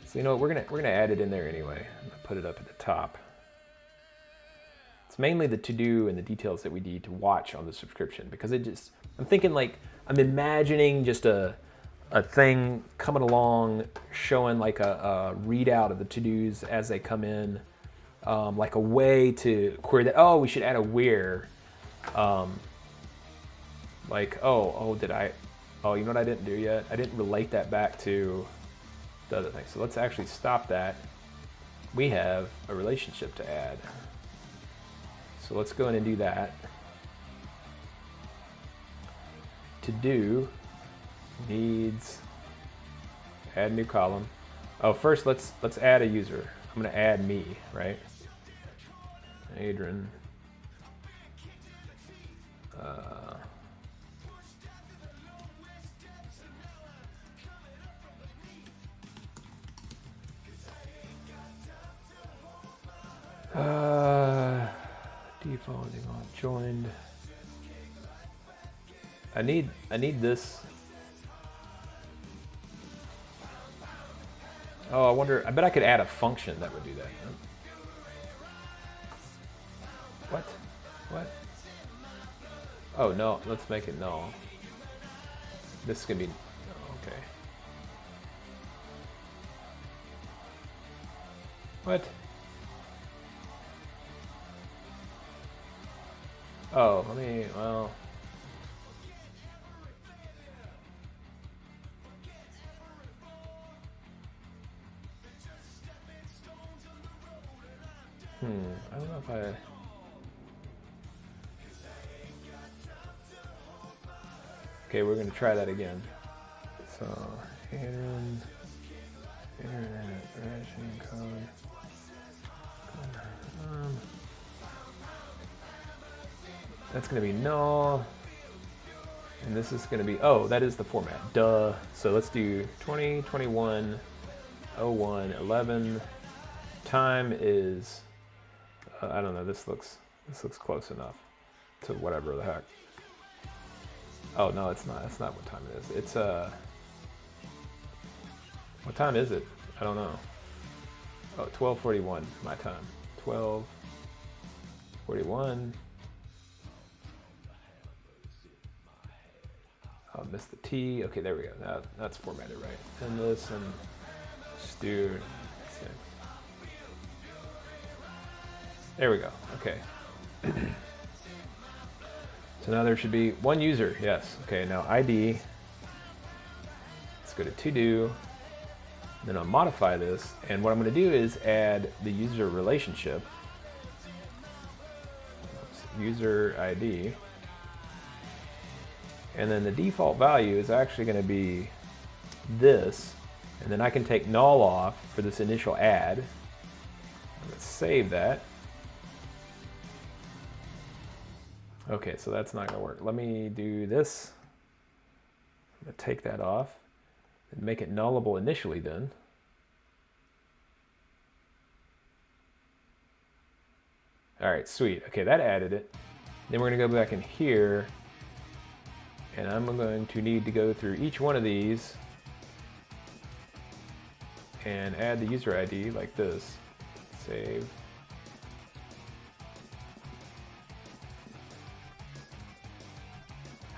So you know what, we're gonna add it in there anyway. I'm gonna put it up at the top. It's mainly the to-do and the details that we need to watch on the subscription, because I'm thinking, like, I'm imagining just a thing coming along showing like a readout of the to-dos as they come in, like a way to query that. Oh, we should add a where, like, oh, you know what I didn't do yet? I didn't relate that back to the other thing. So let's actually stop that. We have a relationship to add. So let's go in and do that. To do needs add new column. Oh, first let's add a user. I'm gonna add me, right? Adrian. Defaulting on joined. I need this. Oh, I wonder, I bet I could add a function that would do that. What? What? Oh, no, let's make it null. This is gonna be, oh, okay. What? Oh, well. I don't know if I... Okay, we're going to try that again. So, internet version code. That's going to be null. And this is going to be, oh, that is the format. Duh. So let's do 2021 01 11. Time is, I don't know, this looks close enough to whatever the heck. Oh, no, it's not. That's not what time it is. It's, what time is it? I don't know. Oh, 12:41, my time. 12:41. Oh, missed the T. Okay, there we go. Now that's formatted right. And this, and just do, there we go. Okay. So now there should be one user. Yes. Okay. Now ID. Let's go to to-do. Then I'll modify this. And what I'm going to do is add the user relationship. Oops, user ID. And then the default value is actually going to be this. And then I can take null off for this initial add. Let's save that. Okay, so that's not going to work. Let me do this. I'm going to take that off and make it nullable initially then. All right, sweet. Okay, that added it. Then we're going to go back in here, and I'm going to need to go through each one of these and add the user ID like this. Save.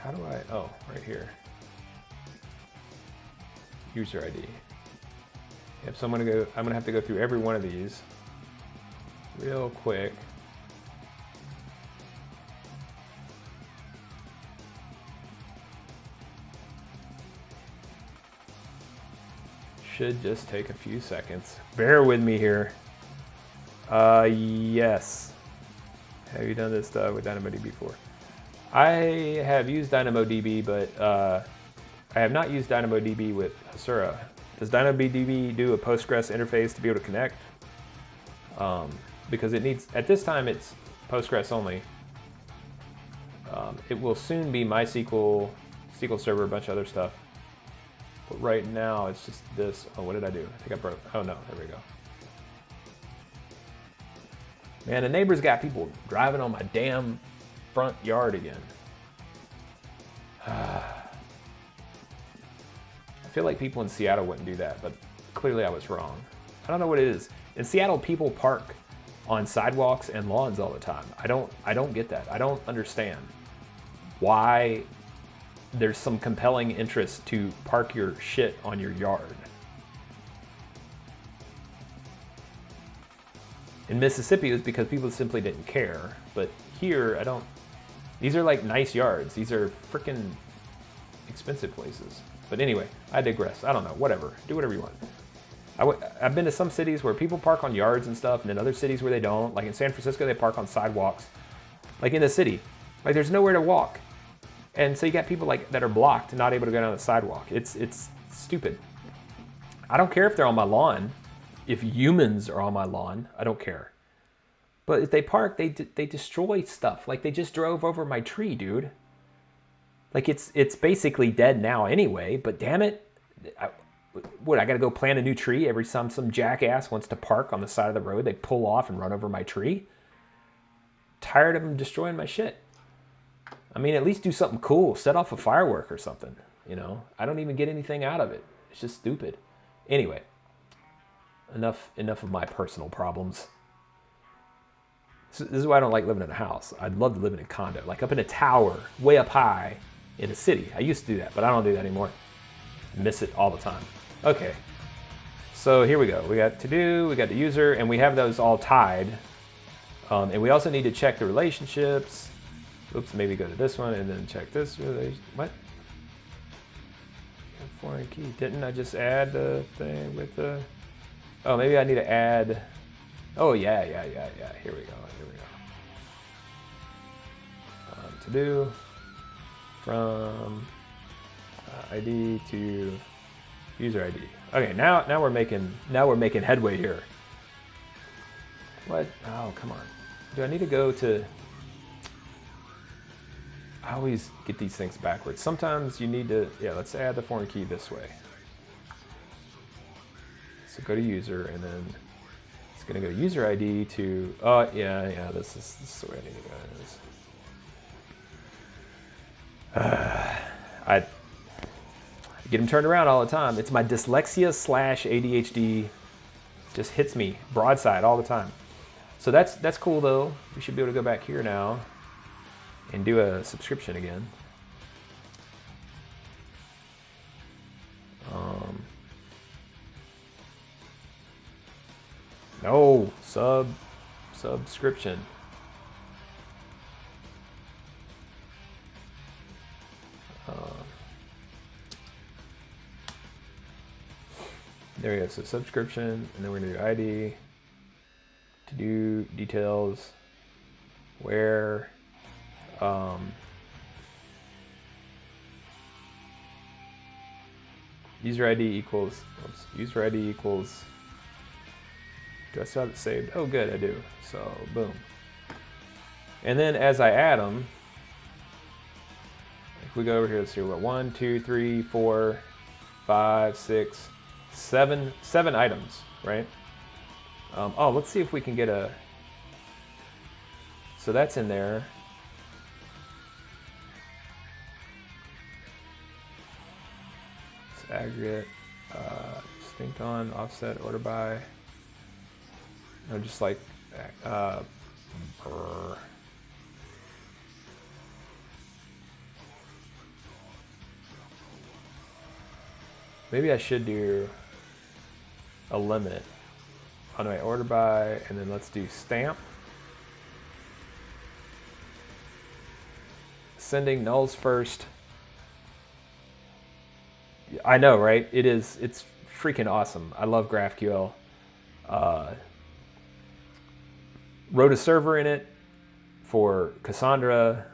How do I, oh, right here. User ID. Yep, so I'm gonna have to go through every one of these real quick. Should just take a few seconds. Bear with me here. Yes. Have you done this stuff with DynamoDB before? I have used DynamoDB, but I have not used DynamoDB with Hasura. Does DynamoDB do a Postgres interface to be able to connect? Because it needs, at this time it's Postgres only. It will soon be MySQL, SQL Server, a bunch of other stuff. But right now, it's just this. Oh, what did I do? I think I broke. Oh, no. There we go. Man, the neighbor's got people driving on my damn front yard again. I feel like people in Seattle wouldn't do that, but clearly I was wrong. I don't know what it is. In Seattle, people park on sidewalks and lawns all the time. I don't get that. I don't understand why there's some compelling interest to park your shit on your yard. In Mississippi, it was because people simply didn't care. But here, these are like nice yards. These are freaking expensive places. But anyway, I digress. I don't know, whatever. Do whatever you want. I've been to some cities where people park on yards and stuff, and then other cities where they don't. Like in San Francisco, they park on sidewalks. Like in the city, like there's nowhere to walk. And so you got people like that are blocked, not able to go down the sidewalk. It's stupid. I don't care if they're on my lawn. If humans are on my lawn, I don't care. But if they park, they destroy stuff. Like they just drove over my tree, dude. Like it's basically dead now anyway, but damn it. I gotta go plant a new tree every time some jackass wants to park on the side of the road, they pull off and run over my tree? Tired of them destroying my shit. I mean, at least do something cool. Set off a firework or something, you know? I don't even get anything out of it. It's just stupid. Anyway, enough of my personal problems. This is why I don't like living in a house. I'd love to live in a condo, like up in a tower, way up high in a city. I used to do that, but I don't do that anymore. I miss it all the time. Okay, so here we go. We got to do, we got the user, and we have those all tied. And we also need to check the relationships. Oops, maybe go to this one and then check this relation. What? Foreign key. Didn't I just add the thing with the... Oh, maybe I need to add... Oh, yeah. Here we go. To do from ID to user ID. Okay, now we're making headway here. What? Oh, come on. Do I need to go to... I always get these things backwards. Sometimes you need to... Yeah, let's add the foreign key this way. So go to user, and then it's going to go user ID to... Oh, yeah, this is the way I need to go. I get them turned around all the time. It's my dyslexia / ADHD just hits me broadside all the time. So that's cool though. We should be able to go back here now and do a subscription again. No, subscription. There we go, so subscription, and then we're gonna do ID, to do details, where, user ID equals, user ID equals, do I still have it saved? Oh good, I do, so boom. And then as I add them, if we go over here, let's see, what, 1, 2, 3, 4, 5, 6, 7 items, right? Oh, let's see if we can get a... So that's in there. It's aggregate, distinct on, offset, order by. No, just like... Maybe I should do a limit on my order by, and then let's do stamp. Sending nulls first. I know, right? It's freaking awesome. I love GraphQL. Wrote a server in it for Cassandra.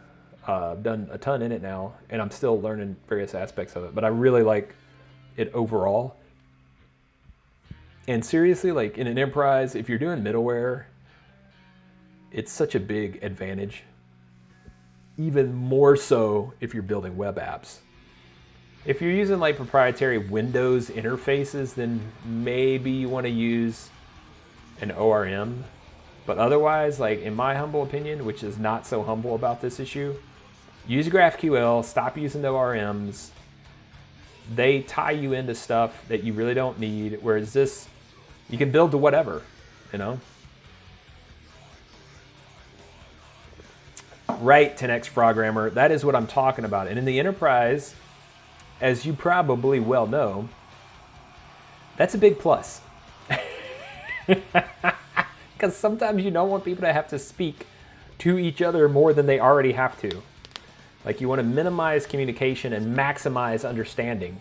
I've done a ton in it now, and I'm still learning various aspects of it, but I really like it overall. And seriously, like in an enterprise, if you're doing middleware, it's such a big advantage. Even more so if you're building web apps. If you're using like proprietary Windows interfaces, then maybe you want to use an ORM. But otherwise, like in my humble opinion, which is not so humble about this issue, use GraphQL, stop using the ORMs. They tie you into stuff that you really don't need, whereas this, you can build to whatever, you know? Right, 10x Frogrammer, that is what I'm talking about. And in the enterprise, as you probably well know, that's a big plus. Because sometimes you don't want people to have to speak to each other more than they already have to. Like you want to minimize communication and maximize understanding.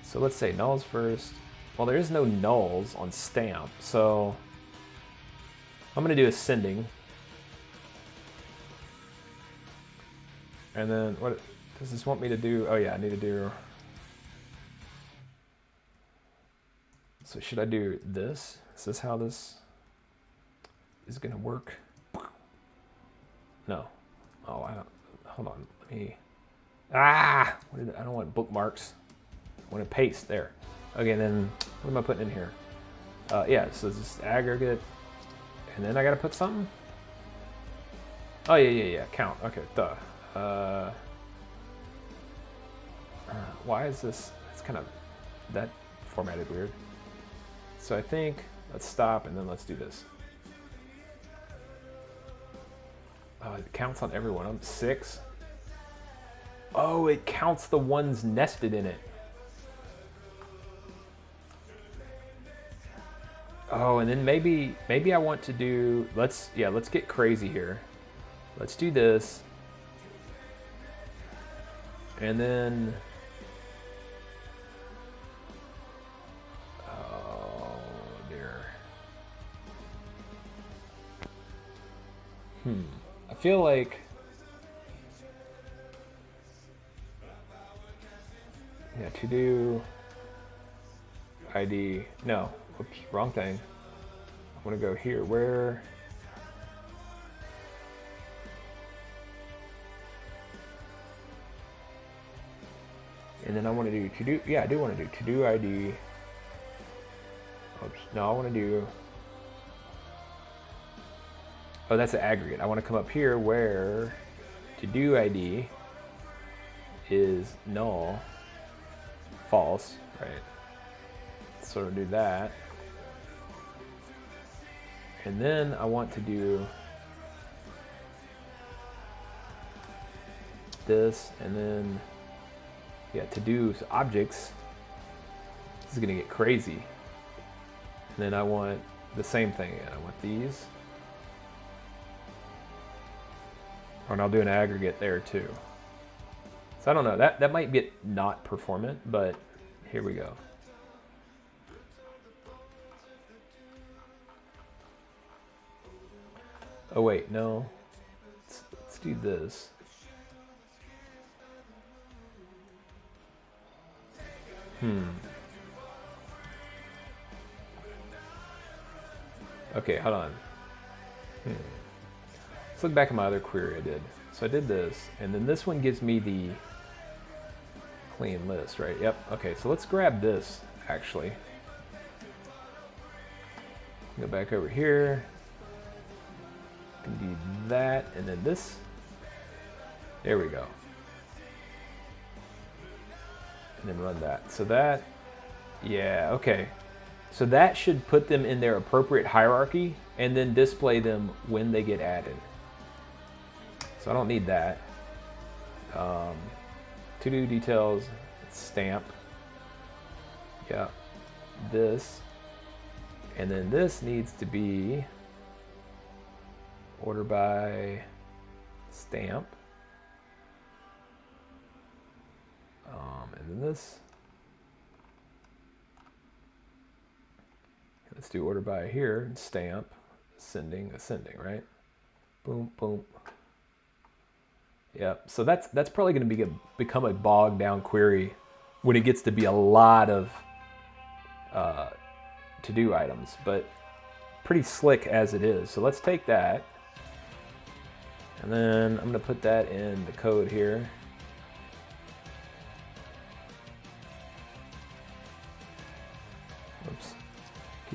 So let's say nulls first. Well, there is no nulls on stamp, so I'm going to do ascending. And then what does this want me to do? Oh yeah, I need to do. So should I do this? Is this how this is going to work? No. Oh, I don't. Hold on. Let me. I don't want bookmarks. I want to paste there. Okay, then what am I putting in here? Yeah, so this aggregate, and then I got to put something. Oh yeah. Count. Okay, duh. Why is this? It's kind of that formatted weird. So I think let's stop and then let's do this. It counts on every one of them. 6. Oh, it counts the ones nested in it. Oh, and then maybe I want to do, let's get crazy here. Let's do this. And then, oh dear. I feel like, yeah, to do ID, no, oops, wrong thing. I want to go here, where, and then I want to do, yeah, I do want to do to-do ID. Oops, no, I want to do, oh, that's the aggregate. I want to come up here where to-do ID is null, false, right? So do that. And then I want to do this, and then, yeah, to-do objects. This is going to get crazy. And then I want the same thing again. I want these. And I'll do an aggregate there too. So I don't know, that might get not performant, but here we go. Oh wait, no. Let's do this. Okay, hold on. Let's look back at my other query I did. So I did this, and then this one gives me the clean list, right? Yep, okay, so let's grab this, actually. Go back over here. Can do that, and then this. There we go. And then run that. So that, yeah, okay. So that should put them in their appropriate hierarchy and then display them when they get added. So I don't need that. To-do details, stamp. Yeah, this. And then this needs to be order by stamp. And then this. Let's do order by here and stamp, ascending, right? Boom, boom. Yep. So that's probably going to become a bogged down query when it gets to be a lot of to-do items, but pretty slick as it is. So let's take that, and then I'm going to put that in the code here.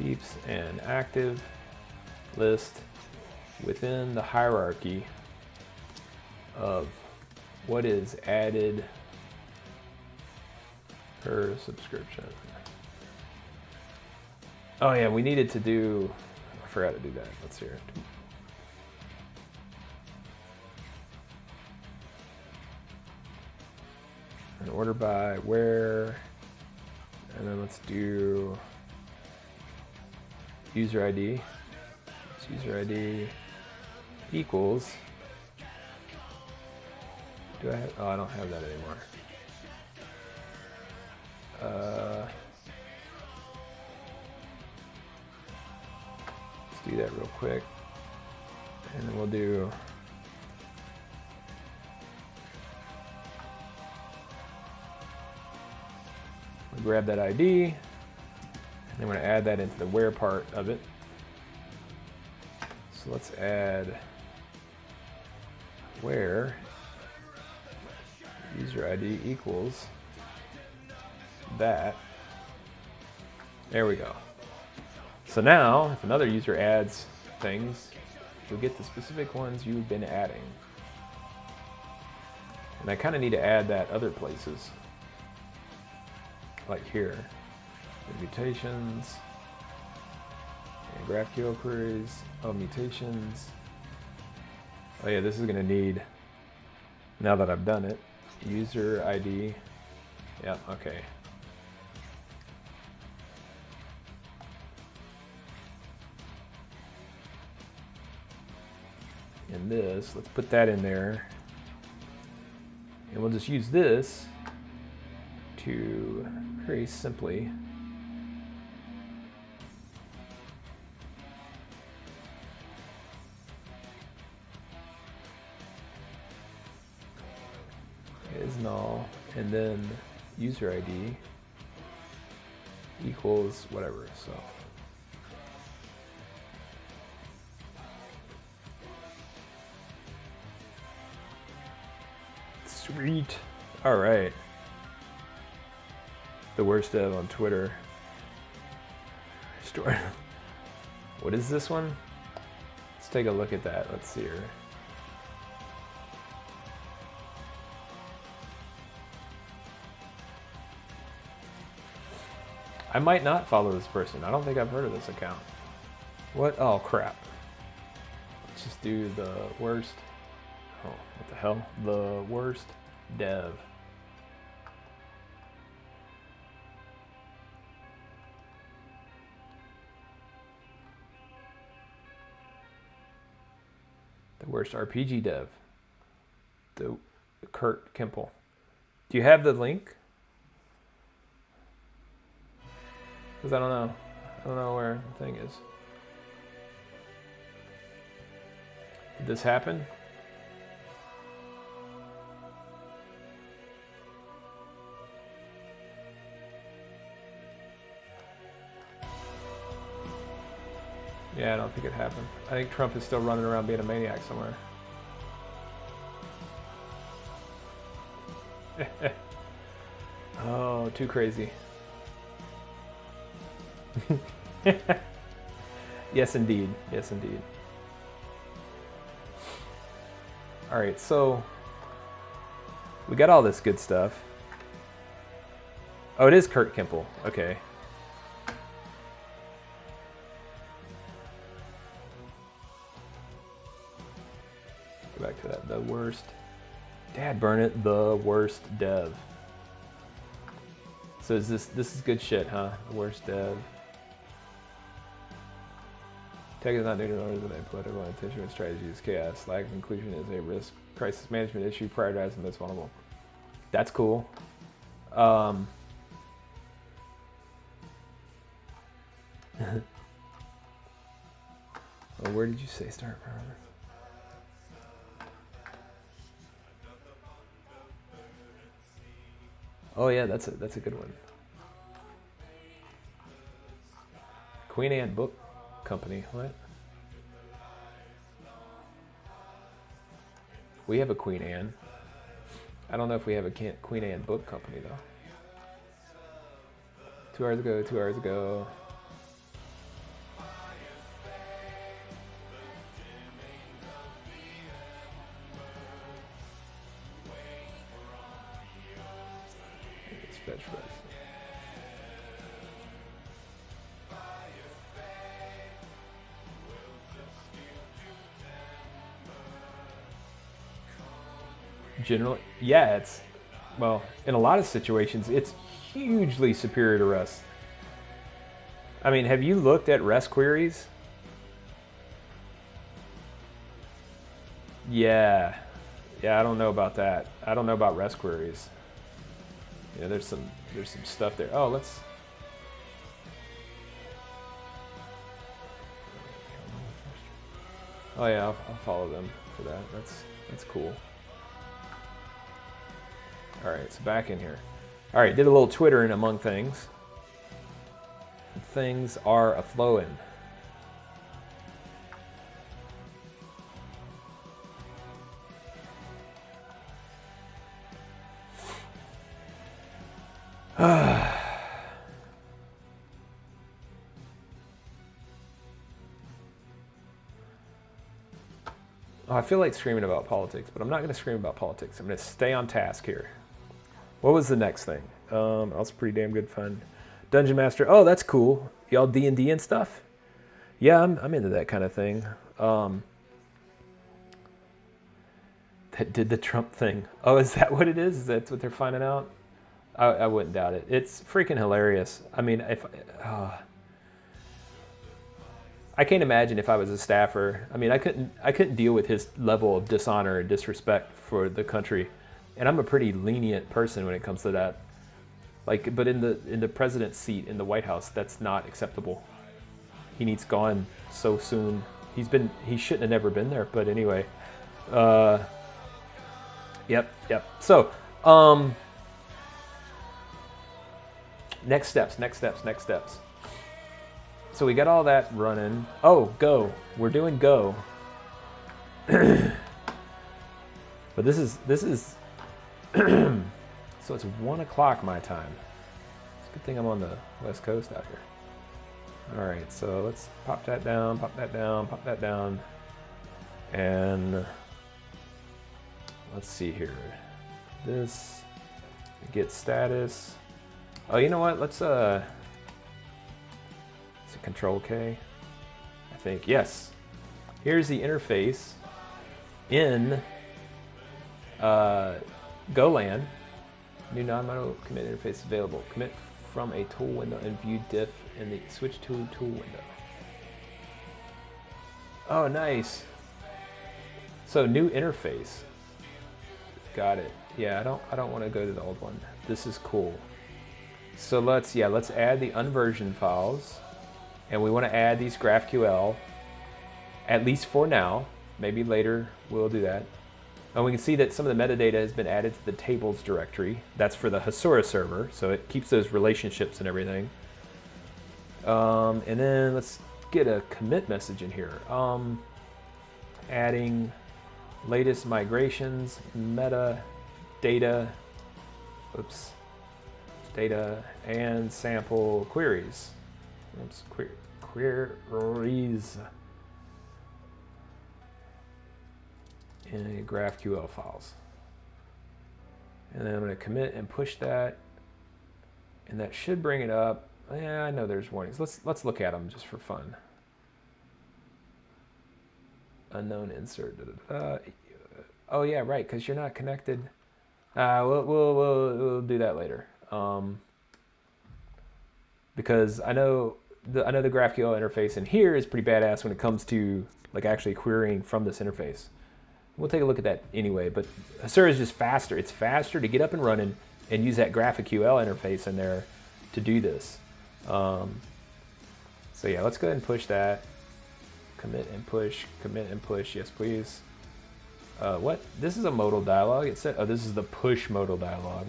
keeps an active list within the hierarchy of what is added per subscription. Oh yeah, we needed to do, I forgot to do that. Let's hear it. An order by where, and then let's do user ID. It's user ID equals, do I have, oh, I don't have that anymore. Let's do that real quick. And then we'll do we'll grab that ID, and then we're going to add that into the where part of it. So let's add where user ID equals that. There we go. So now, if another user adds things, you'll get the specific ones you've been adding. And I kind of need to add that other places, like here, the mutations, and GraphQL queries, oh, mutations. Oh yeah, this is going to need, now that I've done it, user ID. Yeah, okay. And this, let's put that in there. And we'll just use this to very simply is null, and then user ID equals whatever. So sweet. All right. The worst dev on Twitter. Store. What is this one? Let's take a look at that. Let's see here. I might not follow this person. I don't think I've heard of this account. What? Oh, crap. Let's just do the worst. Oh, what the hell? The worst dev. The worst RPG dev. The Kurt Kemple. Do you have the link? Because I don't know. I don't know where the thing is. Did this happen? Yeah, I don't think it happened. I think Trump is still running around being a maniac somewhere. Oh, too crazy. Yes, indeed. Yes, indeed. All right, so we got all this good stuff. Oh, it is Kurt Kemple. Okay. Go back to that. The worst. Dad, burn it. The worst dev. So is this is good shit, huh? The worst dev. Tech is not needed in order to make political intention and strategy is chaos. Lack of inclusion is a risk. Crisis management issue. Prioritizing the most vulnerable. That's cool. Oh, where did you say start? Oh yeah, that's a good one. Queen Anne Book Company. What? We have a Queen Anne. I don't know if we have a Queen Anne Book Company though. 2 hours ago. fetch res. Generally, yeah, it's, well, in a lot of situations, it's hugely superior to REST. I mean, have you looked at REST queries? Yeah, I don't know about that. I don't know about REST queries. Yeah, there's some stuff there. Oh, let's. Oh yeah, I'll follow them for that. That's cool. All right, so back in here. All right, did a little twittering among things. Things are a-flowing. Oh, I feel like screaming about politics, but I'm not going to scream about politics. I'm going to stay on task here. What was the next thing? That was pretty damn good fun. Dungeon Master. Oh, that's cool. Y'all D&D and stuff? Yeah, I'm into that kind of thing. That did the Trump thing. Oh, is that what it is? Is that what they're finding out? I wouldn't doubt it. It's freaking hilarious. I mean, if I can't imagine if I was a staffer. I mean, I couldn't deal with his level of dishonor and disrespect for the country, and I'm a pretty lenient person when it comes to that. Like, but in the president's seat in the White House, that's not acceptable. He needs gone so soon. He shouldn't have never been there. But anyway, yep. So, next steps. So we got all that running. Oh, Go. We're doing Go. But this is so it's 1 o'clock my time. It's a good thing I'm on the West Coast out here. All right, so let's pop that down, and let's see here. This get status. Oh, you know what? Let's is it Control K? I think yes. Here's the interface in Golang. New non-mono commit interface available. Commit from a tool window and view diff in the switch to tool window. Oh, nice. So new interface. Got it. Yeah, I don't want to go to the old one. This is cool. So let's add the unversioned files, and we want to add these GraphQL, at least for now. Maybe later we'll do that. And we can see that some of the metadata has been added to the tables directory. That's for the Hasura server, so it keeps those relationships and everything. And then let's get a commit message in here. Adding latest migrations, metadata, data, and sample queries. Queries. In GraphQL files. And then I'm going to commit and push that, and that should bring it up. Yeah, I know there's warnings. Let's look at them just for fun. Unknown insert. Oh yeah, right, because you're not connected. We'll do that later. Because I know the GraphQL interface in here is pretty badass when it comes to like actually querying from this interface. We'll take a look at that anyway, but Hasura is just faster. It's faster to get up and running and use that GraphQL interface in there to do this. So yeah, let's go ahead and push that. Commit and push, yes please. What? This is a modal dialog. It said, oh, this is the push modal dialog.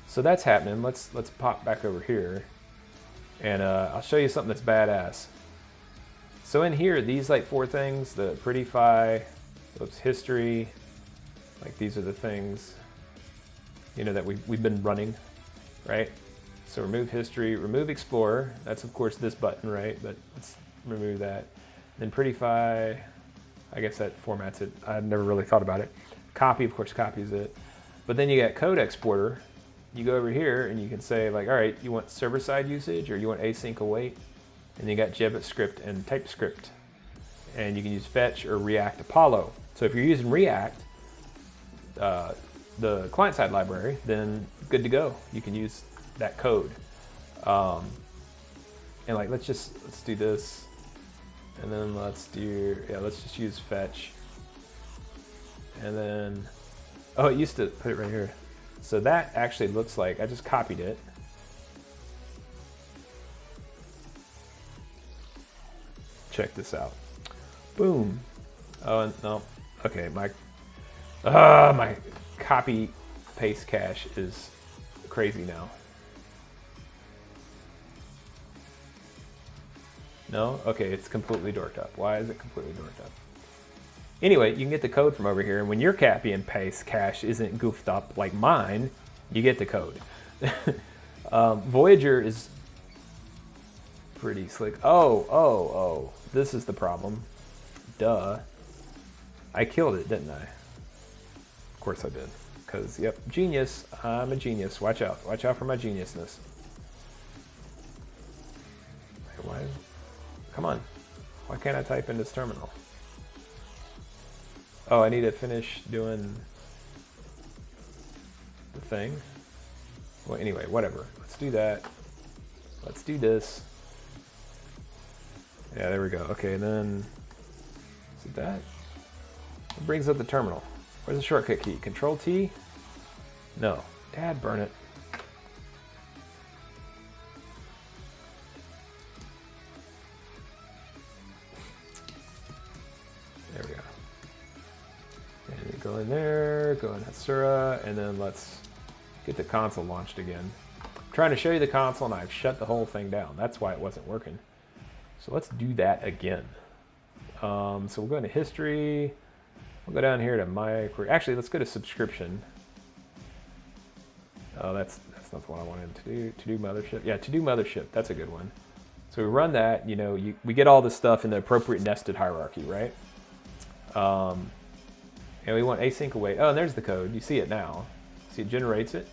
So that's happening. Let's pop back over here, and I'll show you something that's badass. So in here, these like 4 things, the prettify, history, like these are the things, you know, that we've been running, right? So remove history, remove explorer. That's of course this button, right? But let's remove that. Then prettify, I guess that formats it. I've never really thought about it. Copy, of course, copies it. But then you got code exporter. You go over here and you can say like, all right, you want server-side usage or you want async await? And you got JavaScript and TypeScript. And you can use fetch or React Apollo. So if you're using React, the client-side library, then good to go. You can use that code. And like, let's do this. And then let's just use fetch. And then, oh, it used to put it right here. So that actually looks like, I just copied it. Check this out. Boom. Oh, no. Okay, my copy paste cache is crazy now. No? Okay, it's completely dorked up. Why is it completely dorked up? Anyway, you can get the code from over here, and when your copy and paste cache isn't goofed up like mine, you get the code. Voyager is pretty slick. Oh, this is the problem. Duh. I killed it, didn't I? Of course I did. Because, yep, genius. I'm a genius. Watch out. Watch out for my geniusness. Why? Come on. Why can't I type in this terminal? Oh, I need to finish doing the thing. Well, anyway, whatever. Let's do that. Let's do this. Yeah, there we go. Okay, then, is it that? It brings up the terminal. Where's the shortcut key? Control T? No. Dad, burn it. There we go. And go in there, go in Hasura, and then let's get the console launched again. I'm trying to show you the console, and I've shut the whole thing down. That's why it wasn't working. So let's do that again. So we'll go into history. We'll go down here to my query. Actually, let's go to subscription. Oh, that's not the one I wanted to do. To do mothership. Yeah, to do mothership. That's a good one. So we run that. You know, we get all this stuff in the appropriate nested hierarchy, right? And we want async await. Oh, and there's the code. You see it now. See, it generates it,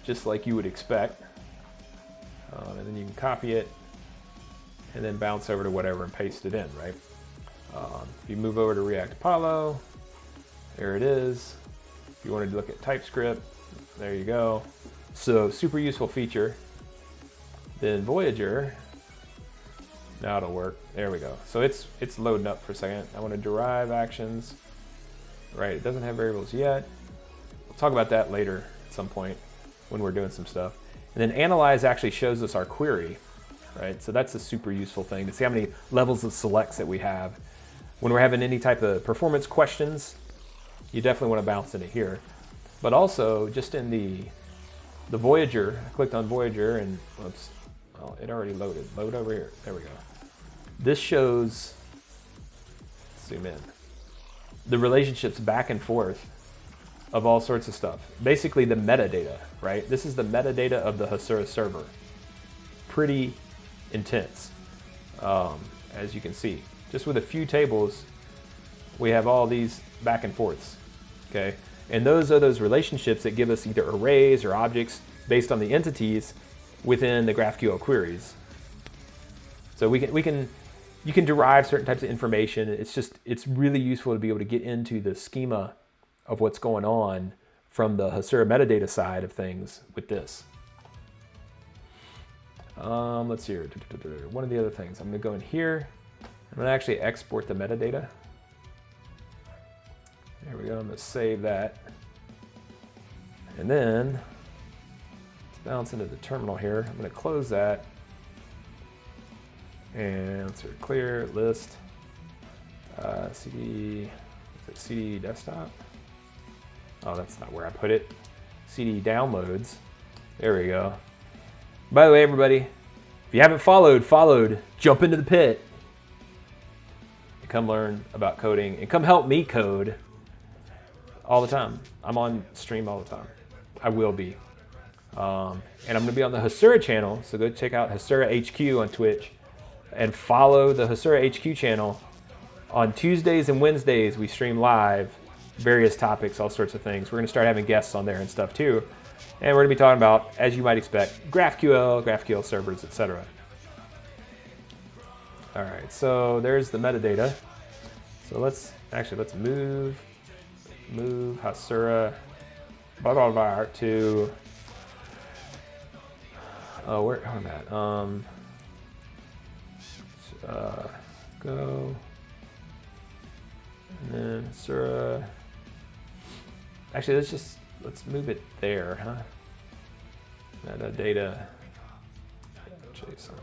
just like you would expect. And then you can copy it, and then bounce over to whatever and paste it in, right? If you move over to React Apollo, there it is. If you wanted to look at TypeScript, there you go. So super useful feature. Then Voyager, now it'll work. There we go. So it's loading up for a second. I want to derive actions. Right, it doesn't have variables yet. We'll talk about that later at some point when we're doing some stuff. And then analyze actually shows us our query, right? So that's a super useful thing to see how many levels of selects that we have. When we're having any type of performance questions, you definitely want to bounce into here. But also just in the Voyager, I clicked on Voyager and whoops, well, it already loaded. Load over here. There we go. This shows, zoom in, the relationships back and forth of all sorts of stuff. Basically the metadata, right? This is the metadata of the Hasura server. Pretty intense, as you can see. Just with a few tables, we have all these back and forths, okay? And those are those relationships that give us either arrays or objects based on the entities within the GraphQL queries. So you can derive certain types of information. It's really useful to be able to get into the schema of what's going on from the Hasura metadata side of things with this. Let's see here. One of the other things, I'm gonna go in here. I'm gonna actually export the metadata. There we go, I'm gonna save that. And then, let's bounce into the terminal here. I'm gonna close that. And let's clear list, CD desktop. Oh, that's not where I put it. CD downloads. There we go. By the way, everybody, if you haven't followed, jump into the pit. And come learn about coding and come help me code all the time. I'm on stream all the time. I will be. And I'm gonna be on the Hasura channel, so go check out Hasura HQ on Twitch and follow the Hasura HQ channel. On Tuesdays and Wednesdays, we stream live various topics, all sorts of things. We're going to start having guests on there and stuff too. And we're going to be talking about, as you might expect, GraphQL, GraphQL servers, etc. All right, so there's the metadata. So let's move Hasura blah blah blah to where am I at? Go and then Hasura. Actually, let's move it there, huh? Metadata JSON.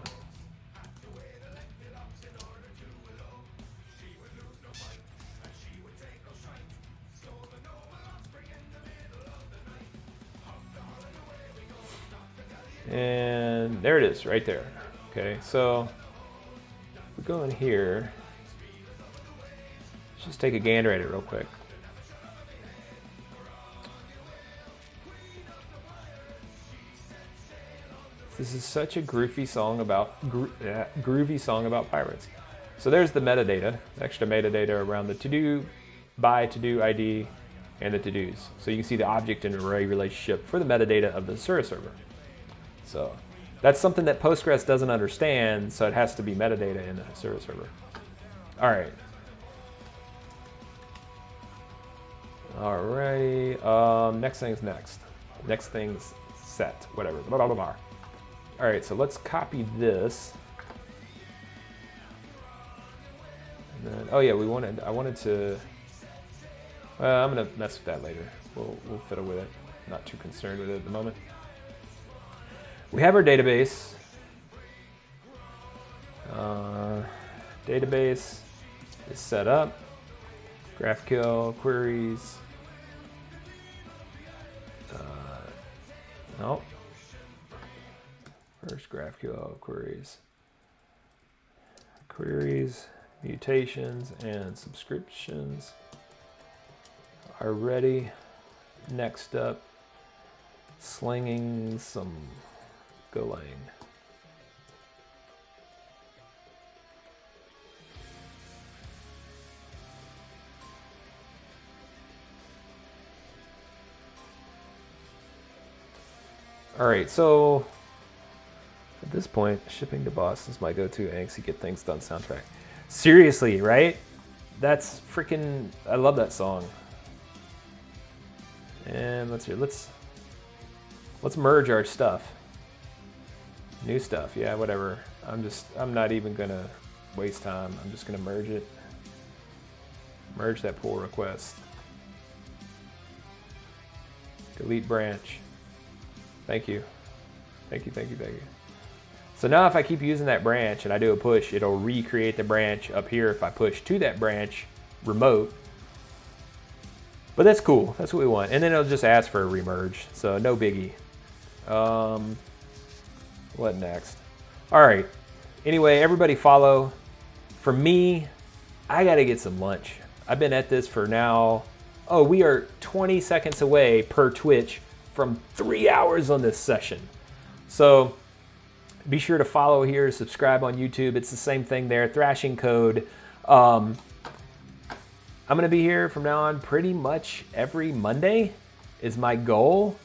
And there it is, right there. Okay, so we go in here. Let's just take a gander at it real quick. This is such a groovy song about pirates. So there's the metadata, extra metadata around the to-do, by to-do ID, and the to-dos. So you can see the object and array relationship for the metadata of the Hasura server. So that's something that Postgres doesn't understand, so it has to be metadata in the Hasura server. All right. Alrighty. Next thing's next. Next thing's set. Whatever. Blah, blah, blah, blah. All right. So let's copy this. And then, oh yeah, I wanted to. I'm gonna mess with that later. We'll fiddle with it. Not too concerned with it at the moment. We have our database. Database is set up. GraphQL queries. No. First GraphQL queries. Queries, mutations, and subscriptions are ready. Next up, slinging some Golang. All right, so at this point, shipping to Boston's my go-to angsty get things done soundtrack. Seriously, right? That's freaking, I love that song. And let's merge our stuff. New stuff, yeah, whatever. I'm not even gonna waste time. I'm just gonna merge it. Merge that pull request. Delete branch. Thank you. Thank you. So now if I keep using that branch and I do a push, it'll recreate the branch up here if I push to that branch remote. But that's cool. That's what we want. And then it'll just ask for a remerge. So no biggie. What next? All right. Anyway, everybody follow. For me, I got to get some lunch. I've been at this for now. Oh, we are 20 seconds away per Twitch from 3 hours on this session. So be sure to follow here, subscribe on YouTube. It's the same thing there, Thrashing Code. I'm gonna be here from now on pretty much every Monday is my goal.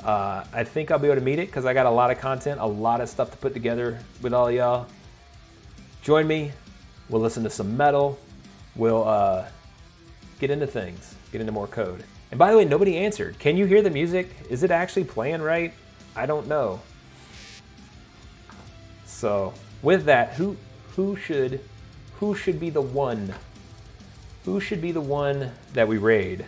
I think I'll be able to meet it because I got a lot of content, a lot of stuff to put together with all y'all. Join me, we'll listen to some metal, we'll get into things, get into more code. And by the way, nobody answered. Can you hear the music? Is it actually playing right? I don't know. So with that, who should be the one? Who should be the one that we raid?